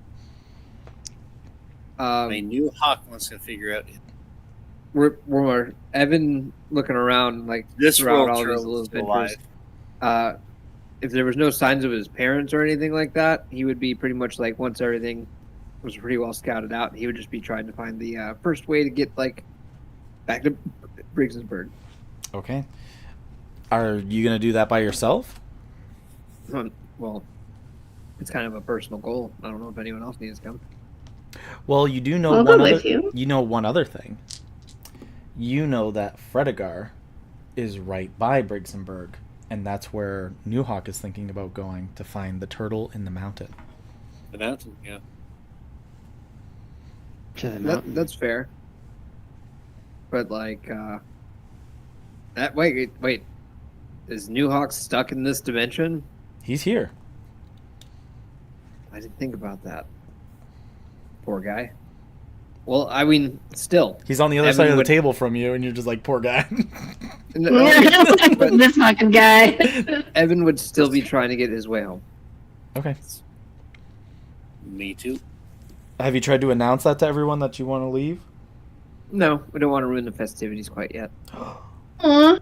I mean, New Hawk wants to figure out We're Evan looking around like this throughout world all these Charles little is still alive. adventures. If there was no signs of his parents or anything like that, he would be pretty much like, once everything was pretty well scouted out, he would just be trying to find the first way to get like back to Briggsburg. Okay. Are you gonna do that by yourself? Well, it's kind of a personal goal. I don't know if anyone else needs to come. Well, you do know I'll one go other. with you. You know one other thing. You know that Fredegar is right by Briggsburg, and that's where Newhawk is thinking about going to find the turtle in the mountain. The mountain, yeah. That's fair. But like, wait, is New Hawk stuck in this dimension? He's here. I didn't think about that. Poor guy. Well, I mean, still. He's on the other Evan side of the would- table from you, and you're just like, poor guy. But This fucking guy. Evan would still be trying to get his way home. Okay. Me too. Have you tried to announce that to everyone that you want to leave? No, we don't want to ruin the festivities quite yet. Aw.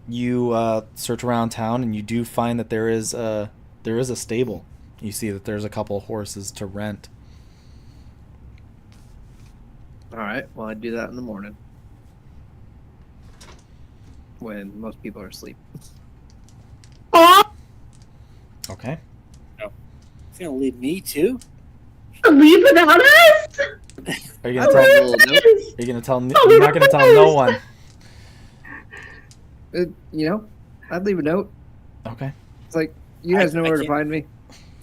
You search around town, and you do find that there is a stable. You see that there's a couple horses to rent. All right, well, I'd do that in the morning when most people are asleep. Aw. Okay. He's gonna leave me too. Leave without us? Are you gonna I'll tell? write a Are little note. you gonna tell? You're not gonna tell no one. I'd leave a note. Okay. It's like, you guys I know where to can't- find me.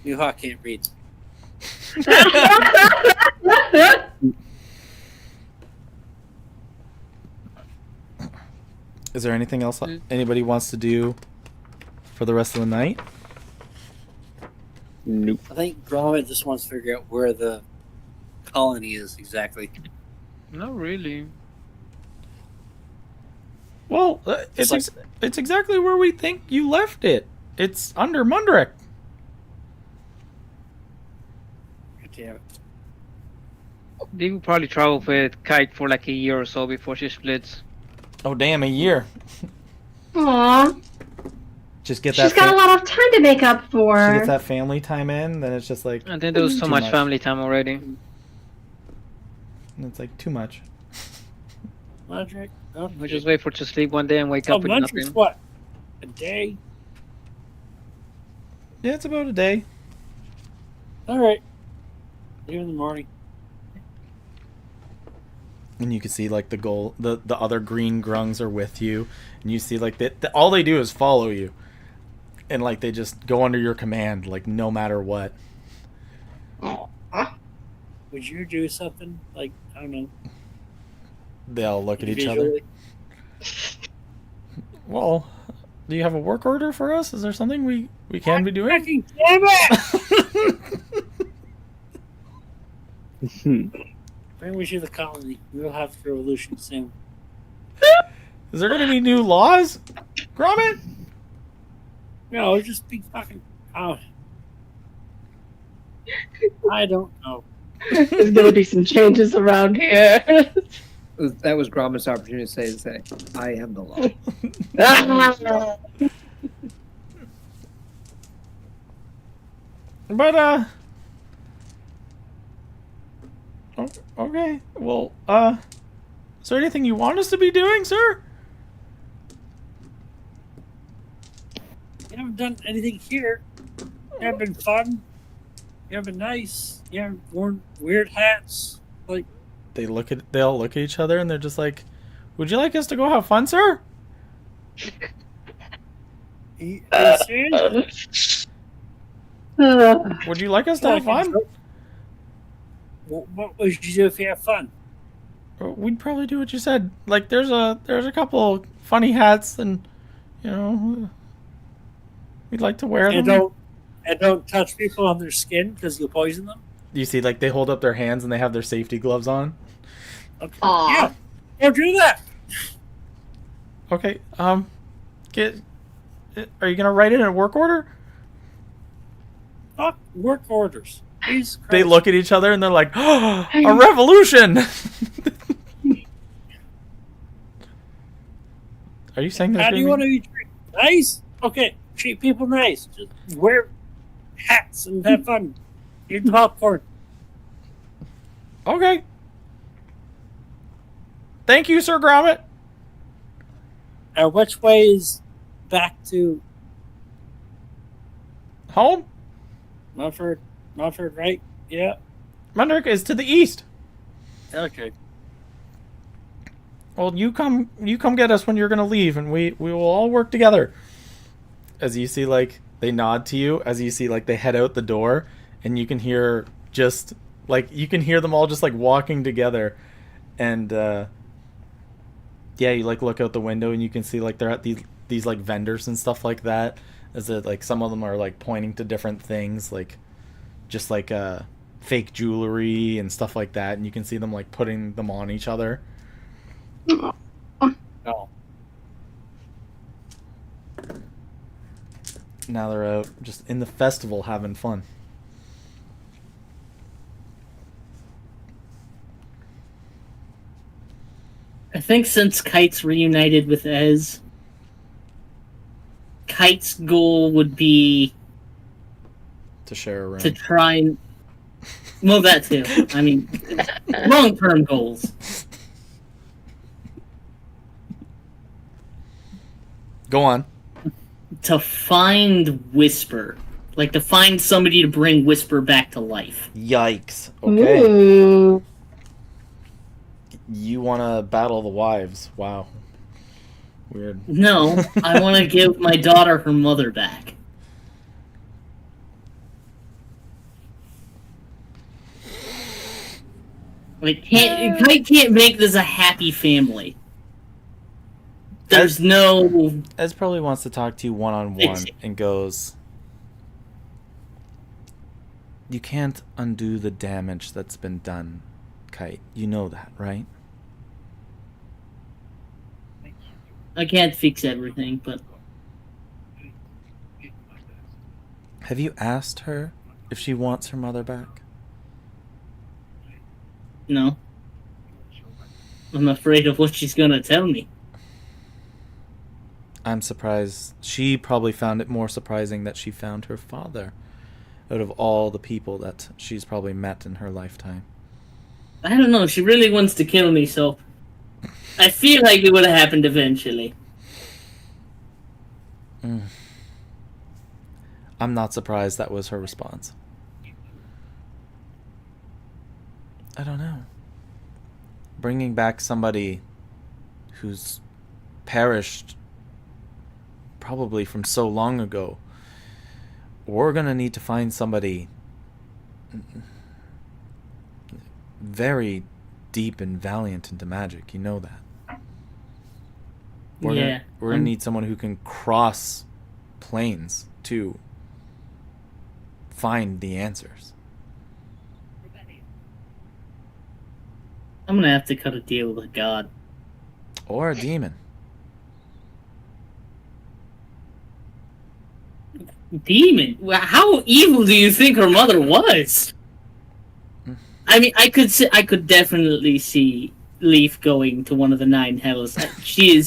New Hawk can't read. Is there anything else anybody wants to do for the rest of the night? Nope. I think Gromit just wants to figure out where the colony is exactly. Not really. Well, it's it's exactly where we think you left it. It's under Mundrek. Damn it. They will probably travel with Kite for like a year or so before she splits. Oh damn, a year. Aw. Just get that. She's got a lot of time to make up She for. gets that family time in, then it's just like And then there was so Too much much. family time already. it's like too much. Mudrick. Oh, We just wait for her to sleep one day and wake oh, up with Mudrick's nothing. what? A day? Yeah, it's about a day. All right. See you in the morning. And you can see like the other green grungs are with you, and you see like all they do is follow you. and like they just go under your command, like no matter what. Would you do something like, I don't know? They all look at each other. Visually? Well, do you have a work order for us? Is there something we can be doing? Fucking damn it! Bring me to the colony. We'll have the revolution soon. Is there going to be new laws? Gromit? No, it'll just be fucking out. I don't know. There's gonna be some changes around here. That was Gromit's opportunity to say, I am the law. But, okay. Well, is there anything you want us to be doing, sir? You haven't done anything here. You haven't been fun. You haven't been nice. You haven't worn weird hats. Like, They all look at each other and they're just like, would you like us to go have fun, sir? are you serious? Would you like us to have fun? What would you do if you have fun? We'd probably do what you said. Like, there's a couple funny hats, and we'd like to wear them. And don't touch people on their skin because you'll poison them. You see, like, they hold up their hands and they have their safety gloves on. Okay. Aw. Yeah, don't do that. Okay. Are you gonna write it in a work order? Fuck work orders. Jesus Christ. They look at each other and they're like, oh, a revolution! Are you saying that? How do you want to be treated? Nice? Okay, treat people nice. Just wear hats and have fun. Eat popcorn. Okay. Thank you, Sir Gromit. Which way is back to Home? Mumford, right? Yeah. Mundrick is to the east. Okay. Well, you come get us when you're gonna leave, and we will all work together. As you see, like, they nod to you, as you see, like, they head out the door, and you can hear them all just, like, walking together, and yeah, you, like, look out the window and you can see, like, they're at these like vendors and stuff like that, as it, like, some of them are, like, pointing to different things, like just like fake jewelry and stuff like that, and you can see them, like, putting them on each other. Oh. Now they're out just in the festival having fun. I think since Kite's reunited with Ez, Kite's goal would be To share a room. to try and... Well, that too. I mean, long-term goals. Go on. To find Whisper. Like, to find somebody to bring Whisper back to life. Yikes. Okay. Ooh. You want to battle the wives. Wow. Weird. No, I want to give my daughter her mother back. Like, Kite can't make this a happy family. There's no... Ez probably wants to talk to you one-on-one and goes, you can't undo the damage that's been done, Kite. You know that, right? I can't fix everything, but... Have you asked her if she wants her mother back? No. I'm afraid of what she's gonna tell me. I'm surprised. She probably found it more surprising that she found her father out of all the people that she's probably met in her lifetime. I don't know, she really wants to kill me, so... I feel like it would have happened eventually. I'm not surprised that was her response. I don't know. Bringing back somebody who's perished probably from so long ago we're gonna need to find somebody very deep and valiant into magic. You know that. We're gonna need someone who can cross planes to find the answers. I'm gonna have to cut a deal with a god. Or a demon. Demon? How evil do you think her mother was? I mean, I could definitely see Leaf going to one of the 9 hells. She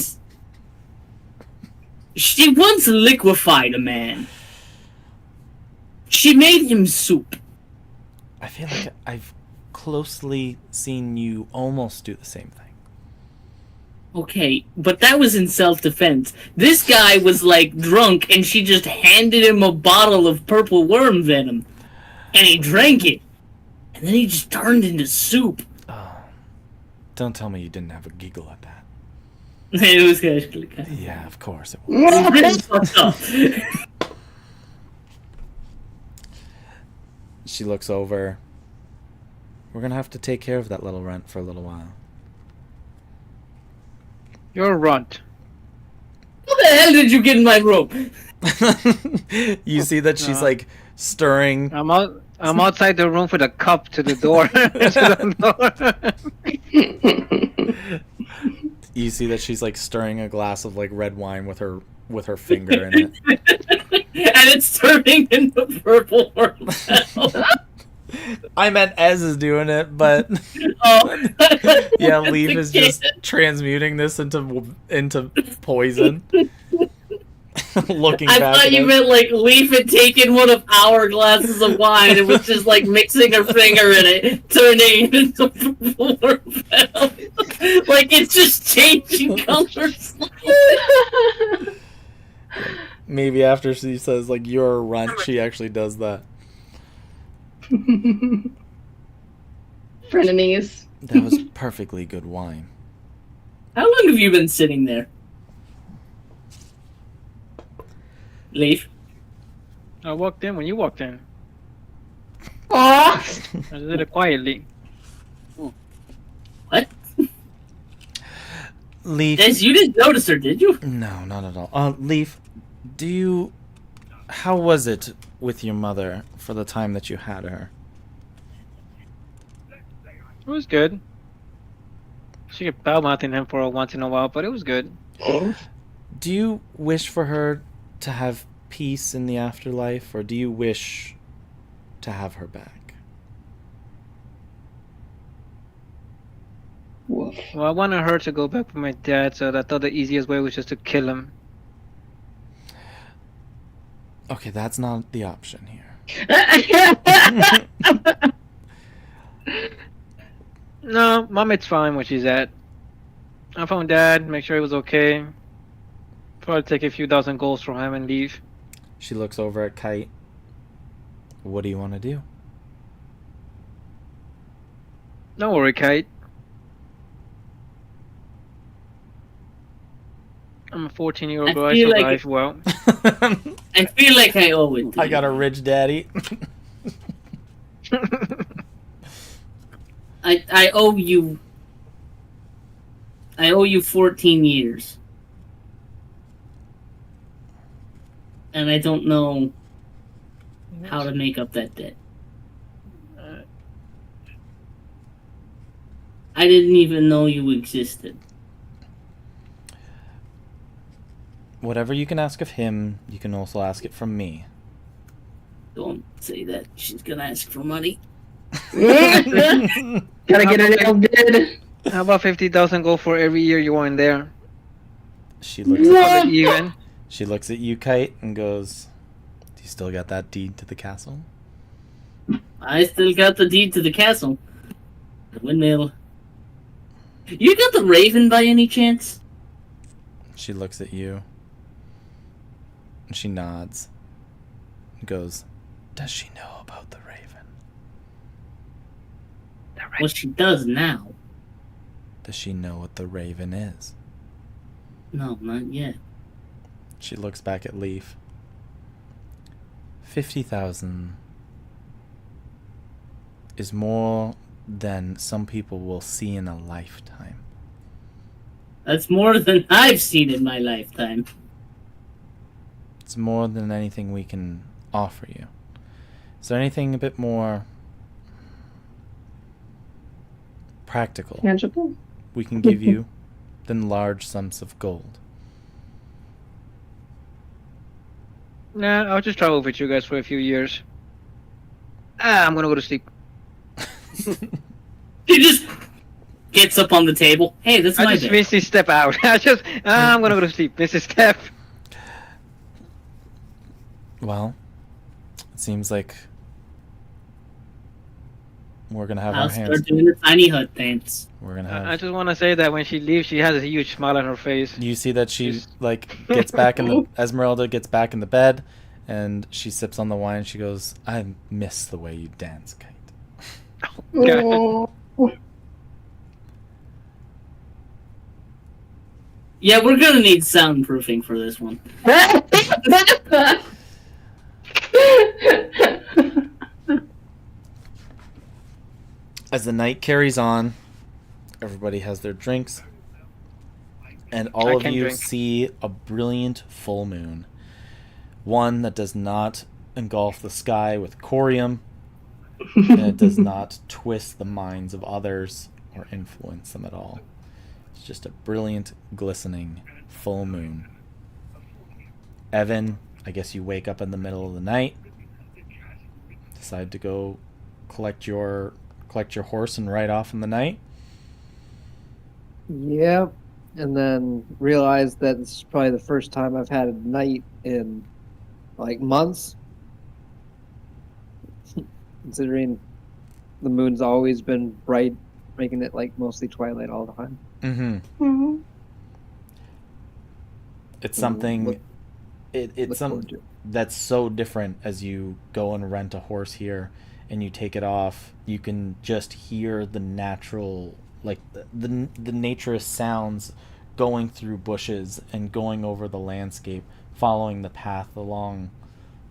once liquefied a man. She made him soup. I feel like I've closely seen you almost do the same thing. Okay, but that was in self-defense. This guy was, like, drunk, and she just handed him a bottle of purple worm venom. And he drank it. And then he just turned into soup. Oh, don't tell me you didn't have a giggle at that. It was actually kind of... Yeah, of course it was. It's really fucked up. She looks over. We're gonna have to take care of that little runt for a little while. You're a runt. How the hell did you get in my room? You see that she's like stirring. I'm outside the room with a cup to the door. You see that she's like stirring a glass of like red wine with her finger in it. And it's turning into purple worm venom. I meant Ez is doing it, but Oh. yeah, Leaf is just transmuting this into poison. Looking I back thought at you us. meant like Leaf had taken one of our glasses of wine and was just like mixing her finger in it, turning it into purple worm venom. Like it's just changing colors. Maybe after she says like you're a runt, she actually does that. Frenemies. That was perfectly good wine. How long have you been sitting there? Leaf? I walked in when you walked in. Aw. I did it quietly. What? Leaf. Des, you didn't notice her, did you? No, not at all. Leaf, how was it with your mother for the time that you had her? It was good. She kept bad-mouthing him for once in a while, but it was good. Do you wish for her to have peace in the afterlife, or do you wish to have her back? Woof. Well, I wanted her to go back with my dad, so I thought the easiest way was just to kill him. Okay, that's not the option here. No, Mom, it's fine where she's at. I found Dad, make sure he was okay. Probably take a few dozen goals from him and leave. She looks over at Kite. What do you want to do? Don't worry, Kite. I'm a 14-year-old I girl. I feel like survived well. I feel like I owe it to I you. got a rich daddy. I owe you. I owe you 14 years. And I don't know how to make up that debt. I didn't even know you existed. Whatever you can ask of him, you can also ask it from me. Don't say that. She's gonna ask for money. Gotta get her nail bid. How about 50,000 gold for every year you weren't there? She looks Call it even. She looks at you, Kite, and goes, "Do you still got that deed to the castle?" I still got the deed to the castle. The windmill. You got the raven by any chance? She looks at you. And she nods. And goes, "Does she know about the raven?" Well, she does now. Does she know what the raven is? No, not yet. She looks back at Leaf. 50,000 is more than some people will see in a lifetime. That's more than I've seen in my lifetime. It's more than anything we can offer you. Is there anything a bit more practical Tangible. we can give you than large sums of gold? Nah, I'll just travel with you guys for a few years. I'm gonna go to sleep. He just gets up on the table. Hey, that's I my just bed. Misty step out. I'm gonna go to sleep. Misty step. Well, it seems like we're gonna have I'll our hands. start doing the tiny hut dance. We're gonna I have. just want to say that when she leaves, she has a huge smile on her face. You see that she She's- like gets back in the Esmeralda gets back in the bed, and she sips on the wine. And she goes, "I miss the way you dance, Kite." Oh. Yeah, we're gonna need soundproofing for this one. As the night carries on, everybody has their drinks, and I all of can you drink. see a brilliant full moon. One that does not engulf the sky with corium, and it does not twist the minds of others or influence them at all. It's just a brilliant, glistening full moon. Evan, I guess you wake up in the middle of the night, decide to go collect your horse and ride off in the night. Yeah, and then realized that this is probably the first time I've had a night in like months. Considering the moon's always been bright, making it like mostly twilight all the time. Mm-hmm. Mhm. It's something. Look- It's Look some forward to it. that's so different as you go and rent a horse here, and you take it off. You can just hear the natural, like the naturist sounds going through bushes and going over the landscape, following the path along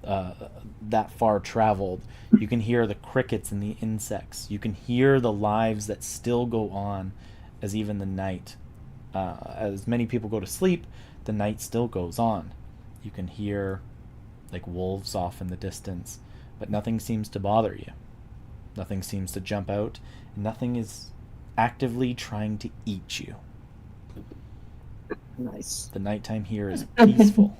that far traveled. You can hear the crickets and the insects. You can hear the lives that still go on as even the night. As many people go to sleep, the night still goes on. You can hear like wolves off in the distance, but nothing seems to bother you. Nothing seems to jump out, and nothing is actively trying to eat you. Nice. The nighttime here is peaceful.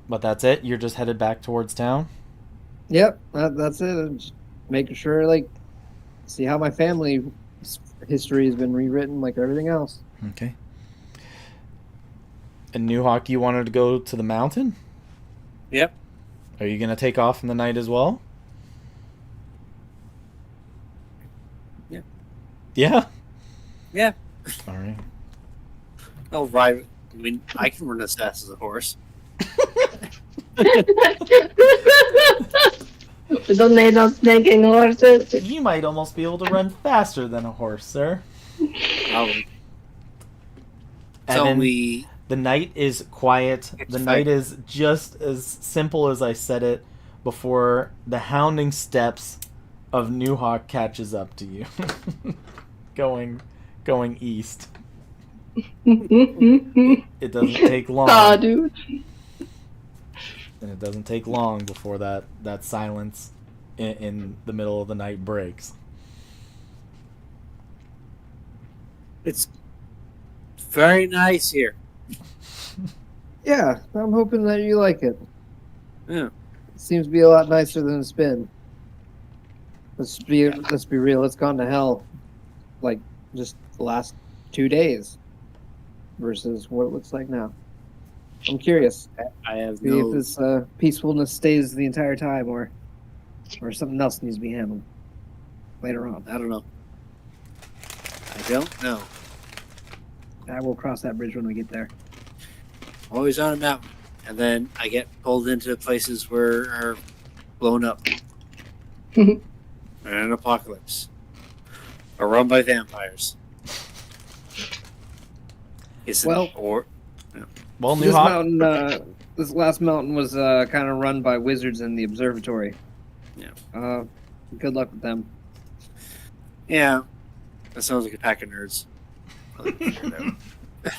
But that's it? You're just headed back towards town? Yep, that's it. I'm just making sure, like, see how my family history has been rewritten, like everything else. Okay. And New Hawk, you wanted to go to the mountain? Yep. Are you going to take off in the night as well? Yeah. Yeah? Yeah. All right. I'll ride. I mean, I can run as fast as a horse. We don't need no stinking horses. You might almost be able to run faster than a horse, sir. Probably. So Evan, we. the night is quiet. It's The fine. night is just as simple as I said it before the hounding steps of New Hawk catches up to you. going east. It doesn't take long. Aw, dude. And it doesn't take long before that silence in the middle of the night breaks. It's very nice here. Yeah, I'm hoping that you like it. Yeah. It seems to be a lot nicer than it's been. Let's be real. It's gone to hell, like just the last 2 days, versus what it looks like now. I'm curious. I have See if no. this peacefulness stays the entire time, or something else needs to be handled later on. I don't know. I don't know. I will cross that bridge when we get there. Always on a mountain, and then I get pulled into places where are blown up. And an apocalypse. Or run by vampires. Is it Well- or Well, This Newhawk, mountain, this last mountain was kind of run by wizards in the observatory. Yeah. Good luck with them. yeah, that sounds like a pack of nerds. I'll figure it out.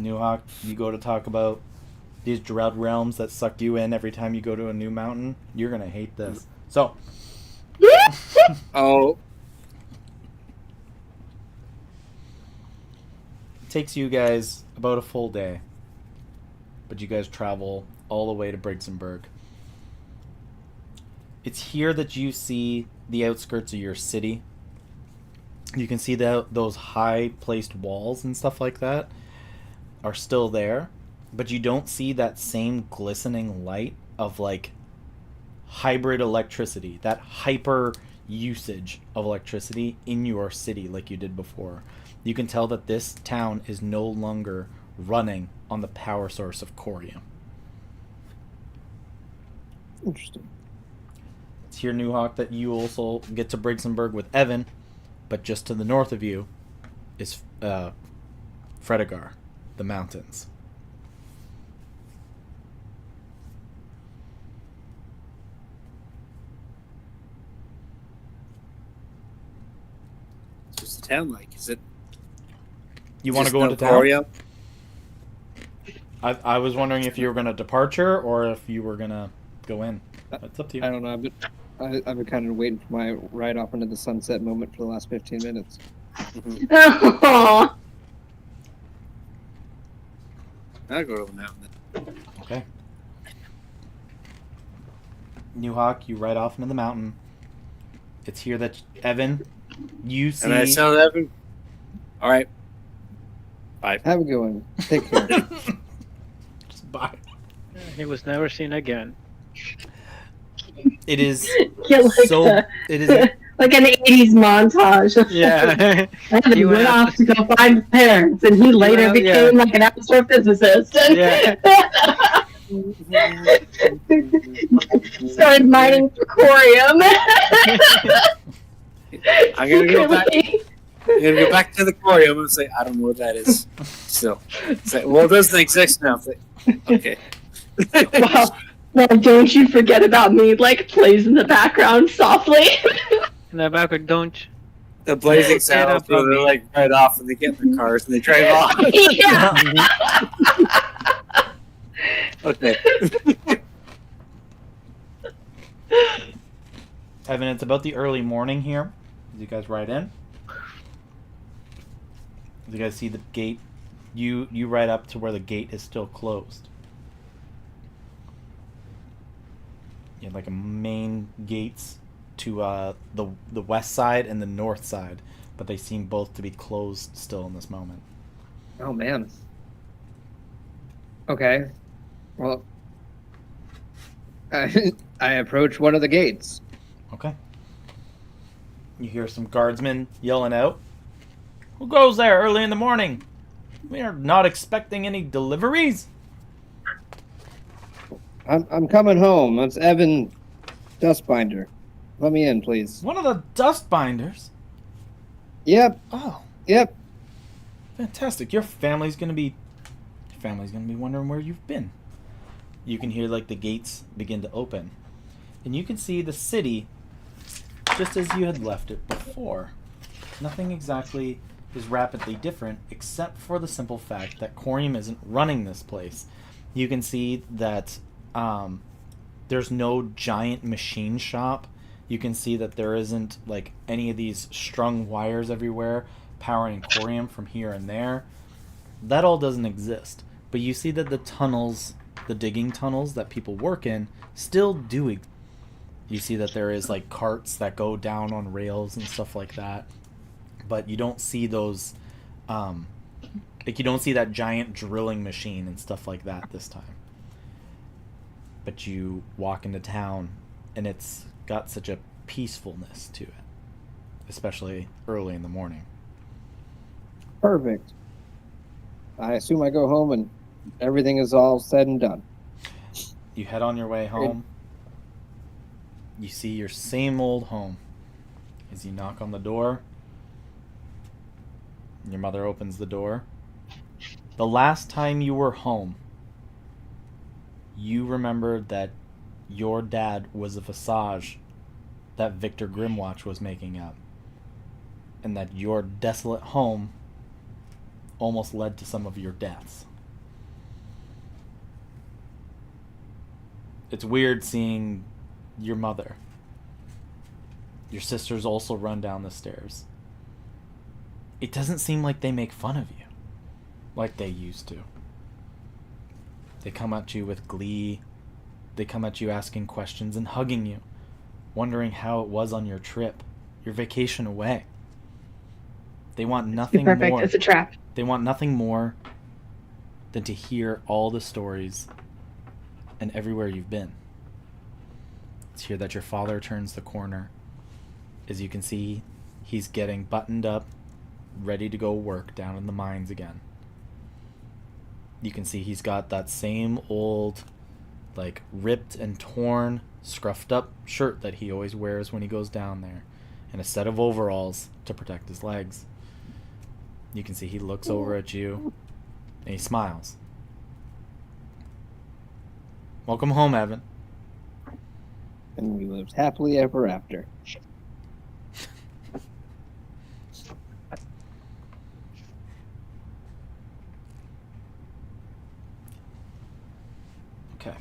Newhawk, you go to talk about these dread realms that suck you in every time you go to a new mountain. You're gonna hate this. So, Oh, it takes you guys about a full day, but you guys travel all the way to Brigsenberg. It's here that you see the outskirts of your city. You can see those high placed walls and stuff like that are still there, but you don't see that same glistening light of like hybrid electricity, that hyper usage of electricity in your city like you did before. You can tell that this town is no longer running on the power source of Corium. Interesting. It's here, Newhawk, that you also get to Brigsenberg with Evan, but just to the north of you is Fredegar, the mountains. what's the town like? Is it? You want to just go no into town? Gloria? I was wondering if you were going to departure or if you were going to go in. It's up to you. I don't know. I've been kind of waiting for my ride off into the sunset moment for the last 15 minutes. Aw. I'll go to the mountain. Okay. Newhawk, you ride off into the mountain. It's here that Evan, you see. And I tell Evan, all right, bye. Have a good one. Take care. Just bye. He was never seen again. It is Get like so. It is. like an 80s montage. Yeah. Evan He went went off out to go find his parents, and he later out, became like an astrophysicist. Yeah. Started mining for corium. I'm gonna go back. I'm gonna go back to the Corium and say I don't know what that is. Still, say, well, it doesn't exist now. Say, okay. Well, don't you forget about me, like, plays in the background softly. In the back, don't. The blazing sounds Get up, where they're like right off and they get in their cars and they drive off. Yeah. Okay. Evan, it's about the early morning here. As you guys ride in. As you guys see the gate, you ride up to where the gate is still closed. You have like a main gates to the west side and the north side, but they seem both to be closed still in this moment. Oh man. Okay. Well, I approach one of the gates. Okay. You hear some guardsmen yelling out, "Who goes there early in the morning? We are not expecting any deliveries." I'm coming home. That's Evan Dustbinder. Let me in, please. One of the dust binders. Yep. Oh, Yep. fantastic! Your family's gonna be wondering where you've been. You can hear like the gates begin to open, and you can see the city just as you had left it before. Nothing exactly is rapidly different, except for the simple fact that Corium isn't running this place. You can see that there's no giant machine shop. You can see that there isn't like any of these strung wires everywhere powering Corium from here and there. That all doesn't exist. But you see that the tunnels, the digging tunnels that people work in, still do exist. You see that there is like carts that go down on rails and stuff like that. But you don't see those, like you don't see that giant drilling machine and stuff like that this time. But you walk into town and it's got such a peacefulness to it, especially early in the morning. Perfect. I assume I go home and everything is all said and done. You head on your way home. You see your same old home. As you knock on the door, Your mother opens the door. The last time you were home, you remembered that your dad was a visage that Victor Grimwatch was making up. And that your desolate home almost led to some of your deaths. It's weird seeing your mother. Your sisters also run down the stairs. It doesn't seem like they make fun of you like they used to. They come at you with glee. They come at you asking questions and hugging you, wondering how it was on your trip, your vacation away. They want nothing Perfect. more. It's a trap. They want nothing more than to hear all the stories and everywhere you've been. It's here that your father turns the corner. As you can see, he's getting buttoned up, ready to go work down in the mines again. You can see he's got that same old, like, ripped and torn, scruffed up shirt that he always wears when he goes down there, and a set of overalls to protect his legs. You can see he looks over at you, and he smiles. Welcome home, Evan. And we lived happily ever after. Okay.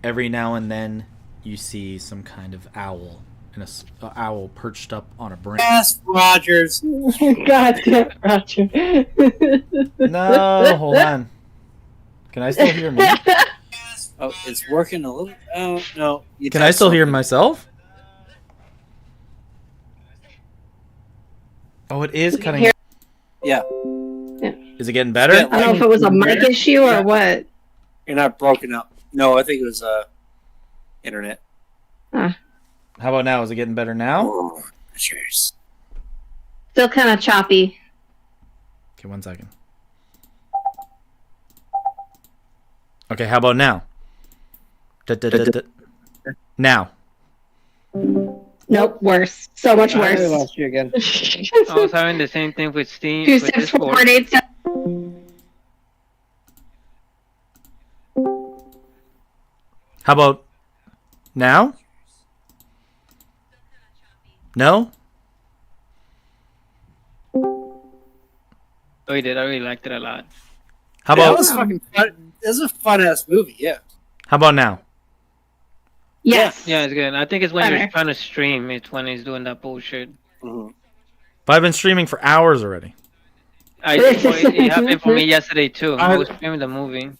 Every now and then, you see some kind of owl, and a owl perched up on a branch. Yes, Rogers. God damn, Roger. No, hold on. Can I still hear me? Oh, it's working a little. Oh no. You Can I tapped still hear something. myself? Oh, it is cutting. hear- Yeah, Is it getting better? Yeah. I don't know if it was a mic issue or what. you're not broken up. No, I think it was internet. How about now? Is it getting better now? Oh, cheers. Still kind of choppy. Okay, 1 second. Okay, how about now? Now. Nope, worse. So much I worse. lost you again. I was having the same thing with Steam. 2, with 6, 4, Discord. 8, 7. How about now? No? Oh, you did. I really liked it a lot. How That about was fucking fun. This is a fun ass movie. Yeah. how about now? Yes. Yeah, it's good. I think it's when Better. you're trying to stream. It's when he's doing that bullshit. Mhm. But I've been streaming for hours already. It happened for me yesterday too. I I- was streaming the movie.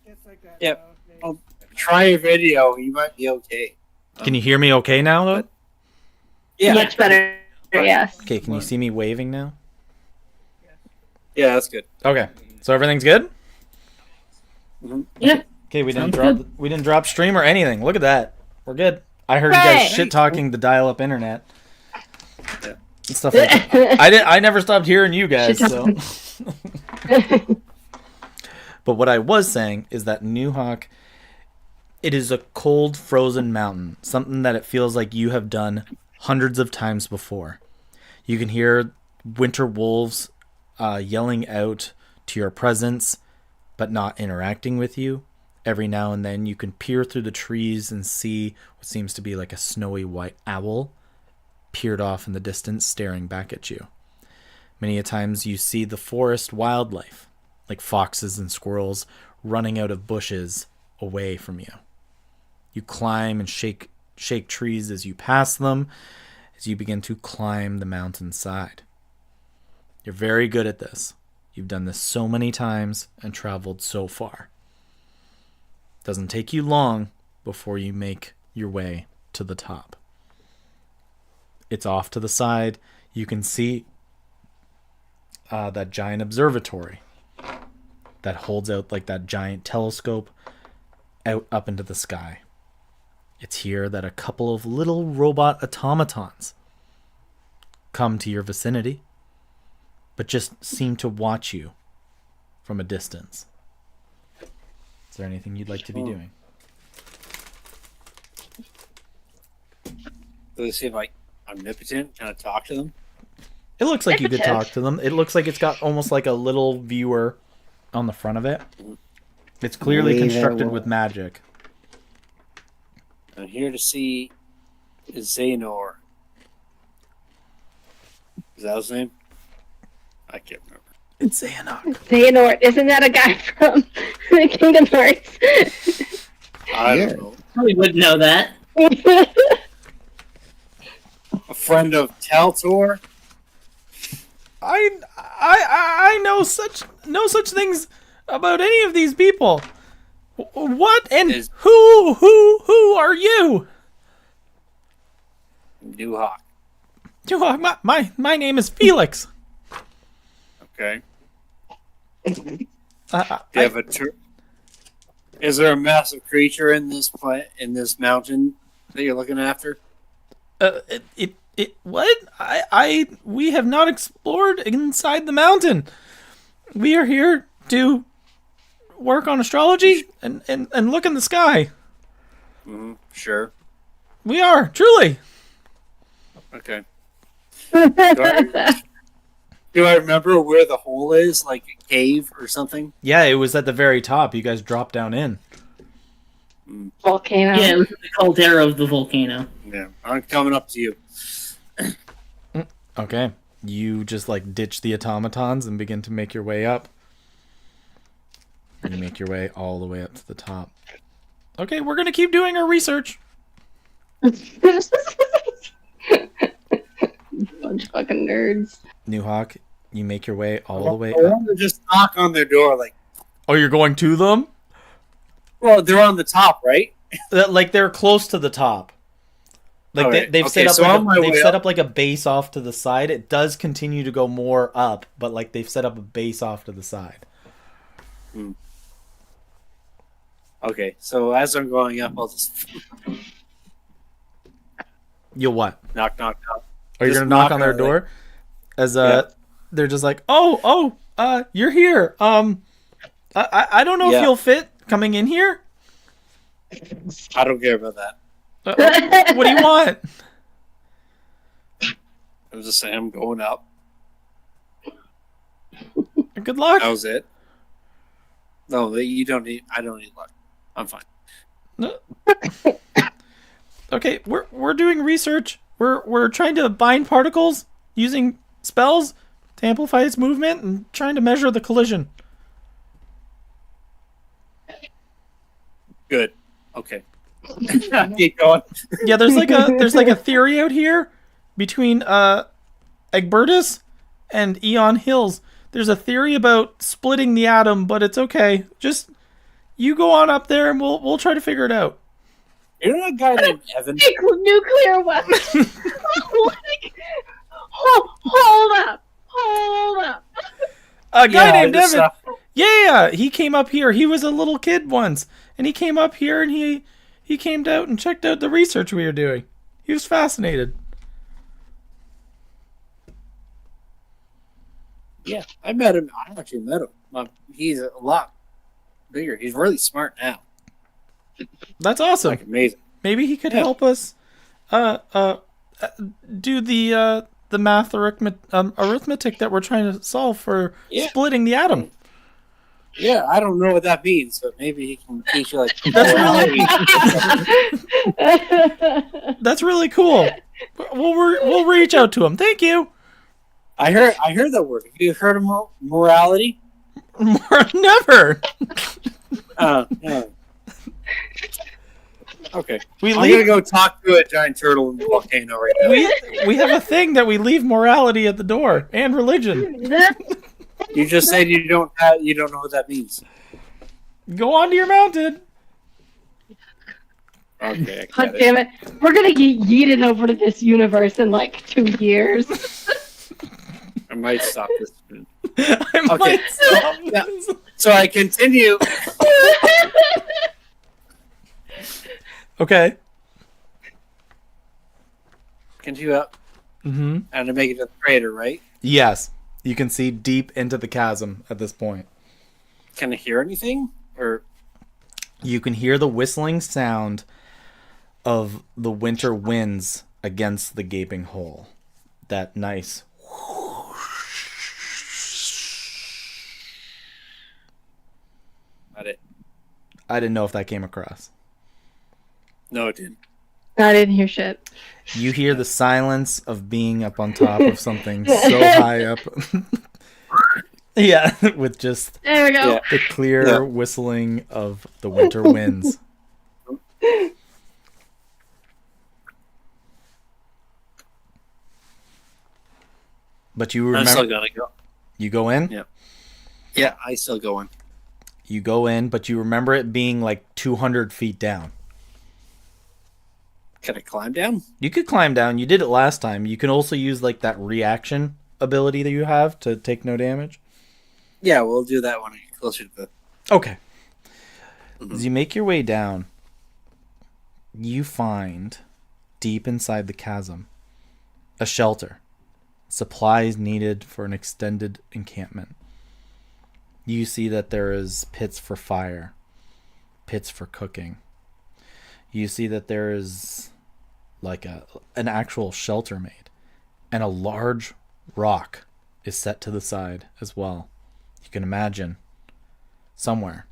Yep. Well, try a video. You might be okay. Can you hear me okay now though? Yeah. Much better. Yes. Okay, can you see me waving now? Yeah, that's good. Okay. So everything's good? Yeah. Okay, we didn't Sounds drop we didn't drop stream or anything. Look at that. We're good. I heard you guys Right. shit talking the dial up internet. Yeah. And stuff like that. I never stopped hearing you guys, so But what I was saying is that New Hawk, it is a cold, frozen mountain. Something that it feels like you have done hundreds of times before. You can hear winter wolves yelling out to your presence, but not interacting with you. Every now and then you can peer through the trees and see what seems to be like a snowy white owl peered off in the distance, staring back at you. Many a times you see the forest wildlife, like foxes and squirrels, running out of bushes away from you. You climb and shake trees as you pass them, as you begin to climb the mountainside. You're very good at this. You've done this so many times and traveled so far. Doesn't take you long before you make your way to the top. It's off to the side. You can see that giant observatory that holds out like that giant telescope out up into the sky. It's here that a couple of little robot automatons come to your vicinity, but just seem to watch you from a distance. Is there anything you'd like to be doing? Let's see if I'm omnipotent. Can I talk to them? It looks like you could Initiative. talk to them. It looks like it's got almost like a little viewer on the front of it. It's clearly Leave it constructed alone. with magic. I'm here to see Xehanort. Is that his name? I can't remember. It's Xehanort. Xehanort, isn't that a guy from Kingdom Hearts? I Yeah. don't know. Probably wouldn't know that. A friend of Taltor? I know such things about any of these people. What and Is- who are you? Duhawk. My name is Felix. Okay. I, Do you have a Is there a massive creature in this in this mountain that you're looking after? what? We have not explored inside the mountain. We are here to work on astrology and look in the sky. Sure. We are, truly. Okay. Do I remember where the hole is? Like a cave or something? Yeah, it was at the very top. You guys dropped down in. Volcano. Yeah, it was the caldera of the volcano. Yeah. I'm coming up to you. Okay. You just like ditch the automatons and begin to make your way up. You make your way all the way up to the top. Okay, we're gonna keep doing our research. Bunch of fucking nerds. New Hawk, you make your way all the way I up. want to just knock on their door. Like, Oh, you're going to them? well, they're on the top, right? Like they're close to the top. Like Alright, they've okay, set up so on my they've way set up- up like a base off to the side. It does continue to go more up, but like they've set up a base off to the side. Okay, so as I'm going up, I'll just You'll what? knock, knock, knock. Are you Just gonna knock knock on their on it. door? As Yeah. they're just like, oh, you're here. I don't know if Yeah. you'll fit coming in here. I don't care about that. What do you want? I was just saying I'm going up. Good luck. That was it. No, you don't need. I don't need luck. I'm fine. Okay, we're doing research. We're trying to bind particles using spells to amplify its movement and trying to measure the collision. Good. Okay. Keep going. Yeah, there's like a theory out here between Egbertus and Eon Hills. There's a theory about splitting the atom, but it's okay. Just you go on up there and we'll try to figure it out. You know that guy named Evan? Big nuclear weapons. Like, hold up. A guy named this, Evan. Yeah, he came up here. He was a little kid once, and he came up here and he came out and checked out the research we were doing. He was fascinated. Yeah, I met him. I actually met him. He's a lot bigger. He's really smart now. That's awesome. Like amazing. Maybe he could Yeah. help us do the math arithmetic that we're trying to solve for Yeah. splitting the atom. Yeah, I don't know what that means, but maybe he can teach you like. That's That's really cool. We'll reach out to him. Thank you. I heard that word. Have you heard of morality? Never. Yeah. Okay. We I'm gonna leave. go talk to a giant turtle in the volcano right now. We have a thing that we leave morality at the door and religion. You just said you don't know what that means. Go on to your mountain. Okay. I God get it. damn it. We're gonna get yeeted over to this universe in like 2 years. I might stop this. I Okay. might stop Yeah. this. So I continue. Okay. Continue up, Mm-hmm. and to make it a crater, right? Yes, you can see deep into the chasm at this point. Can I hear anything? Or You can hear the whistling sound of the winter winds against the gaping hole. That nice I didn't know if that came across. No, it didn't. I didn't hear shit. You hear the silence of being up on top of something so high up. Yeah, with just There we go. Yeah. the clear whistling of the winter winds. But you I'm still remember, gonna go. you go in? Yeah. Yeah, I still going. You go in, but you remember it being like 200 feet down. Can I climb down? You could climb down. You did it last time. You can also use like that reaction ability that you have to take no damage. Yeah, we'll do that when I get closer to the. Okay. Mhm. As you make your way down, you find deep inside the chasm a shelter, supplies needed for an extended encampment. You see that there is pits for fire, pits for cooking. You see that there is like an actual shelter made, and a large rock is set to the side as well. You can imagine somewhere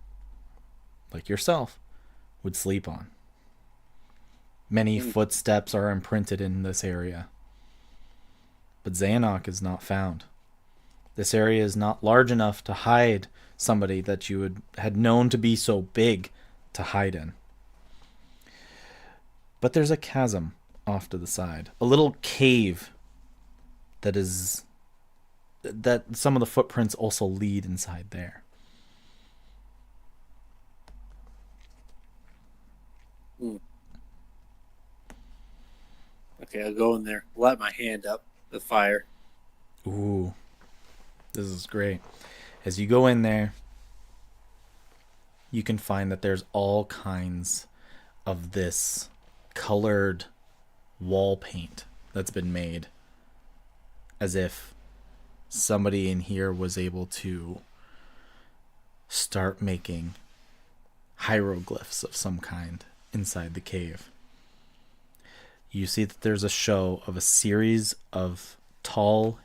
like yourself would sleep on. Many footsteps are imprinted in this area, but Zayanok is not found. This area is not large enough to hide somebody that you had known to be so big to hide in. But there's a chasm off to the side, a little cave that some of the footprints also lead inside there. Okay, I'll go in there. Light my hand up. The fire. Ooh, this is great. As you go in there, you can find that there's all kinds of this colored wall paint that's been made, as if somebody in here was able to start making hieroglyphs of some kind inside the cave. You see that there's a show of a series of tall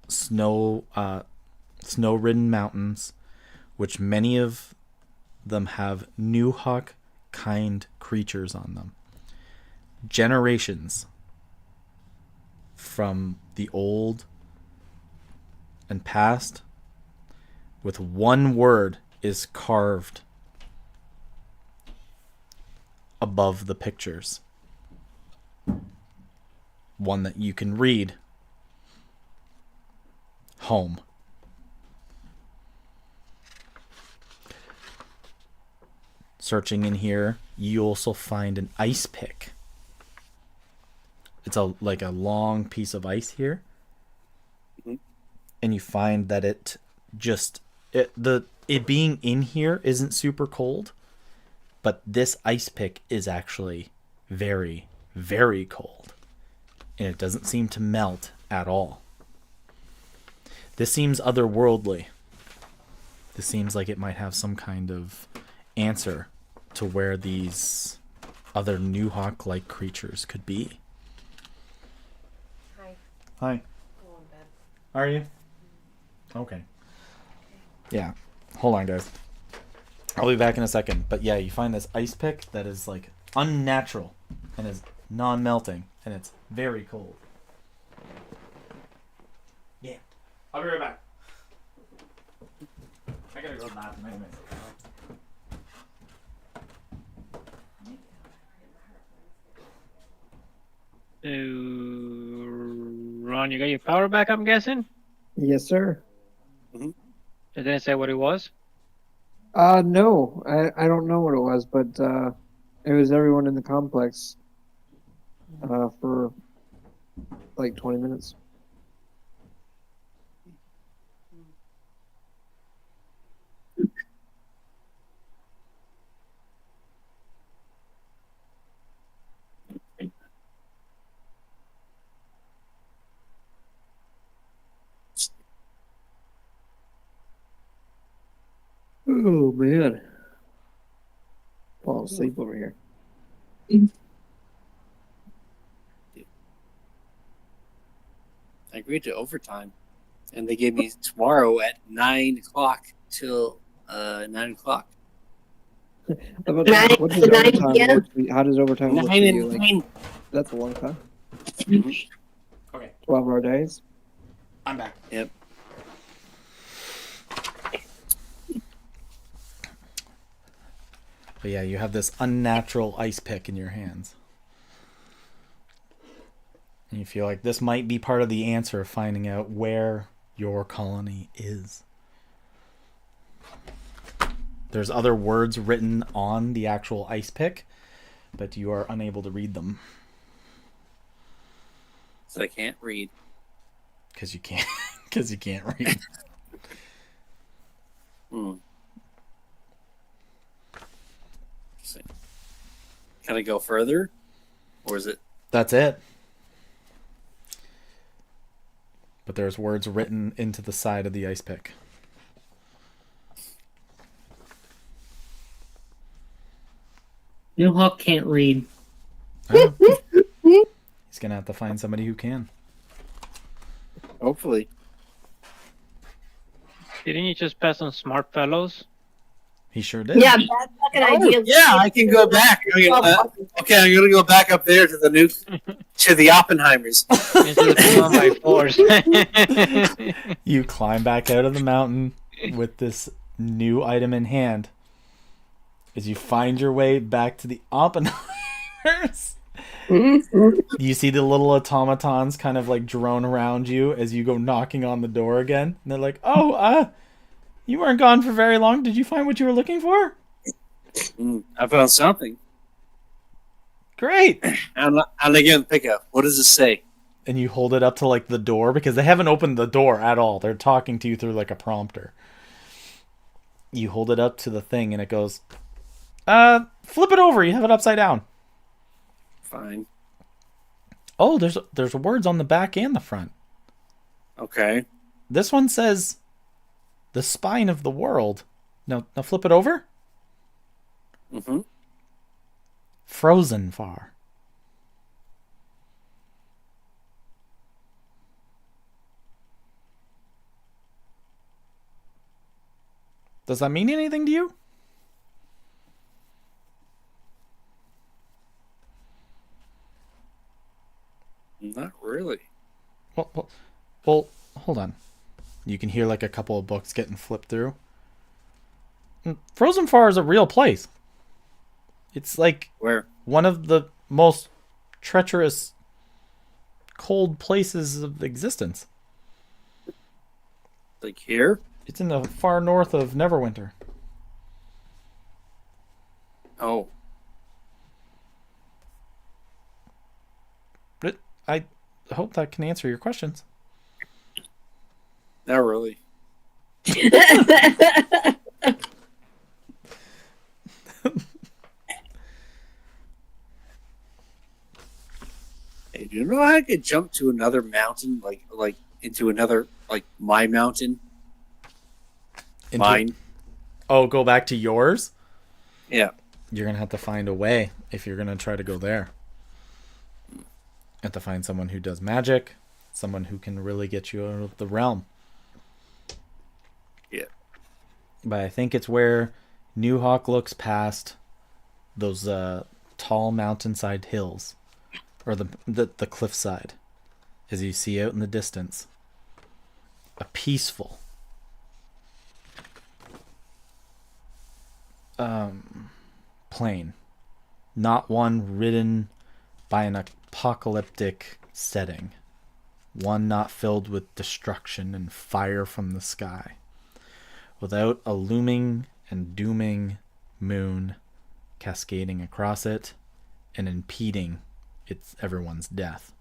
snow-ridden mountains, which many of them have Newhawk kind creatures on them. Generations from the old and past, with one word is carved above the pictures. One that you can read. Home. Searching in here, you also find an ice pick. It's like a long piece of ice here. Mhm. And you find that it being in here isn't super cold, but this ice pick is actually very, very cold. And it doesn't seem to melt at all. This seems otherworldly. This seems like it might have some kind of answer to where these other Newhawk-like creatures could be. Hi. Are you? Okay. Yeah. Hold on, guys. I'll be back in a second. But yeah, you find this ice pick that is like unnatural and is non-melting, and it's very cold. Yeah. I'll be right back. I gotta go to the bathroom anyways. Ron, you got your power back, I'm guessing? Yes, sir. It didn't say what it was? No, I don't know what it was, but it was everyone in the complex for like 20 minutes. Oh man, fall asleep over here. I agreed to overtime, and they gave me tomorrow at 9 o'clock till 9 o'clock. What does 9 overtime p.m.? work for you? How does overtime work for 9 you? and Like, 9. that's a long time. Okay, 12-hour days. I'm back. Yep. But yeah, you have this unnatural ice pick in your hands. And you feel like this might be part of the answer of finding out where your colony is. There's other words written on the actual ice pick, but you are unable to read them. So I can't read. Because you can't. Because you can't read. Can I go further? Or is it... That's it. But there's words written into the side of the ice pick. New Hawk can't read. Oh. He's going to have to find somebody who can. Hopefully. Didn't you just pass on smart fellows? He sure did. Yeah, bad fucking idea. Yeah, I can go back. Okay, I'm gonna go back up there to the to the Oppenheimers. Into the 1x4s. You climb back out of the mountain with this new item in hand as you find your way back to the Oppenheimers. You see the little automatons kind of like drone around you as you go knocking on the door again. And they're like, oh, you weren't gone for very long. Did you find what you were looking for? I found something. Great. And again, pick up. What does it say? And you hold it up to like the door because they haven't opened the door at all. They're talking to you through like a prompter. You hold it up to the thing and it goes, flip it over. You have it upside down. Fine. Oh, there's words on the back and the front. Okay. This one says the spine of the world. Now flip it over. Mm-hmm. Frozen far. Does that mean anything to you? Not really. Well, hold on. You can hear like a couple of books getting flipped through. Frozen Far is a real place. It's like Where? one of the most treacherous, cold places of existence. Like here? It's in the far north of Neverwinter. Oh. But I hope that can answer your questions. Not really. Hey, do you know how I could jump to another mountain, like into another, like my mountain? Mine. Oh, go back to yours? Yeah. You're going to have to find a way if you're going to try to go there. You have to find someone who does magic, someone who can really get you out of the realm. Yeah. But I think it's where New Hawk looks past those tall mountainside hills, or the cliffside, as you see out in the distance a peaceful plain, not one ridden by an apocalyptic setting, one not filled with destruction and fire from the sky, without a looming and dooming moon cascading across it and impeding everyone's death.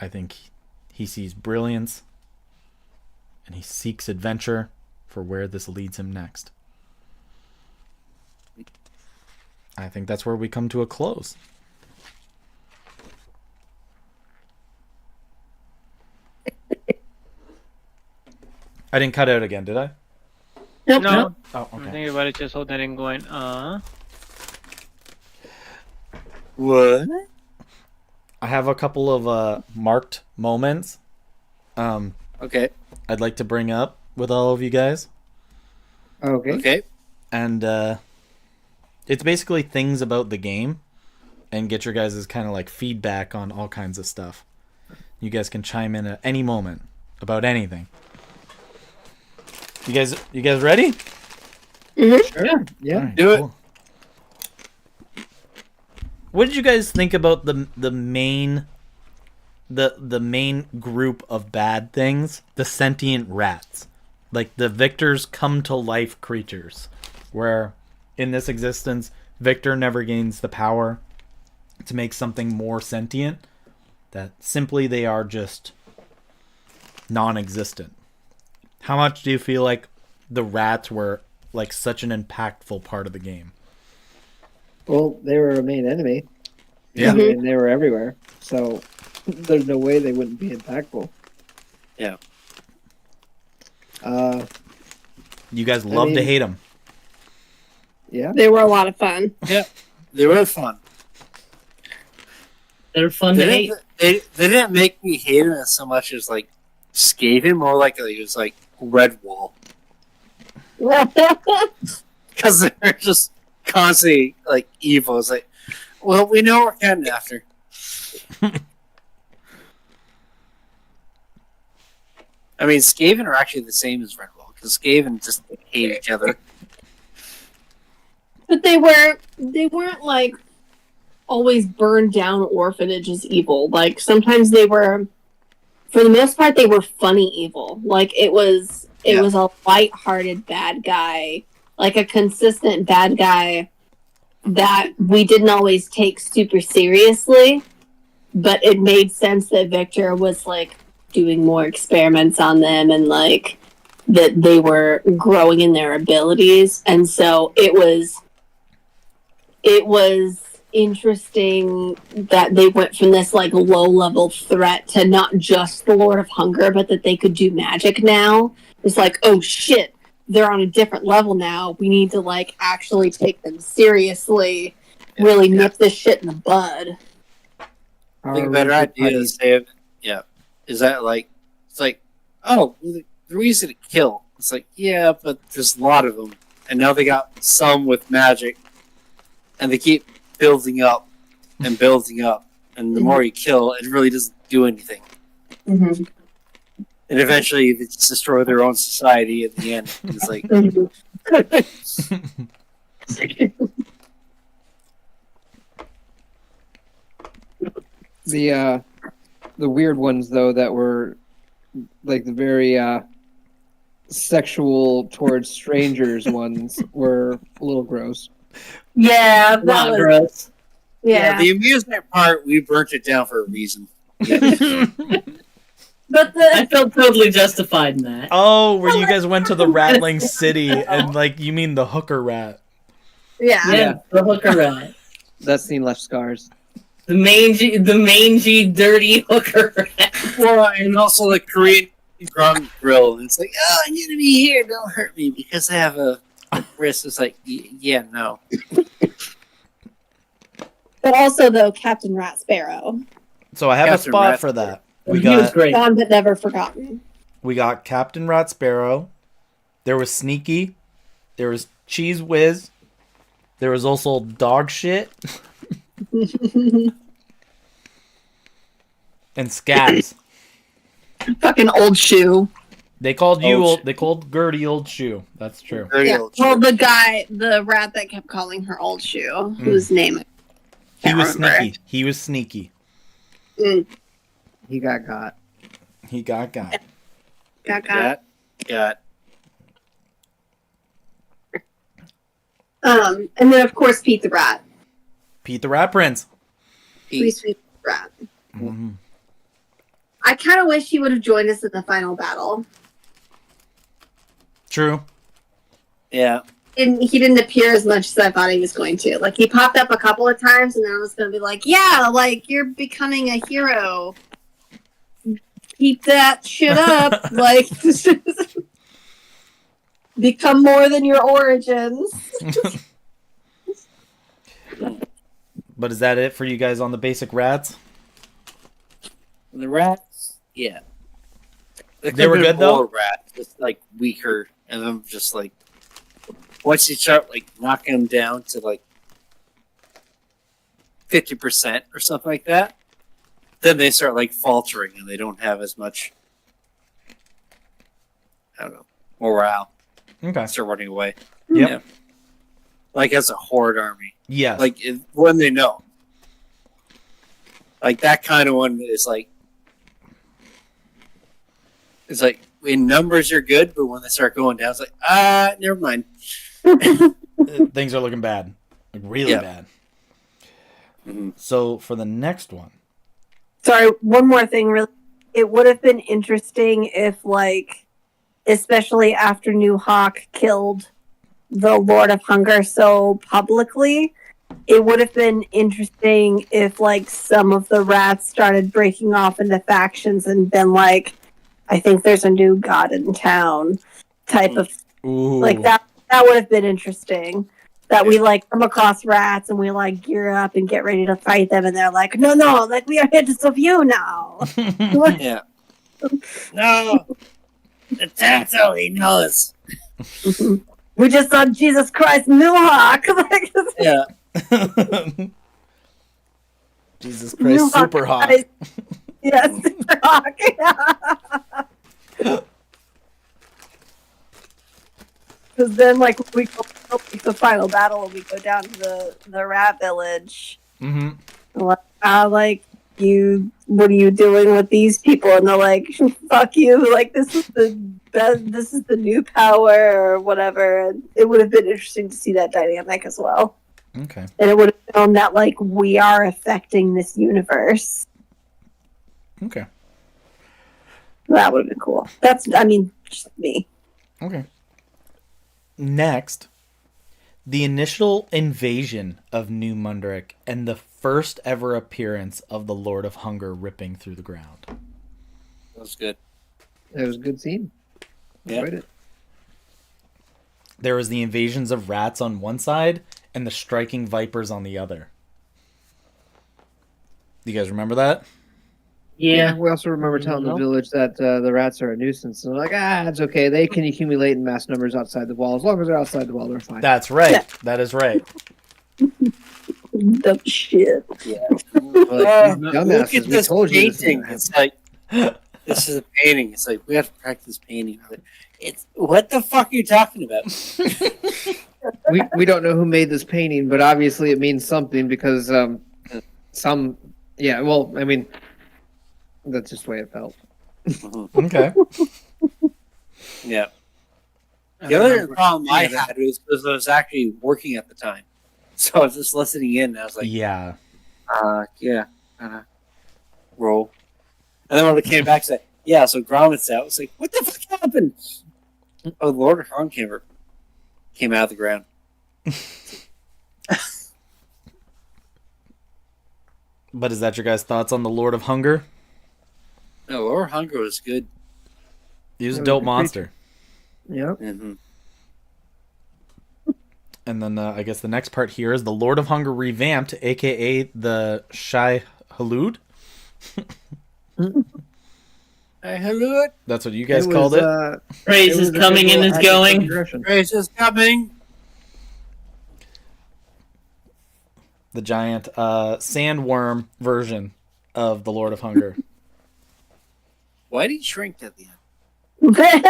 I think he sees brilliance and he seeks adventure for where this leads him next. I think that's where we come to a close. I didn't cut out again, did I? Nope. No. Oh, I'm okay. thinking about it, just holding it and going, What? I have a couple of marked moments Okay. I'd like to bring up with all of you guys. Okay. Okay. and it's basically things about the game, and get your guys' kind of like feedback on all kinds of stuff. You guys can chime in at any moment about anything. You guys ready? Sure. Yeah. All right, Do it. cool. What did you guys think about the main group of bad things? The sentient rats. Like the Victors come to life creatures. Where in this existence, Victor never gains the power to make something more sentient. That simply they are just non-existent. How much do you feel like the rats were like such an impactful part of the game? Well, they were a main enemy. Yeah. And they were everywhere. So there's no way they wouldn't be impactful. Yeah. You guys love to mean- hate them. Yeah. They were a lot of fun. They were fun. They're fun They to hate. they didn't make me hate him as so much as like Skaven, more like it was like Redwall, because they're just constantly like evil. It's like, well, we know what we're heading after. I mean, Skaven are actually the same as Redwall, because Skaven just hate each other. But they weren't like always burned down orphanages evil. Like sometimes they were, for the most part, they were funny evil. Like it was a light-hearted bad guy, like a consistent bad guy that we didn't always take super seriously, but it made sense that Victor was like doing more experiments on them and like that they were growing in their abilities, and so it was interesting that they went from this like low level threat to not just the Lord of Hunger, but that they could do magic now. It's like, oh shit, they're on a different level now. We need to like actually take them seriously, really nip this shit in the bud. I think a better idea to say, is that like, it's like, oh, they're easy to kill. It's like, yeah, but there's a lot of them, and now they got some with magic, and they keep building up and building up, and the more you kill, it really doesn't do anything. Mm-hmm. And eventually, they just destroy their own society at the end. It's like, the weird ones though that were like the very sexual towards strangers ones were a little gross. Yeah, that Not was gross. yeah. the amusement part, we burnt it down for a reason. But I the felt totally justified in that. Oh, where you guys went to the Rattling City and like you mean the hooker rat? Yeah, the hooker rat. That scene left scars. The mangy, dirty hooker rat. Well, and also the Korean grunt grill. It's like, oh, I need to be here. Don't hurt me because I have a wrist. It's like, yeah, no. but also though Captain Rat Sparrow, So I have Captain a spot Rat. for that. He was great. gone but never forgotten. We got Captain Rat Sparrow. There was Sneaky. There was Cheese Whiz. There was also Dog Shit and Scabs. Fucking old shoe. They called you Old old. Shoe. They called Gertie Old Shoe. That's true. Very Yeah. old Well, shit. the rat that kept calling her old shoe, whose name I He can't was remember. sneaky. He was sneaky. He got. He got. Got. Got. And then of course Pete the Rat. Pete the Rat Prince. Sweet rat. Mm-hmm. I kind of wish he would have joined us in the final battle. True. Yeah. And he didn't appear as much as I thought he was going to. Like he popped up a couple of times, and then I was going to be like, "Yeah, like you're becoming a hero. Keep that shit up. Like become more than your origins." But is that it for you guys on the basic rats? The rats, yeah. They were good, though? Rats, just like weaker, and I'm just like, once you start like knocking them down to like 50% or something like that, then they start like faltering and they don't have as much, I don't know, morale. Okay. Start running away. Yep. Yeah. Like as a horde army. Yes. Like when they know. Like that kind of one is like, it's like in numbers you're good, but when they start going down, it's like, never mind. Things are looking bad. Like really bad. Mm-hmm. So for the next one. Sorry, one more thing. Really, it would have been interesting if, like, especially after New Hawk killed the Lord of Hunger so publicly, it would have been interesting if, like, some of the rats started breaking off into factions and been like, I think there's a new god in town type of... Ooh. Like, that would have been interesting. That we, like, come across rats and we, like, gear up and get ready to fight them, and they're like, no, like, we are here to serve you now. Yeah. No! That's all he knows. We just saw Jesus Christ New Hawk. Yeah. Jesus Christ, New Super Hawk. Yeah, Super Hawk. Because then, like, we go the final battle and we go down to the rat village. Mm-hmm. Like, what are you doing with these people? And they're like, fuck you. Like, this is the best, this is the new power or whatever. And it would have been interesting to see that dynamic as well. Okay. And it would have shown that, like, we are affecting this universe. Okay. That would have been cool. That's, I mean, just me. Okay. Next, the initial invasion of New Munderic and the first ever appearance of the Lord of Hunger ripping through the ground. That was good. It was a good scene. Yeah. Enjoyed it. There was the invasions of rats on one side and the striking vipers on the other. Do you guys remember that? Yeah. We also remember telling the village that the rats are a nuisance. And they're like, it's okay. They can accumulate in mass numbers outside the wall. As long as they're outside the wall, they're fine. That's right. Yeah. That is right. Dumb shit. Yeah. Look at this painting. It's like, this is a painting. It's like, we have to practice painting. It's what the fuck are you talking about? we don't know who made this painting, but obviously it means something because well, I mean, that's just the way it felt. Okay. Yeah. The other problem I had was because I was actually working at the time. So I was just listening in and I was like, yeah. Roll. And then when it came back, I said, yeah, so Gromit's out. It's like, what the fuck happened? Oh, the Lord of Hunger came out of the ground. But is that your guys' thoughts on the Lord of Hunger? No, Lord of Hunger was good. He was a dope monster. Yep. Mm-hmm. And then I guess the next part here is the Lord of Hunger revamped, a.k.a. the Shai Halud. Halud? That's what you guys called it? Praise is coming and is going. Praise is coming. The giant sandworm version of the Lord of Hunger. Why did he shrink at the end?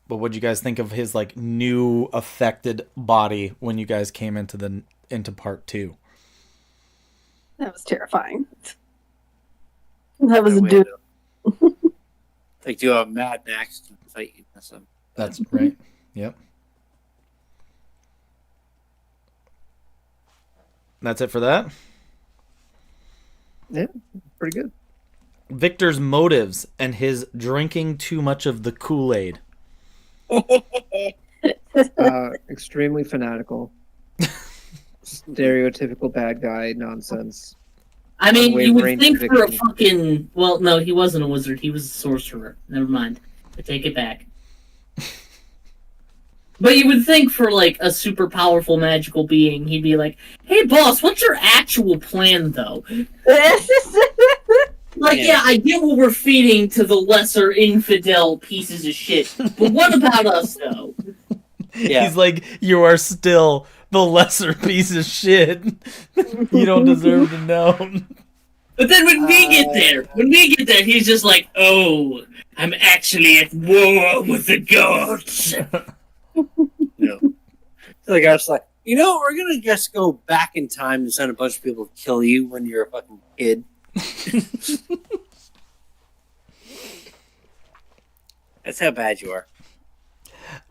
But what'd you guys think of his like new affected body when you guys came into part 2? That was terrifying. That was a dude. Like do a Mad Max fight you. That's right. Yep. That's it for that? Yeah, pretty good. Victor's motives and his drinking too much of the Kool-Aid. Extremely fanatical. Stereotypical bad guy nonsense. I mean, you would Unwavering think for a conviction. fucking... Well, no, he wasn't a wizard. He was a sorcerer. Never mind. I take it back. But you would think for, like, a super powerful magical being, he'd be like, hey, boss, what's your actual plan, though? Like, Like, yeah, I get what we're feeding to the lesser infidel pieces of shit, but what about us, though? Yeah. He's like, you are still the lesser piece of shit. You don't deserve to know. But then when we get there, he's just like, oh, I'm actually at war with the gods. No. So the guy's like, we're gonna just go back in time and send a bunch of people to kill you when you're a fucking kid. That's how bad you are.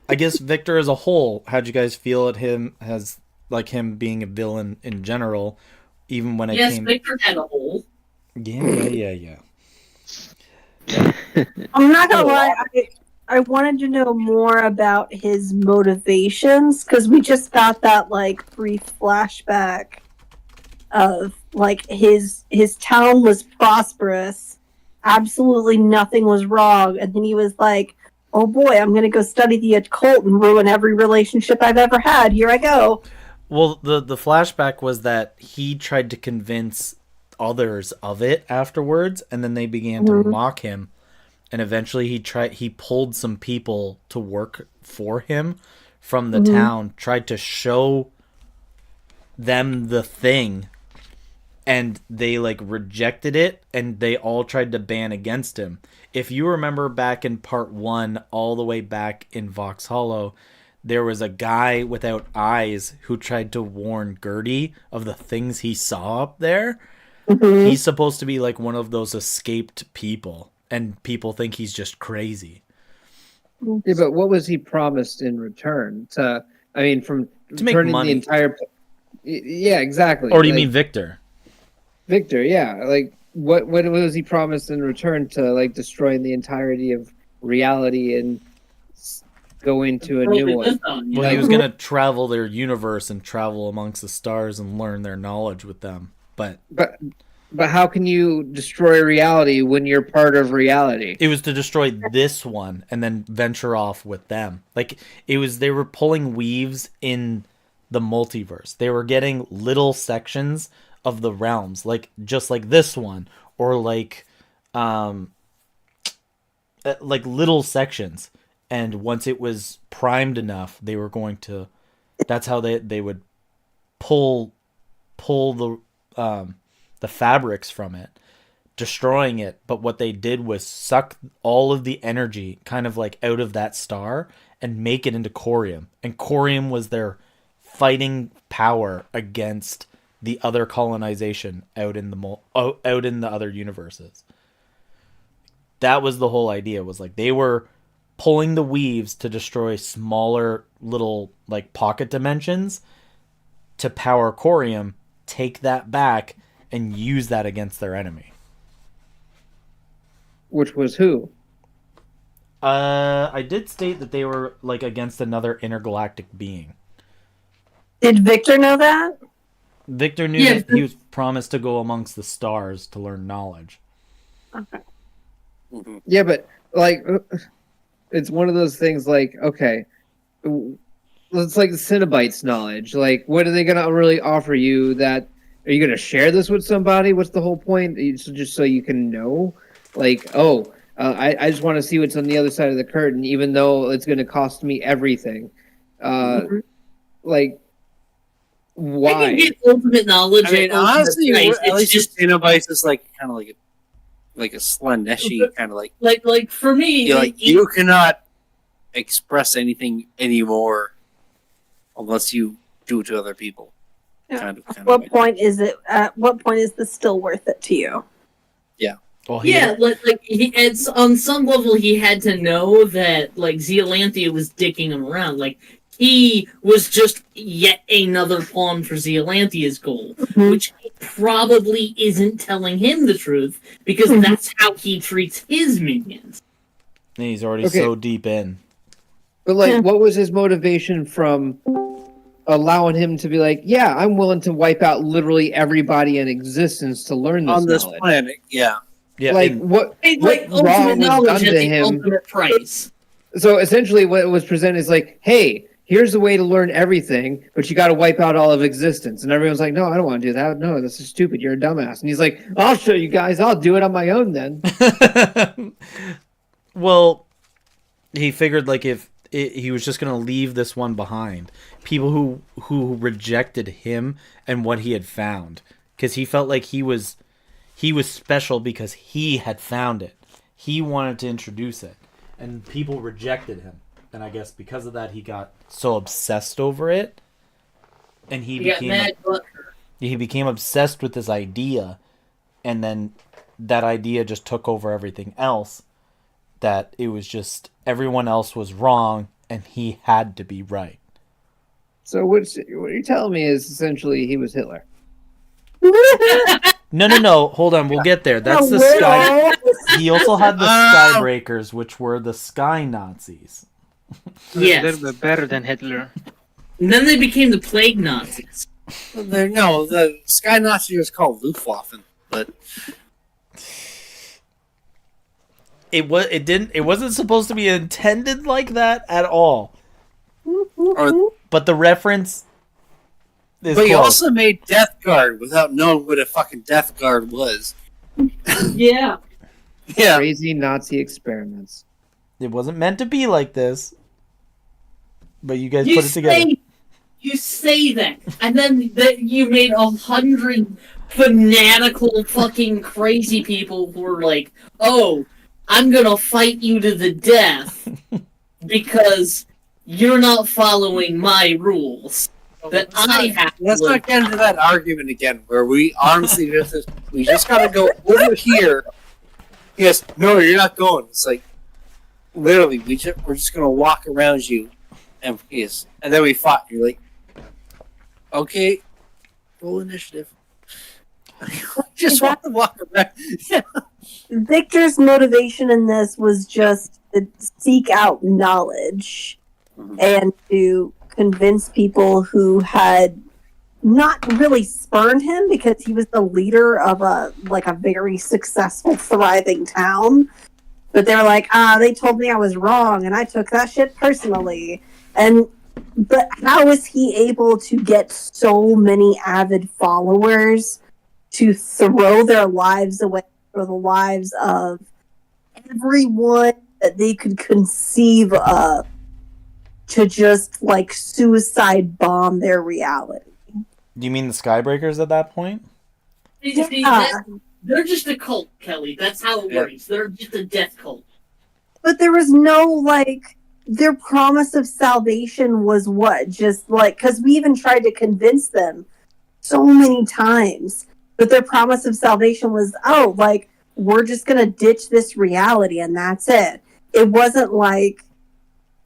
I guess Victor as a whole, how'd you guys feel at him being a villain in general, even when it yes, came... Victor had a hole. Yeah. I'm not gonna lie, I wanted to know more about his motivations, because we just got that, like, brief flashback of, like, his town was prosperous, absolutely nothing was wrong, and then he was like, oh boy, I'm gonna go study the occult and ruin every relationship I've ever had, here I go. Well, the flashback was that he tried to convince others of it afterwards, and then they began to mock him, and eventually he pulled some people to work for him from the town, tried to show them the thing, and they like rejected it, and they all tried to ban against him. If you remember back in part 1, all the way back in Vox Hollow, there was a guy without eyes who tried to warn Gertie of the things he saw up there. He's supposed to be like one of those escaped people, and people think he's just crazy. Yeah, but what was he promised in return? To make money. The entire. Yeah, exactly. Or do you mean Victor? Victor, yeah. Like, what was he promised in return to, like, destroying the entirety of reality and go into a new one? Well, he was going to travel their universe and travel amongst the stars and learn their knowledge with them. But how can you destroy reality when you're part of reality? It was to destroy this one and then venture off with them. Like, they were pulling weaves in the multiverse. They were getting little sections of the realms, like just like this one, or like little sections. And once it was primed enough, they were going to. That's how they would pull the fabrics from it, destroying it. But what they did was suck all of the energy kind of like out of that star and make it into Corium. And Corium was their fighting power against the other colonization out in the other universes. That was the whole idea, was like they were pulling the weaves to destroy smaller little like pocket dimensions to power Corium, take that back and use that against their enemy. Which was who? I did state that they were like against another intergalactic being. Did Victor know that? Victor knew that he was promised to go amongst the stars to learn knowledge. Okay. Yeah, but like, it's one of those things. Like, okay, it's like the Cenobites' knowledge. Like, what are they gonna really offer you? That are you gonna share this with somebody? What's the whole point? Just so you can know, like, I just want to see what's on the other side of the curtain, even though it's gonna cost me everything. Like. Why? I can get ultimate knowledge. I mean, honestly, it's at least just Cenobites is like kind of like a Slaneshi kind of like for me, you cannot express anything anymore unless you do it to other people. Yeah. At what point is this still worth it to you? Yeah. Well, it's on some level he had to know that like Zealanthia was dicking him around. Like, he was just yet another pawn for Zealanthia's goal, which probably isn't telling him the truth, because that's how he treats his minions. And he's already so deep in. But like, what was his motivation from allowing him to be like, yeah, I'm willing to wipe out literally everybody in existence to learn this on this knowledge. planet? Yeah. Like, what ultimate wrong was knowledge done at to the him? ultimate price. So essentially, what was presented is like, hey, here's the way to learn everything, but you got to wipe out all of existence. And everyone's like, no, I don't want to do that. No, this is stupid. You're a dumbass. And he's like, I'll show you guys. I'll do it on my own then. Well, he figured like if he was just gonna leave this one behind, people who rejected him and what he had found, because he felt like he was special because he had found it. He wanted to introduce it, and people rejected him. And I guess because of that, he got so obsessed over it, and he became obsessed with this idea, and then that idea just took over everything else. That it was just everyone else was wrong, and he had to be right. So what you're telling me is essentially he was Hitler. No. Hold on, we'll get there. That's the Sky. He also had the Skybreakers, which were the Sky Nazis. Yes. A little bit better than Hitler. And then they became the Plague Nazis. No, the Sky Nazi was called Luftwaffe, but It wasn't supposed to be intended like that at all. But the reference is But he close. also made Death Guard without knowing what a fucking Death Guard was. Yeah. Yeah. Crazy Nazi experiments. It wasn't meant to be like this. But you guys put it together. You say that, and then you made 100 fanatical fucking crazy people who were like, "Oh, I'm gonna fight you to the death because you're not following my rules that I have." Let's not get into that argument again, where we honestly just gotta go over here. Yes, no, you're not going. It's like literally, we're just gonna walk around you, and then we fought. You're like, okay, roll initiative. Just want to walk around. Victor's motivation in this was just to seek out knowledge and to convince people who had not really spurned him because he was the leader of a very successful, thriving town. But they were like, they told me I was wrong and I took that shit personally. But how is he able to get so many avid followers to throw their lives away for the lives of everyone that they could conceive of, to just like suicide bomb their reality? Do you mean the Skybreakers at that point? They're just a cult, Kelly. That's how it works. They're just a death cult. But there was no, their promise of salvation was what? Just, because we even tried to convince them so many times. But their promise of salvation was, we're just going to ditch this reality and that's it. It wasn't like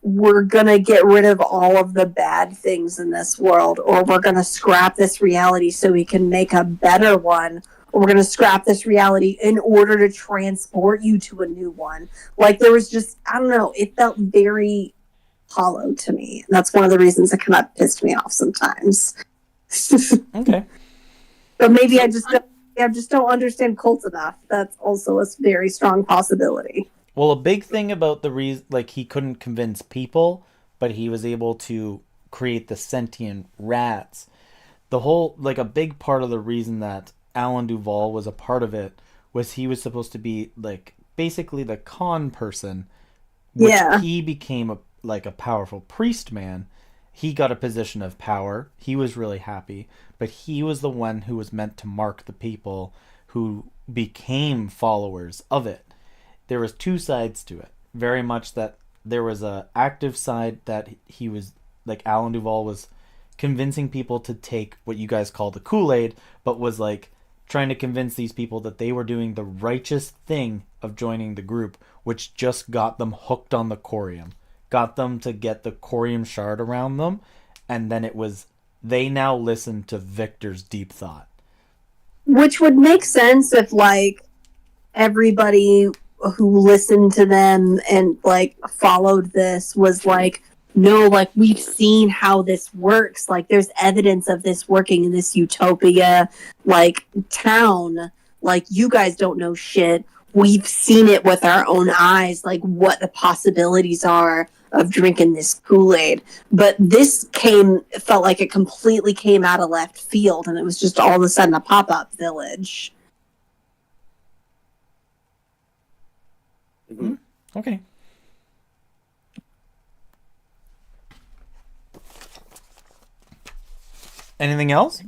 we're going to get rid of all of the bad things in this world, or we're going to scrap this reality so we can make a better one, or we're going to scrap this reality in order to transport you to a new one. There was just, I don't know, it felt very hollow to me. And that's one of the reasons it kind of pissed me off sometimes. Okay. But maybe I just don't understand cults enough. That's also a very strong possibility. Well, a big thing about the reason, he couldn't convince people, but he was able to create the sentient rats. The whole, a big part of the reason that Alan Duvall was a part of it was he was supposed to be, basically the con person, which he became a powerful priest man. He got a position of power. He was really happy, but he was the one who was meant to mark the people who became followers of it. There was two sides to it. Very much that there was a active side that he was, Alan Duvall was convincing people to take what you guys call the Kool-Aid, but was trying to convince these people that they were doing the righteous thing of joining the group, which just got them hooked on the corium. Got them to get the corium shard around them, and then it was, they now listen to Victor's deep thought. Which would make sense if, everybody who listened to them and, followed this was no, we've seen how this works. There's evidence of this working in this utopia, town. You guys don't know shit. We've seen it with our own eyes, what the possibilities are of drinking this Kool-Aid. But this felt like it completely came out of left field, and it was just all of a sudden a pop-up village. Mhm. Okay. Anything else?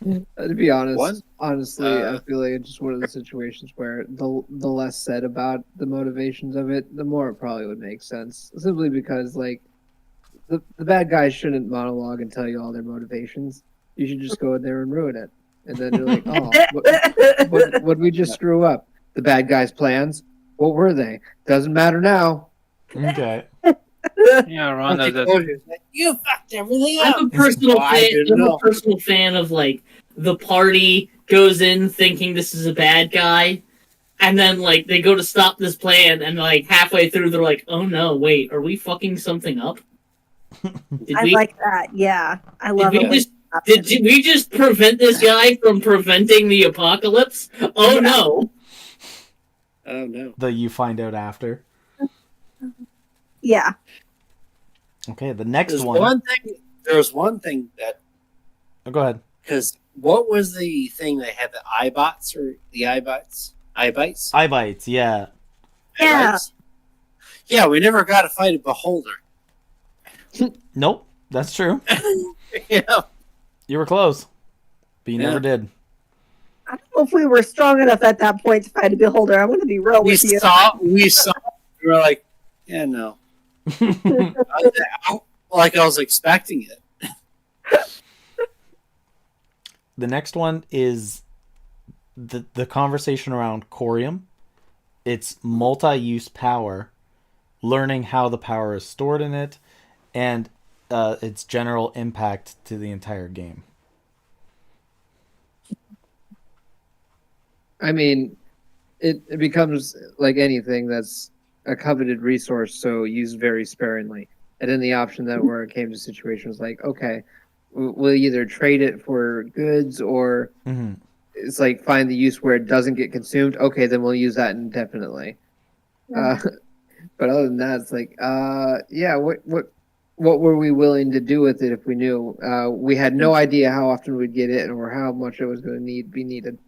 To be honest, What? honestly, I feel like it's just one of the situations where the less said about the motivations of it, the more it probably would make sense. Simply because, like, the bad guys shouldn't monologue and tell you all their motivations. You should just go in there and ruin it. And then you're like, oh, what we just screw up? The bad guys' plans? What were they? Doesn't matter now. Okay. Yeah, Ron Like does I it. told you fucked everything up. I'm a personal Oh, I fan. didn't I'm a know. personal fan of like the party goes in thinking this is a bad guy, and then like they go to stop this plan, and like halfway through they're like, "Oh no, wait, are we fucking something up? Did I we? like that. Yeah, I Did love we it. when just? it happens. Did we just prevent this guy from preventing the apocalypse? Oh Yeah. no! Oh no. That you find out after. Yeah. Okay, the next There's one. one thing that Oh, go ahead. because what was the thing they had, the iBots or the iBots? iBites? Eye bites, yeah. Yeah. iBites? Yeah, we never got to fight a beholder. Nope, that's true. Yeah. You were close, but you Yeah. never did. I don't know if we were strong enough at that point to fight a beholder. I'm going to be real We with you. saw. We were like, yeah, no. Like I was expecting it. The next one is the conversation around corium. It's multi-use power, learning how the power is stored in it, and its general impact to the entire game. I mean, it becomes like anything that's a coveted resource, so used very sparingly. And then the option that where it came to situations like, okay, we'll either trade it for goods or Mm-hmm. it's like find the use where it doesn't get consumed. Okay, then we'll use that indefinitely. But other than that, it's like, yeah, what were we willing to do with it if we knew? We had no idea how often we'd get it or how much it was going to be needed.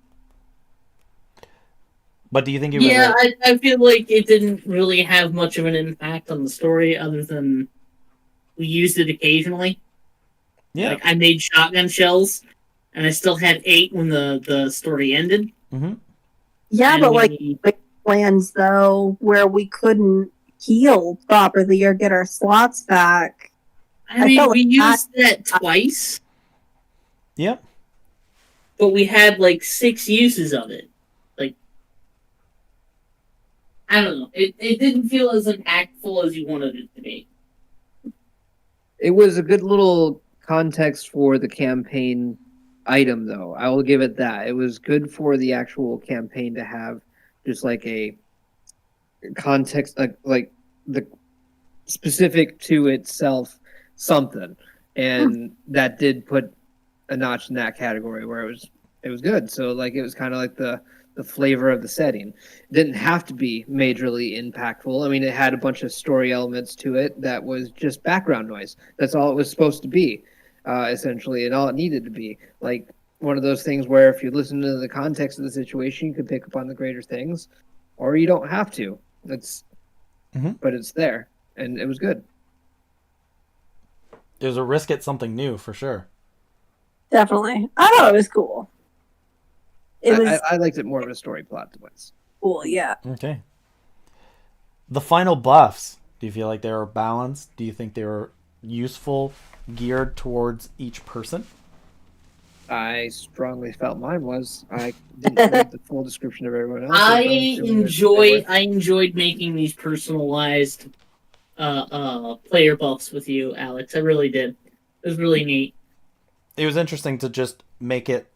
But do you think it was? Yeah, I feel like it didn't really have much of an impact on the story, other than we used it occasionally. Yeah. Like I made shotgun shells, and I still had 8 when the story ended. Mm-hmm. Yeah, And but like we- plans though, where we couldn't heal properly or get our slots back. I mean, felt we like used that twice, Yep. but we had like 6 uses of it. Like, I don't know. It didn't feel as impactful as you wanted it to be. It was a good little context for the campaign item, though. I will give it that. It was good for the actual campaign to have just like a context, like the specific to itself something, and that did put a notch in that category where it was good. So like it was kind of like the flavor of the setting. It didn't have to be majorly impactful. I mean, it had a bunch of story elements to it that was just background noise. That's all it was supposed to be, essentially, and all it needed to be. Like one of those things where if you listen to the context of the situation, you could pick up on the greater things, or you don't have to. But it's there, and it was good. It was a risk at something new for sure. Definitely. I thought it was cool. It was I liked it more of a story plot device. cool, yeah. Okay. The final buffs. Do you feel like they were balanced? Do you think they were useful, geared towards each person? I strongly felt mine was. I didn't read the full description of everyone else. I enjoyed making these personalized player buffs with you, Alex. I really did. It was really neat. It was interesting to just make it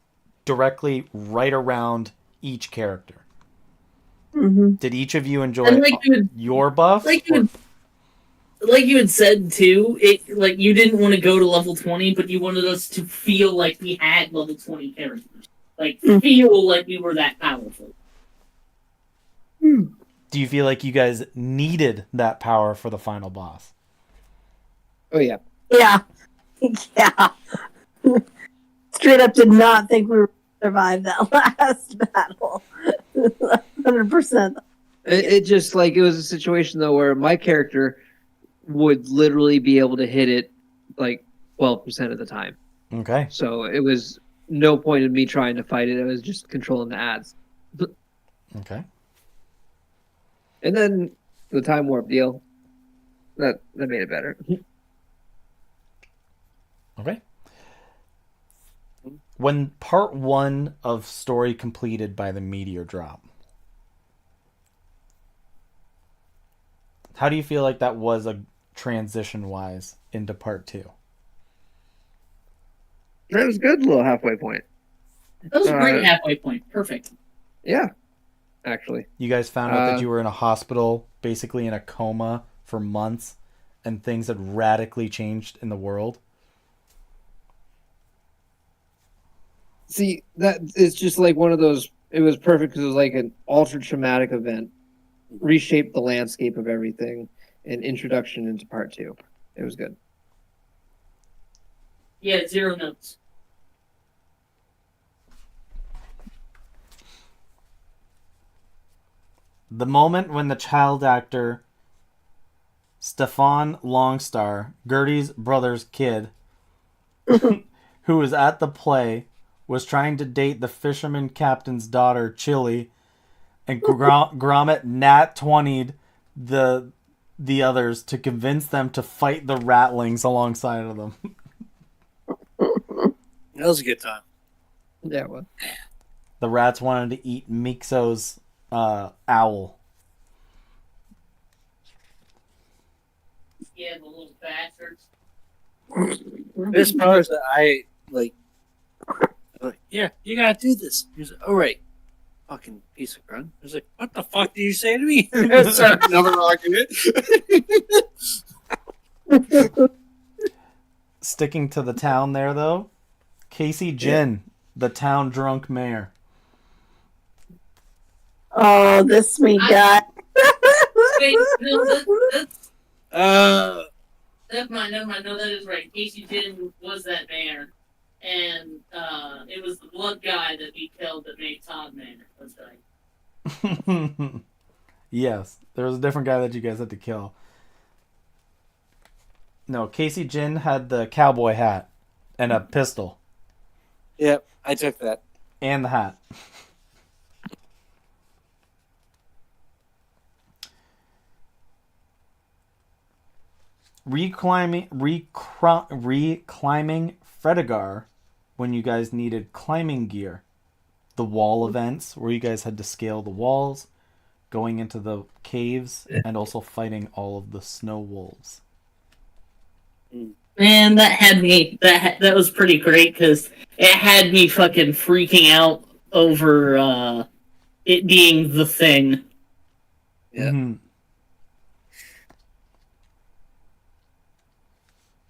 directly right around each character. Mm-hmm. Did each of you enjoy And like your buffs? like you had said too, it like you didn't want to go to level 20, but you wanted us to feel like we had level 20 characters. Like feel like we were that powerful. Do you feel like you guys needed that power for the final boss? Oh yeah. Yeah. Yeah. Straight up did not think we were going to survive that last battle. 100%. It just like it was a situation though where my character would literally be able to hit it like 12% of the time. Okay. So it was no point in me trying to fight it. I was just controlling the ads. Okay. And then the time warp deal that made it better. Okay. When part 1 of story completed by the meteor drop, how do you feel like that was a transition wise into part 2? That was good little halfway point. That was a great halfway point. Perfect. Yeah. Actually. You guys found out that you were in a hospital, basically in a coma for months, and things had radically changed in the world. See, that is just like one of those. It was perfect because it was like an ultra traumatic event, reshaped the landscape of everything, and introduction into part 2. It was good. Yeah, 0 notes. The moment when the child actor Stefan Longstar, Gertie's brother's kid, who was at the play, was trying to date the fisherman captain's daughter, Chili, and Gromit nat 20'd the others to convince them to fight the ratlings alongside of them. That was a good time. Yeah, it was. The rats wanted to eat Mixo's owl. Yeah, the little bastards. This part is that I like, yeah, you gotta do this. He's like, all right, fucking piece of grunt. I was like, what the fuck did you say to me? Sorry, another argument. Sticking to the town there, though, Casey Jin, the town drunk mayor. Oh, this sweet guy. Wait, no, that's... Never mind. No, that is right. Casey Jin was that mayor. And it was the blood guy that we killed that made Todd mayor. That's right. Yes, there was a different guy that you guys had to kill. No, Casey Jin had the cowboy hat and a pistol. Yep, I took that. And the hat. Reclimbing Fredegar when you guys needed climbing gear. The wall events where you guys had to scale the walls, going into the caves, and also fighting all of the snow wolves. Man, that had me. That was pretty great because it had me fucking freaking out over it being the thing. Yeah. Mm-hmm.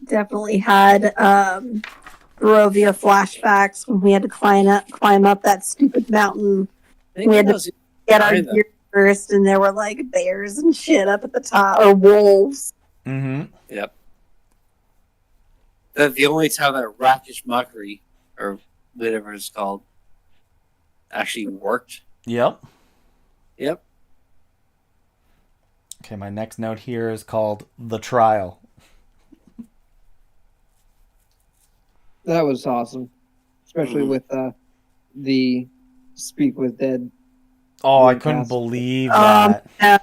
Definitely had Barovia flashbacks when we had to climb up that stupid mountain. We had to get our gear first, and there were like bears and shit up at the top, or wolves. Mm-hmm. Yep. The only time that Rakish Mockery, or whatever it's called, actually worked. Yep. Yep. Okay, my next note here is called The Trial. That was awesome, especially with the Speak with Dead. Oh, I couldn't believe that. Yeah.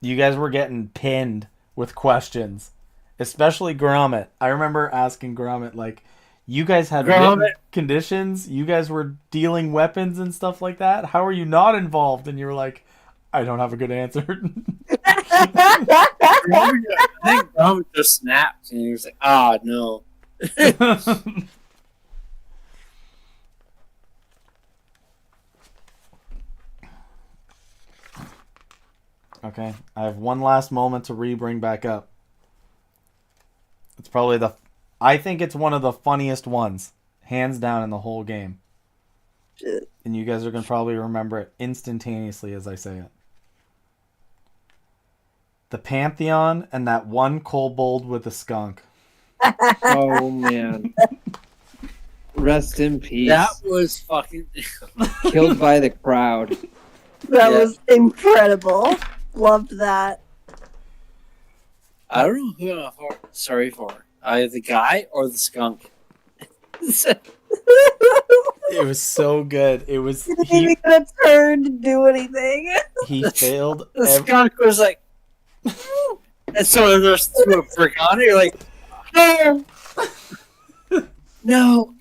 You guys were getting pinned with questions, especially Gromit. I remember asking Gromit, like, you guys had written conditions, you guys were dealing weapons and stuff like that. How are you not involved? And you were like, I don't have a good answer. I think Gromit just snapped and he was like, no. Okay, I have one last moment to bring back up. It's probably I think it's one of the funniest ones, hands down, in the whole game. And you guys are going to probably remember it instantaneously as I say it. the Pantheon, and that one kobold with a skunk. Oh man. Rest in peace. That was fucking. Killed by the crowd. That Yeah. was incredible. Loved that. I don't know who I'm sorry for. Either the guy or the skunk. It was so good. It was Didn't even get a turn to do anything. he failed. The skunk was like, and so there's threw a brick on it. You're like, no, no.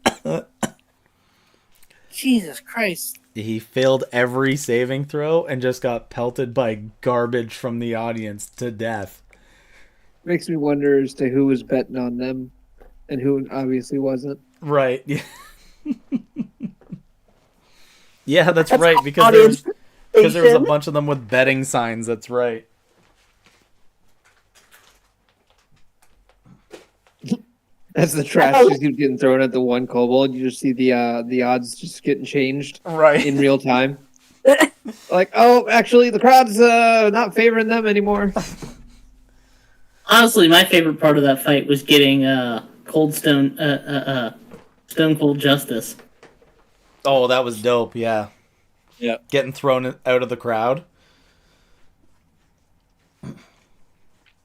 Jesus Christ! He failed every saving throw and just got pelted by garbage from the audience to death. Makes me wonder as to who was betting on them and who obviously wasn't. Right. Yeah, that's That's right. Because audience there was a participation. bunch of them with betting signs. That's right. As the trash just keeps getting thrown at the one kobold, you just see the odds just getting changed Right. in real time. Like, oh, actually, the crowd's not favoring them anymore. Honestly, my favorite part of that fight was getting Stone Cold Justice. Oh, that was dope. Yeah. Yeah. Getting thrown out of the crowd.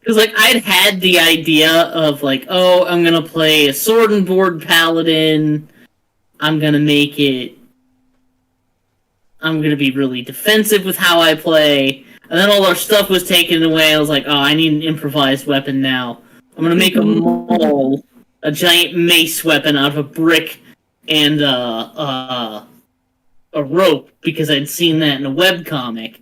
Because, like, I'd had the idea of, like, oh, I'm going to play a sword and board paladin. I'm going to make it... I'm going to be really defensive with how I play. And then all our stuff was taken away. I was like, oh, I need an improvised weapon now. I'm going to make a maul, a giant mace weapon out of a brick and a rope, because I'd seen that in a webcomic.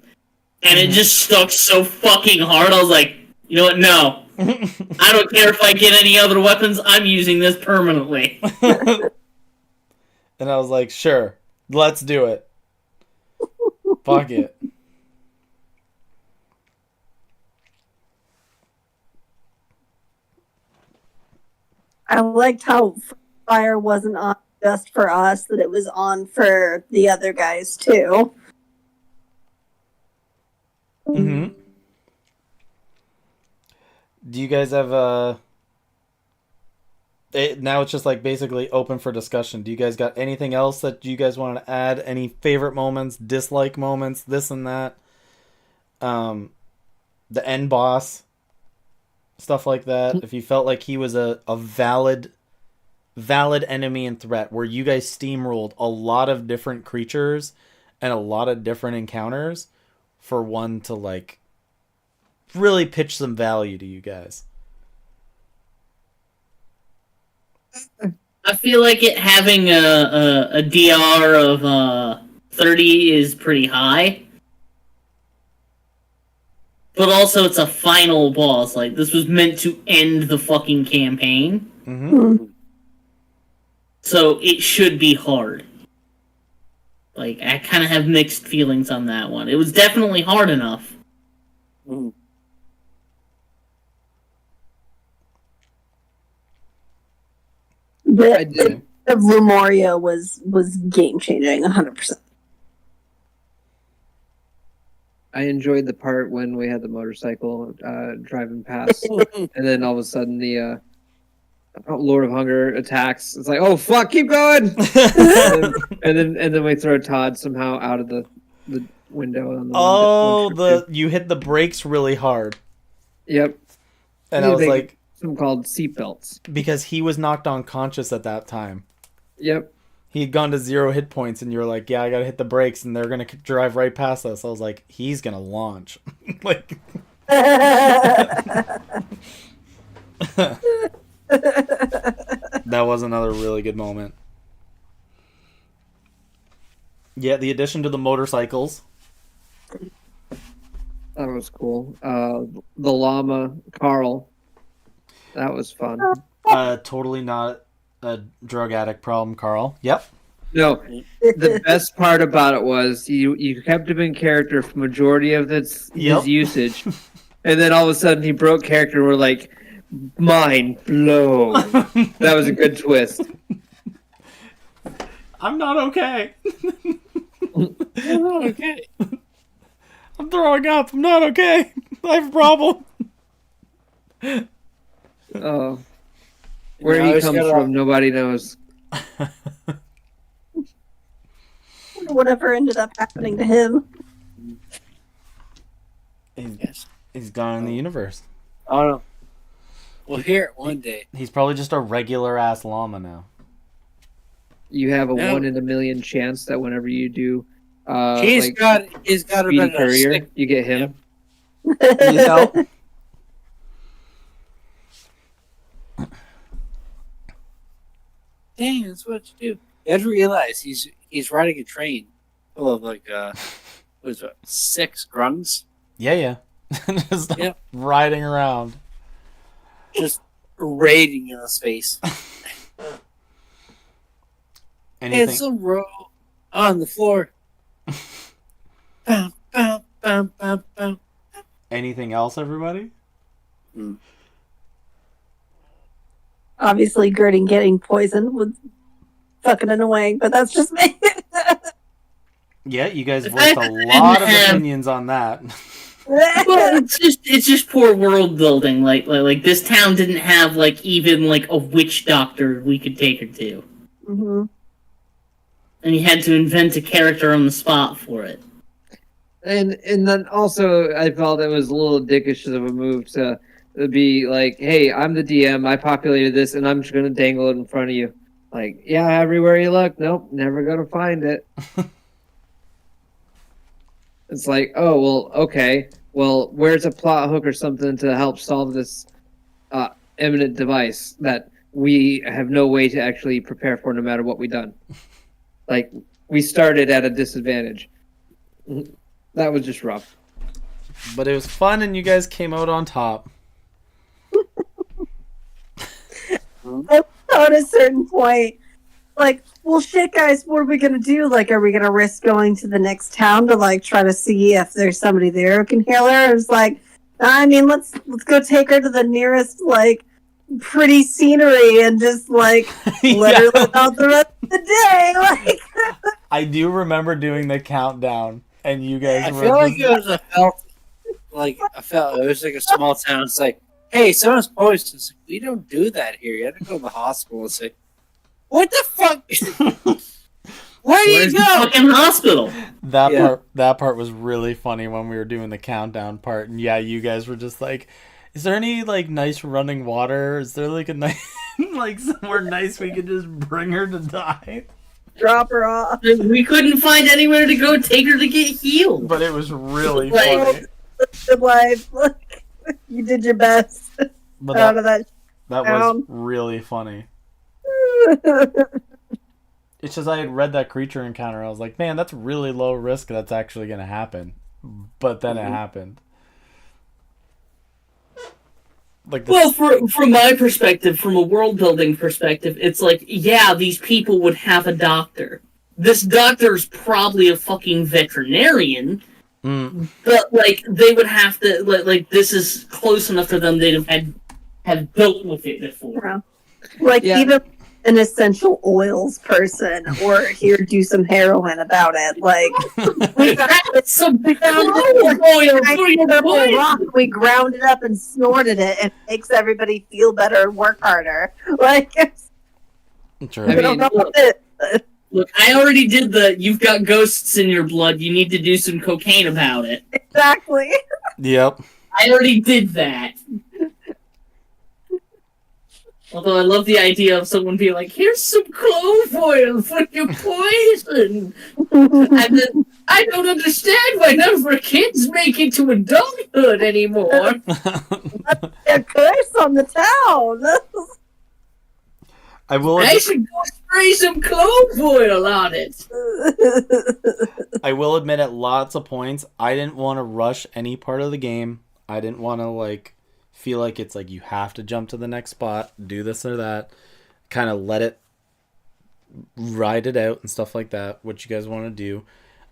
And it just stuck so fucking hard, I was like, you know what? No. I don't care if I get any other weapons. I'm using this permanently. And I was like, sure, let's do it. Fuck it. I liked how fire wasn't on just for us, that it was on for the other guys too. Mm-hmm. Do you guys have now it's just like basically open for discussion. Do you guys got anything else that you guys want to add? Any favorite moments, dislike moments, this and that? The end boss, stuff like that. If you felt like he was a valid enemy and threat, where you guys steamrolled a lot of different creatures and a lot of different encounters for one to like really pitch some value to you guys. I feel like it having a DR of 30 is pretty high. But also it's a final boss. Like, this was meant to end the fucking campaign. Mm-hmm. So it should be hard. Like, I kind of have mixed feelings on that one. It was definitely hard enough. Mm. I The did. of Lumoria was game changing, 100%. I enjoyed the part when we had the motorcycle driving past, and then all of a sudden the Lord of Hunger attacks. It's like, oh fuck, keep going! and then we throw Todd somehow out of the window. On the Oh, window. you hit the brakes really hard. Yep. And I was They- like, something called seatbelts. because he was knocked unconscious at that time. Yep. He had gone to 0 hit points, and you were like, yeah, I gotta hit the brakes, and they're gonna drive right past us. I was like, he's gonna launch. Like, that was another really good moment. Yeah, the addition to the motorcycles. That was cool. The llama, Carl. That was fun. Totally not a drug addict problem, Carl. Yep. No, the best part about it was you kept him in character for majority of his usage, and then all of a sudden he broke character. And we're like, mind blown. That was a good twist. I'm not okay. I'm not okay. I'm throwing up. I'm not okay. I have a problem. Oh, where No, he he's comes got a- from, nobody knows. Whatever ended up happening to him. He's gone in the universe. Oh no. We'll hear it one day. He's probably just a regular ass llama now. You have a No. 1 in a million chance that whenever you do, He's got a Speedy bit of Courier, stick. you get him. Yep. Dang, that's what you do. You have to realize he's riding a train full of like what is it, 6 grunts Yeah. Just Yep. riding around. just raiding in the space. Anything? It's a row on the floor. Bam, bam, bam, bam, bam. Anything else, everybody? Obviously, Gertie getting poisoned was fucking annoying, but that's just me. Yeah, you guys The voiced fact a that they lot of didn't have- opinions on that. Well, it's just poor world building. Like this town didn't have like even like a witch doctor we could take her to, hmm and you had to invent a character on the spot for it. And then also, I felt it was a little dickish of a move to be like, "Hey, I'm the DM. I populated this, and I'm just gonna dangle it in front of you." Like, yeah, everywhere you look, nope, never gonna find it. It's like, oh well, okay. Well, where's a plot hook or something to help solve this imminent device that we have no way to actually prepare for, no matter what we've done? Like, we started at a disadvantage. That was just rough. But it was fun, and you guys came out on top. At a certain point, like, well, shit, guys, what are we gonna do? Like, are we gonna risk going to the next town to like try to see if there's somebody there who can heal her? It's like, I mean, let's go take her to the nearest like pretty scenery and just like let her live out the rest of the day. Like, I do remember doing the countdown, and you guys I were feel like just- it was it was like a small town. It's like, hey, someone's poisoned. It's like, we don't do that here. You have to go to the hospital and say, what the fuck? Where do Where's you the go? fucking hospital? That part was really funny when we were doing the countdown part, and yeah, you guys were just like, "Is there any like nice running water? Is there like a nice like somewhere nice we could just bring her to die?" drop her off. We couldn't find anywhere to go take her to get healed. But it was really Like- funny. Good life. Like, you did your best But out of that. that was town. really funny. It's just I had read that creature encounter. I was like, man, that's really low risk. That's actually going to happen. But then it happened. Like the Well, from my perspective, from a world building perspective, it's like, yeah, these people would have a doctor. This doctor's probably a fucking veterinarian, but like they would have to like this is close enough for them they'd have built with it before. Like Yeah. even an essential oils person, or here do some heroin about it. Like we got Some we found oil for your purple poison. rock, we ground it up and snorted it, and it makes everybody feel better and work harder. Like True. we don't know what it. Look, I already did you've got ghosts in your blood, you need to do some cocaine about it. Exactly. Yep. I already did that. Although I love the idea of someone being like, here's some clove oil for your poison. And then, I don't understand why none of our kids make it to adulthood anymore. A curse on the town. I will. I should go spray some clove oil on it. I will admit at lots of points I didn't want to rush any part of the game. I didn't want to like feel like it's like you have to jump to the next spot, do this or that. Kind of let it ride it out and stuff like that. What you guys want to do.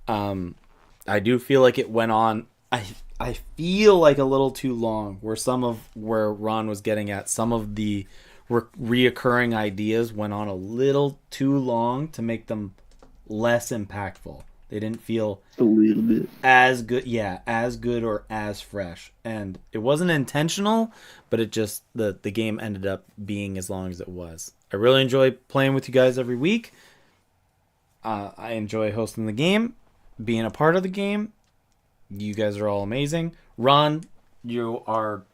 I do feel like it went on. I feel like a little too long. Where Ron was getting at, some of the reoccurring ideas went on a little too long to make them less impactful. They didn't feel A little bit. as good, as good or as fresh. And it wasn't intentional, but it just the game ended up being as long as it was. I really enjoy playing with you guys every week. I enjoy hosting the game, being a part of the game. You guys are all amazing. Ron, you are,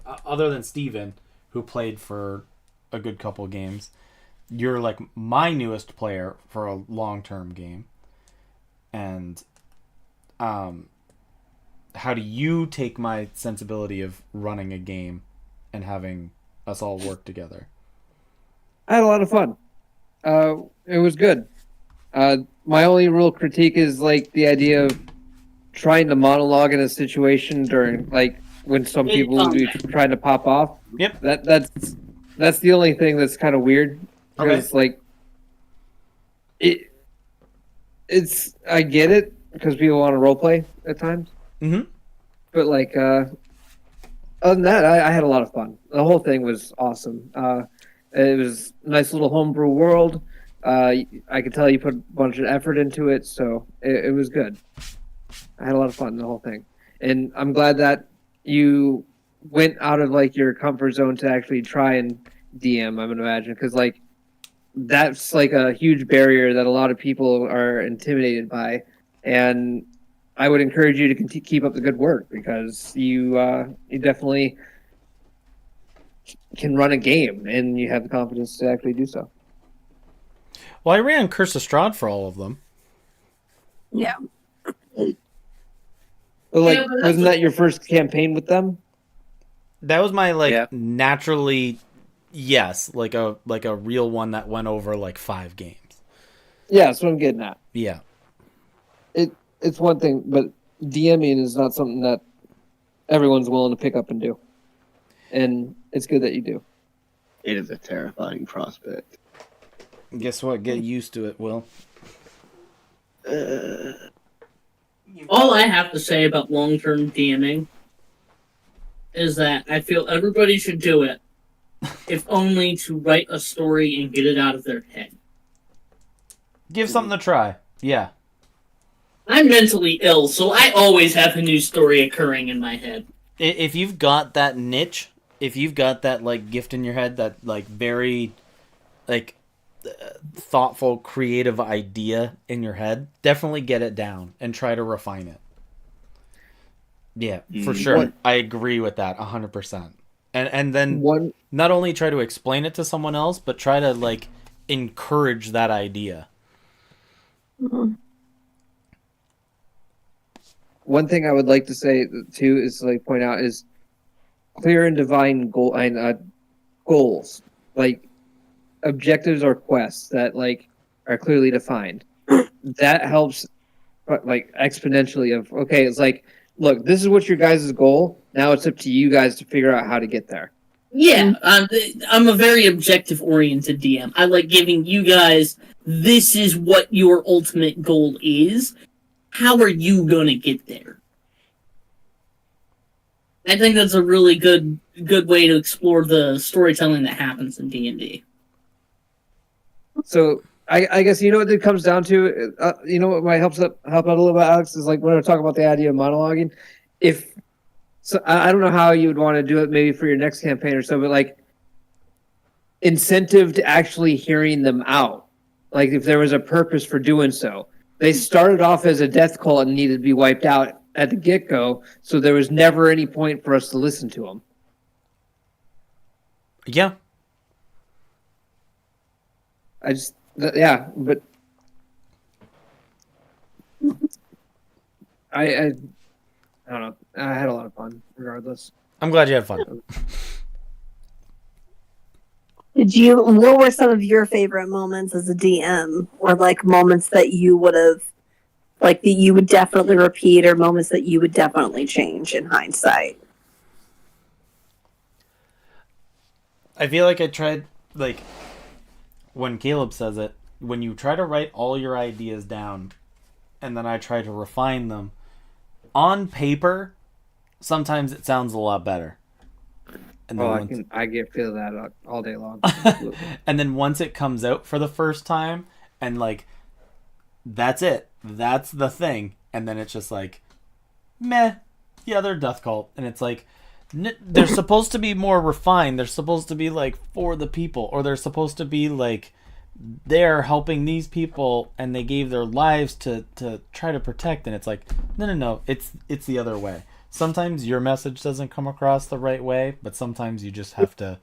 other than Steven, who played for a good couple games, you're like my newest player for a long-term game. And how do you take my sensibility of running a game and having us all work together? I had a lot of fun. It was good. My only real critique is like the idea of trying to monologue in a situation during like when some people will be trying to pop off. Yep. That's the only thing that's kind of weird. Because like it's I get it because people want to roleplay at times. Mm-hmm. But like other than that, I had a lot of fun. The whole thing was awesome. It was a nice little homebrew world. I could tell you put a bunch of effort into it, so it was good. I had a lot of fun in the whole thing, and I'm glad that you went out of like your comfort zone to actually try and DM. I'm gonna imagine because like that's like a huge barrier that a lot of people are intimidated by, and I would encourage you to keep up the good work because you definitely can run a game and you have the confidence to actually do so. Well, I ran Curse of Strahd for all of them. Yeah. But like, Yeah, but that's wasn't that your first campaign with them? That was my like Yeah. naturally, yes, like a real one that went over like 5 games. Yeah, that's what I'm getting at. Yeah. It's one thing, but DMing is not something that everyone's willing to pick up and do. And it's good that you do. It is a terrifying prospect. Guess what? Get used to it, Will. All I have to say about long-term DMing is that I feel everybody should do it, if only to write a story and get it out of their head. Give something to try. Yeah. I'm mentally ill, so I always have a new story occurring in my head. If you've got that niche, if you've got that like gift in your head, that like very like thoughtful, creative idea in your head, definitely get it down and try to refine it. Yeah, for sure. I agree with that 100%. And then not only try to explain it to someone else, but try to like encourage that idea. Mm-hmm. One thing I would like to say too is like point out is clear and divine goals, like objectives or quests that like are clearly defined. That helps like exponentially of okay, it's like look, this is what your guys' goal. Now it's up to you guys to figure out how to get there. Yeah, I'm a very objective-oriented DM. I like giving you guys, this is what your ultimate goal is. How are you gonna get there? I think that's a really good way to explore the storytelling that happens in D&D. So I guess you know what it comes down to. You know what might help out a little bit, Alex, is like when we're talking about the idea of monologuing. I don't know how you would want to do it, maybe for your next campaign or so, but like incentive to actually hearing them out. Like if there was a purpose for doing so. They started off as a death cult and needed to be wiped out at the get-go, so there was never any point for us to listen to them. Yeah. Yeah, but I don't know. I had a lot of fun, regardless. I'm glad you had fun. What were some of your favorite moments as a DM, or like moments that you would have, like that you would definitely repeat, or moments that you would definitely change in hindsight? I feel like I tried, like, when Caleb says it, when you try to write all your ideas down, and then I try to refine them, on paper, sometimes it sounds a lot better. And then I feel that all day long. And then once it comes out for the first time, and like, that's it. that's the thing. And then it's just like, meh, yeah, they're a death cult. And it's like, they're supposed to be more refined. They're supposed to be like for the people, or they're supposed to be like they're helping these people and they gave their lives to try to protect. And it's like, no, it's the other way. Sometimes your message doesn't come across the right way, but sometimes you just have to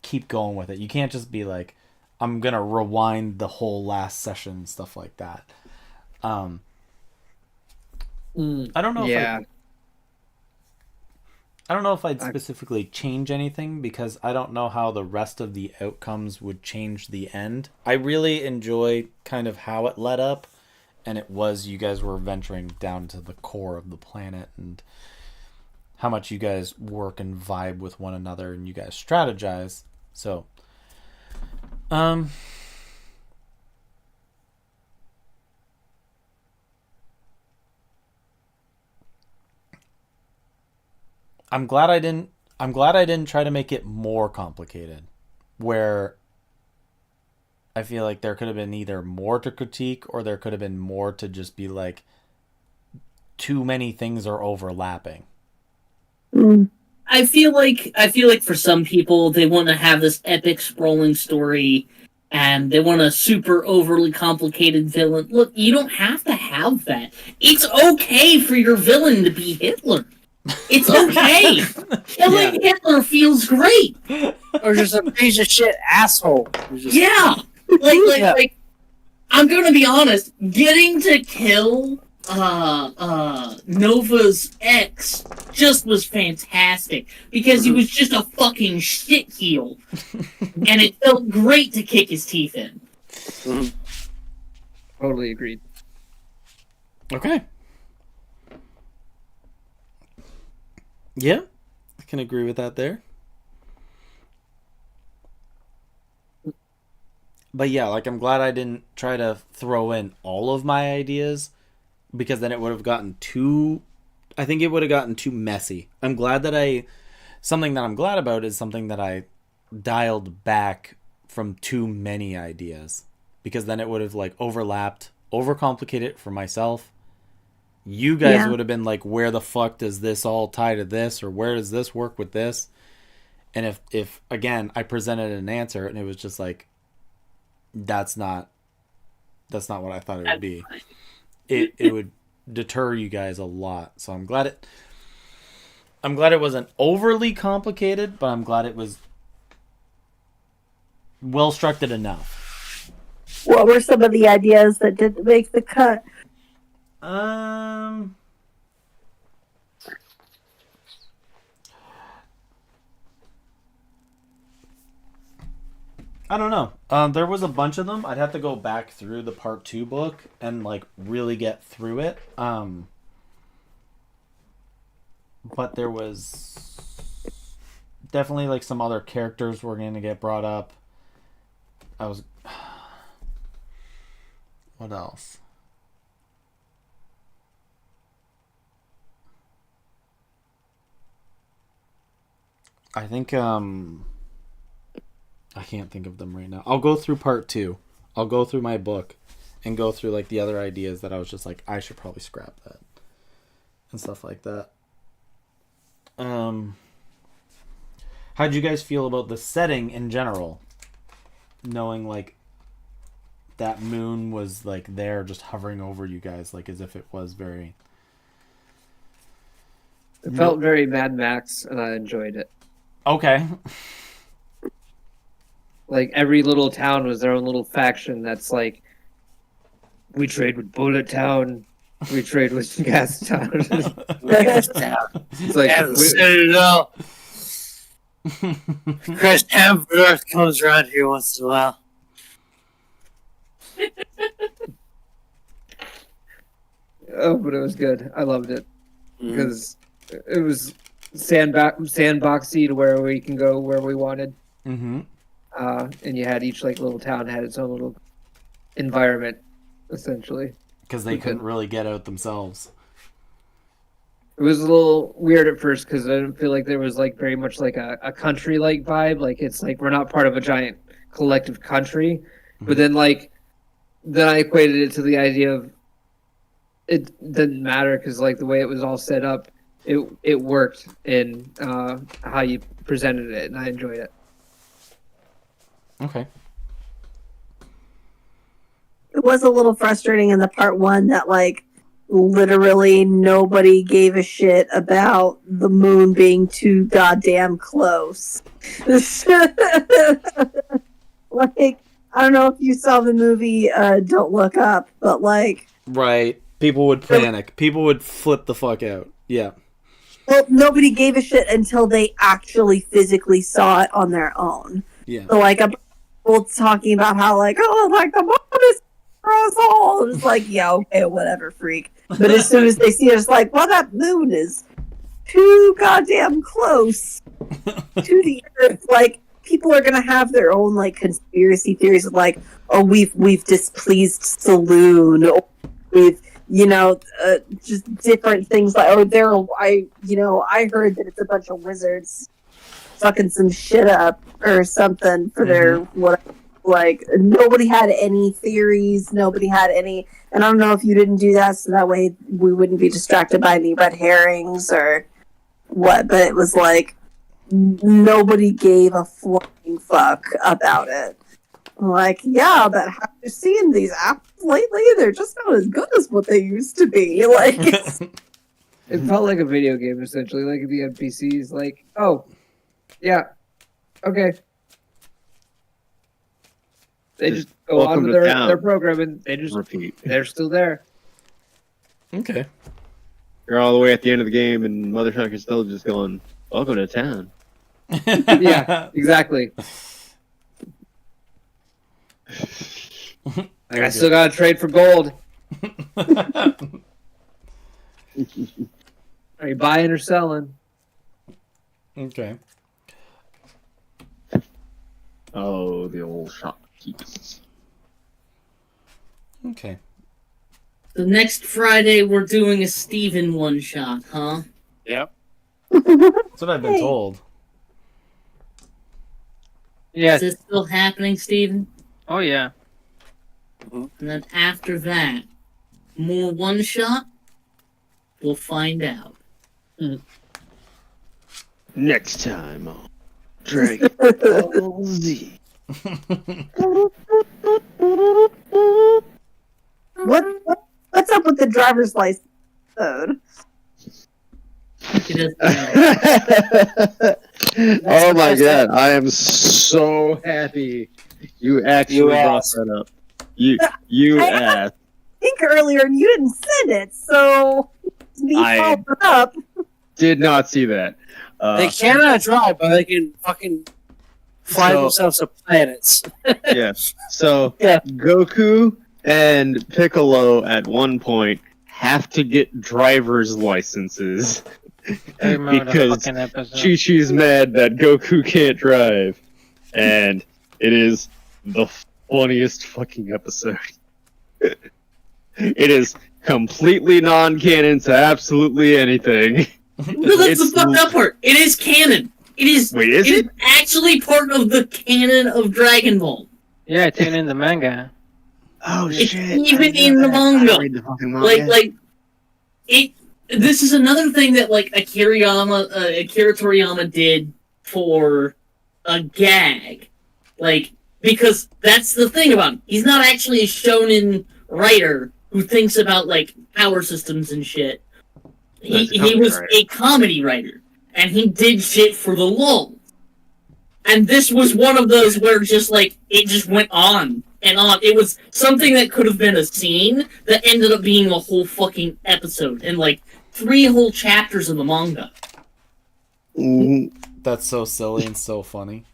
keep going with it. You can't just be like, I'm gonna rewind the whole last session and stuff like that. I don't know. Yeah. I don't know if I'd specifically change anything, because I don't know how the rest of the outcomes would change the end. I really enjoy kind of how it led up, and it was you guys were venturing down to the core of the planet, and how much you guys work and vibe with one another, and you guys strategize. So, I'm glad I didn't try to make it more complicated, where I feel like there could have been either more to critique, or there could have been more to just be like, too many things are overlapping. I feel like for some people, they want to have this epic sprawling story, and they want a super overly complicated villain. Look, you don't have to have that. It's okay for your villain to be Hitler. It's okay. Killing Hitler feels great. Or just a piece of shit asshole. Yeah. Like, I'm gonna be honest, getting to kill Nova's ex just was fantastic, because he was just a fucking shitheel, and it felt great to kick his teeth in. Totally agreed. Okay. Yeah, I can agree with that there. But yeah, like, I'm glad I didn't try to throw in all of my ideas, because then it would have gotten too... I think it would have gotten too messy. I'm glad that something that I'm glad about is something that I dialed back from too many ideas, because then it would have like overlapped, overcomplicated it for myself. You guys would have been like, where the fuck does this all tie to this, or where does this work with this? And if again I presented an answer and it was just like, that's not what I thought it would be, it would deter you guys a lot. So I'm glad it wasn't overly complicated, but I'm glad it was well structured enough. What were some of the ideas that didn't make the cut? I don't know. There was a bunch of them. I'd have to go back through the part 2 book and like really get through it. But there was definitely like some other characters were going to get brought up. What else? I think I can't think of them right now. I'll go through part 2. I'll go through my book and go through like the other ideas that I was just like, I should probably scrap that and stuff like that. How'd you guys feel about the setting in general? Knowing like that moon was like there just hovering over you guys, like as if it was very... It felt very Mad Max, and I enjoyed it. Okay. Like, every little town was their own little faction that's like, we trade with Bullet Town, we trade with Gas Town. Gas Town. It's like, Citadel. Chris Hemsworth comes around here once in a while. oh, but it was good. I loved it. Because it was sandboxy to where we can go where we wanted. Mm-hmm. And you had each like little town had its own little environment, essentially. Because they couldn't really get out themselves. It was a little weird at first because I didn't feel like there was like very much like a country-like vibe. Like it's like we're not part of a giant collective country. But then like then I equated it to the idea of it didn't matter because like the way it was all set up, it worked in how you presented it, and I enjoyed it. Okay. It was a little frustrating in the part one that like literally nobody gave a shit about the moon being too goddamn close. Like, I don't know if you saw the movie Don't Look Up, but like, Right. People would panic. People would flip the fuck out. Yeah. well, nobody gave a shit until they actually physically saw it on their own. Yeah. So like, people talking about how like, oh, like the moon is for us all. It's like, yeah, okay, whatever, freak. But as soon as they see it, it's like, well, that moon is too goddamn close to the Earth. Like, people are gonna have their own like conspiracy theories of like, oh, we've displeased Saloon, or we've just different things like, oh, I heard that it's a bunch of wizards fucking some shit up or something for their whatever. Like, nobody had any theories, nobody had any, and I don't know if you didn't do that so that way we wouldn't be distracted by any red herrings or what, but it was like nobody gave a flying fuck about it. Like, yeah, but after seeing these apps lately, they're just not as good as what they used to be. Like, It felt like a video game essentially, like the NPCs, like, oh, yeah, okay. They just go on welcome with to their town. program and they just Repeat. they're still there. Okay. You're all the way at the end of the game, and motherfucker's still just going, "Welcome to town." Yeah, exactly. Like, I still gotta trade for gold. Are you buying or selling? Okay. Oh, the old shopkeepers. Okay. The next Friday, we're doing a Steven one-shot, huh? Yep. That's what I've been told. Yeah. Is this still happening, Steven? Oh yeah. And then after that, more one-shot? We'll find out. Next time on Dragon Ball Z. what's up with the driver's license code? He doesn't know. Oh my god, I am so happy you actually brought asked. that up. You I- asked. I think earlier and you didn't send it, so me I- following up. Did not see that. They cannot drive, but they can fucking fly So- themselves to planets. Yeah. So Yeah. Goku and Piccolo at one point have to get driver's licenses I remember the because fucking episode. Chi-Chi's mad that Goku can't drive. And it is the funniest fucking episode. It is completely non-canon to absolutely anything. No, that's It's the fucked up part. It is canon. It is. Wait, is it is actually part of the canon of Dragon Ball. Yeah, it's even in the manga. Oh It's shit! even I know in the that. manga. I read the fucking manga. Like it. This is another thing that like Akira Toriyama did for a gag, like because that's the thing about him. He's not actually a shonen writer who thinks about like power systems and shit. He was a comedy writer, and he did shit for the lulz. And this was one of those where just like it just went on and on. It was something that could have been a scene that ended up being a whole fucking episode and like 3 whole chapters of the manga. Mhm. That's so silly and so funny.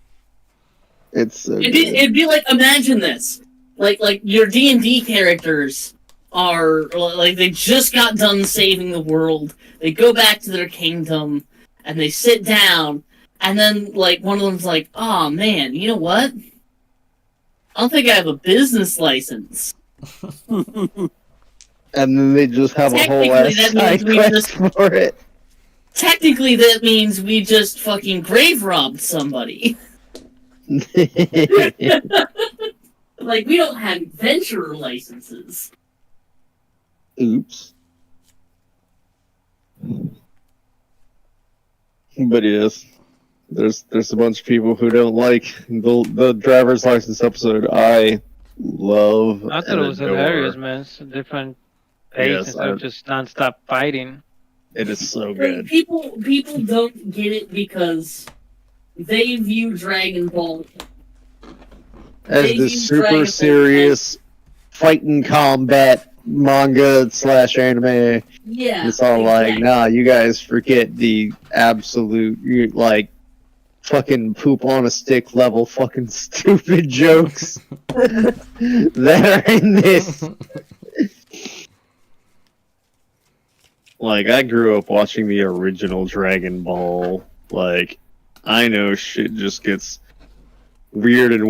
It's so It'd be like, imagine this, like your D&D characters are like they just got done saving the world. They go back to their kingdom and they sit down, and then like one of them's like, "Oh man, you know what? I don't think I have a business license." and then they just have a whole Technically, ass that means side we quest just- for it. Technically, that means we just fucking grave robbed somebody. Like, we don't have adventurer licenses. Oops. But yes, there's a bunch of people who don't like the driver's license episode. I love. I thought and it was adore. hilarious, man. It's a different pace Yes, instead of just non-stop fighting. It is so Like, good. people don't get it because they view Dragon Ball As they this view super Dragon Ball serious fighting combat manga / anime. Yeah, It's all like, exactly. nah, you guys forget the absolute, like, fucking poop on a stick level fucking stupid jokes that are in this. Like, I grew up watching the original Dragon Ball. Like, I know shit just gets weird and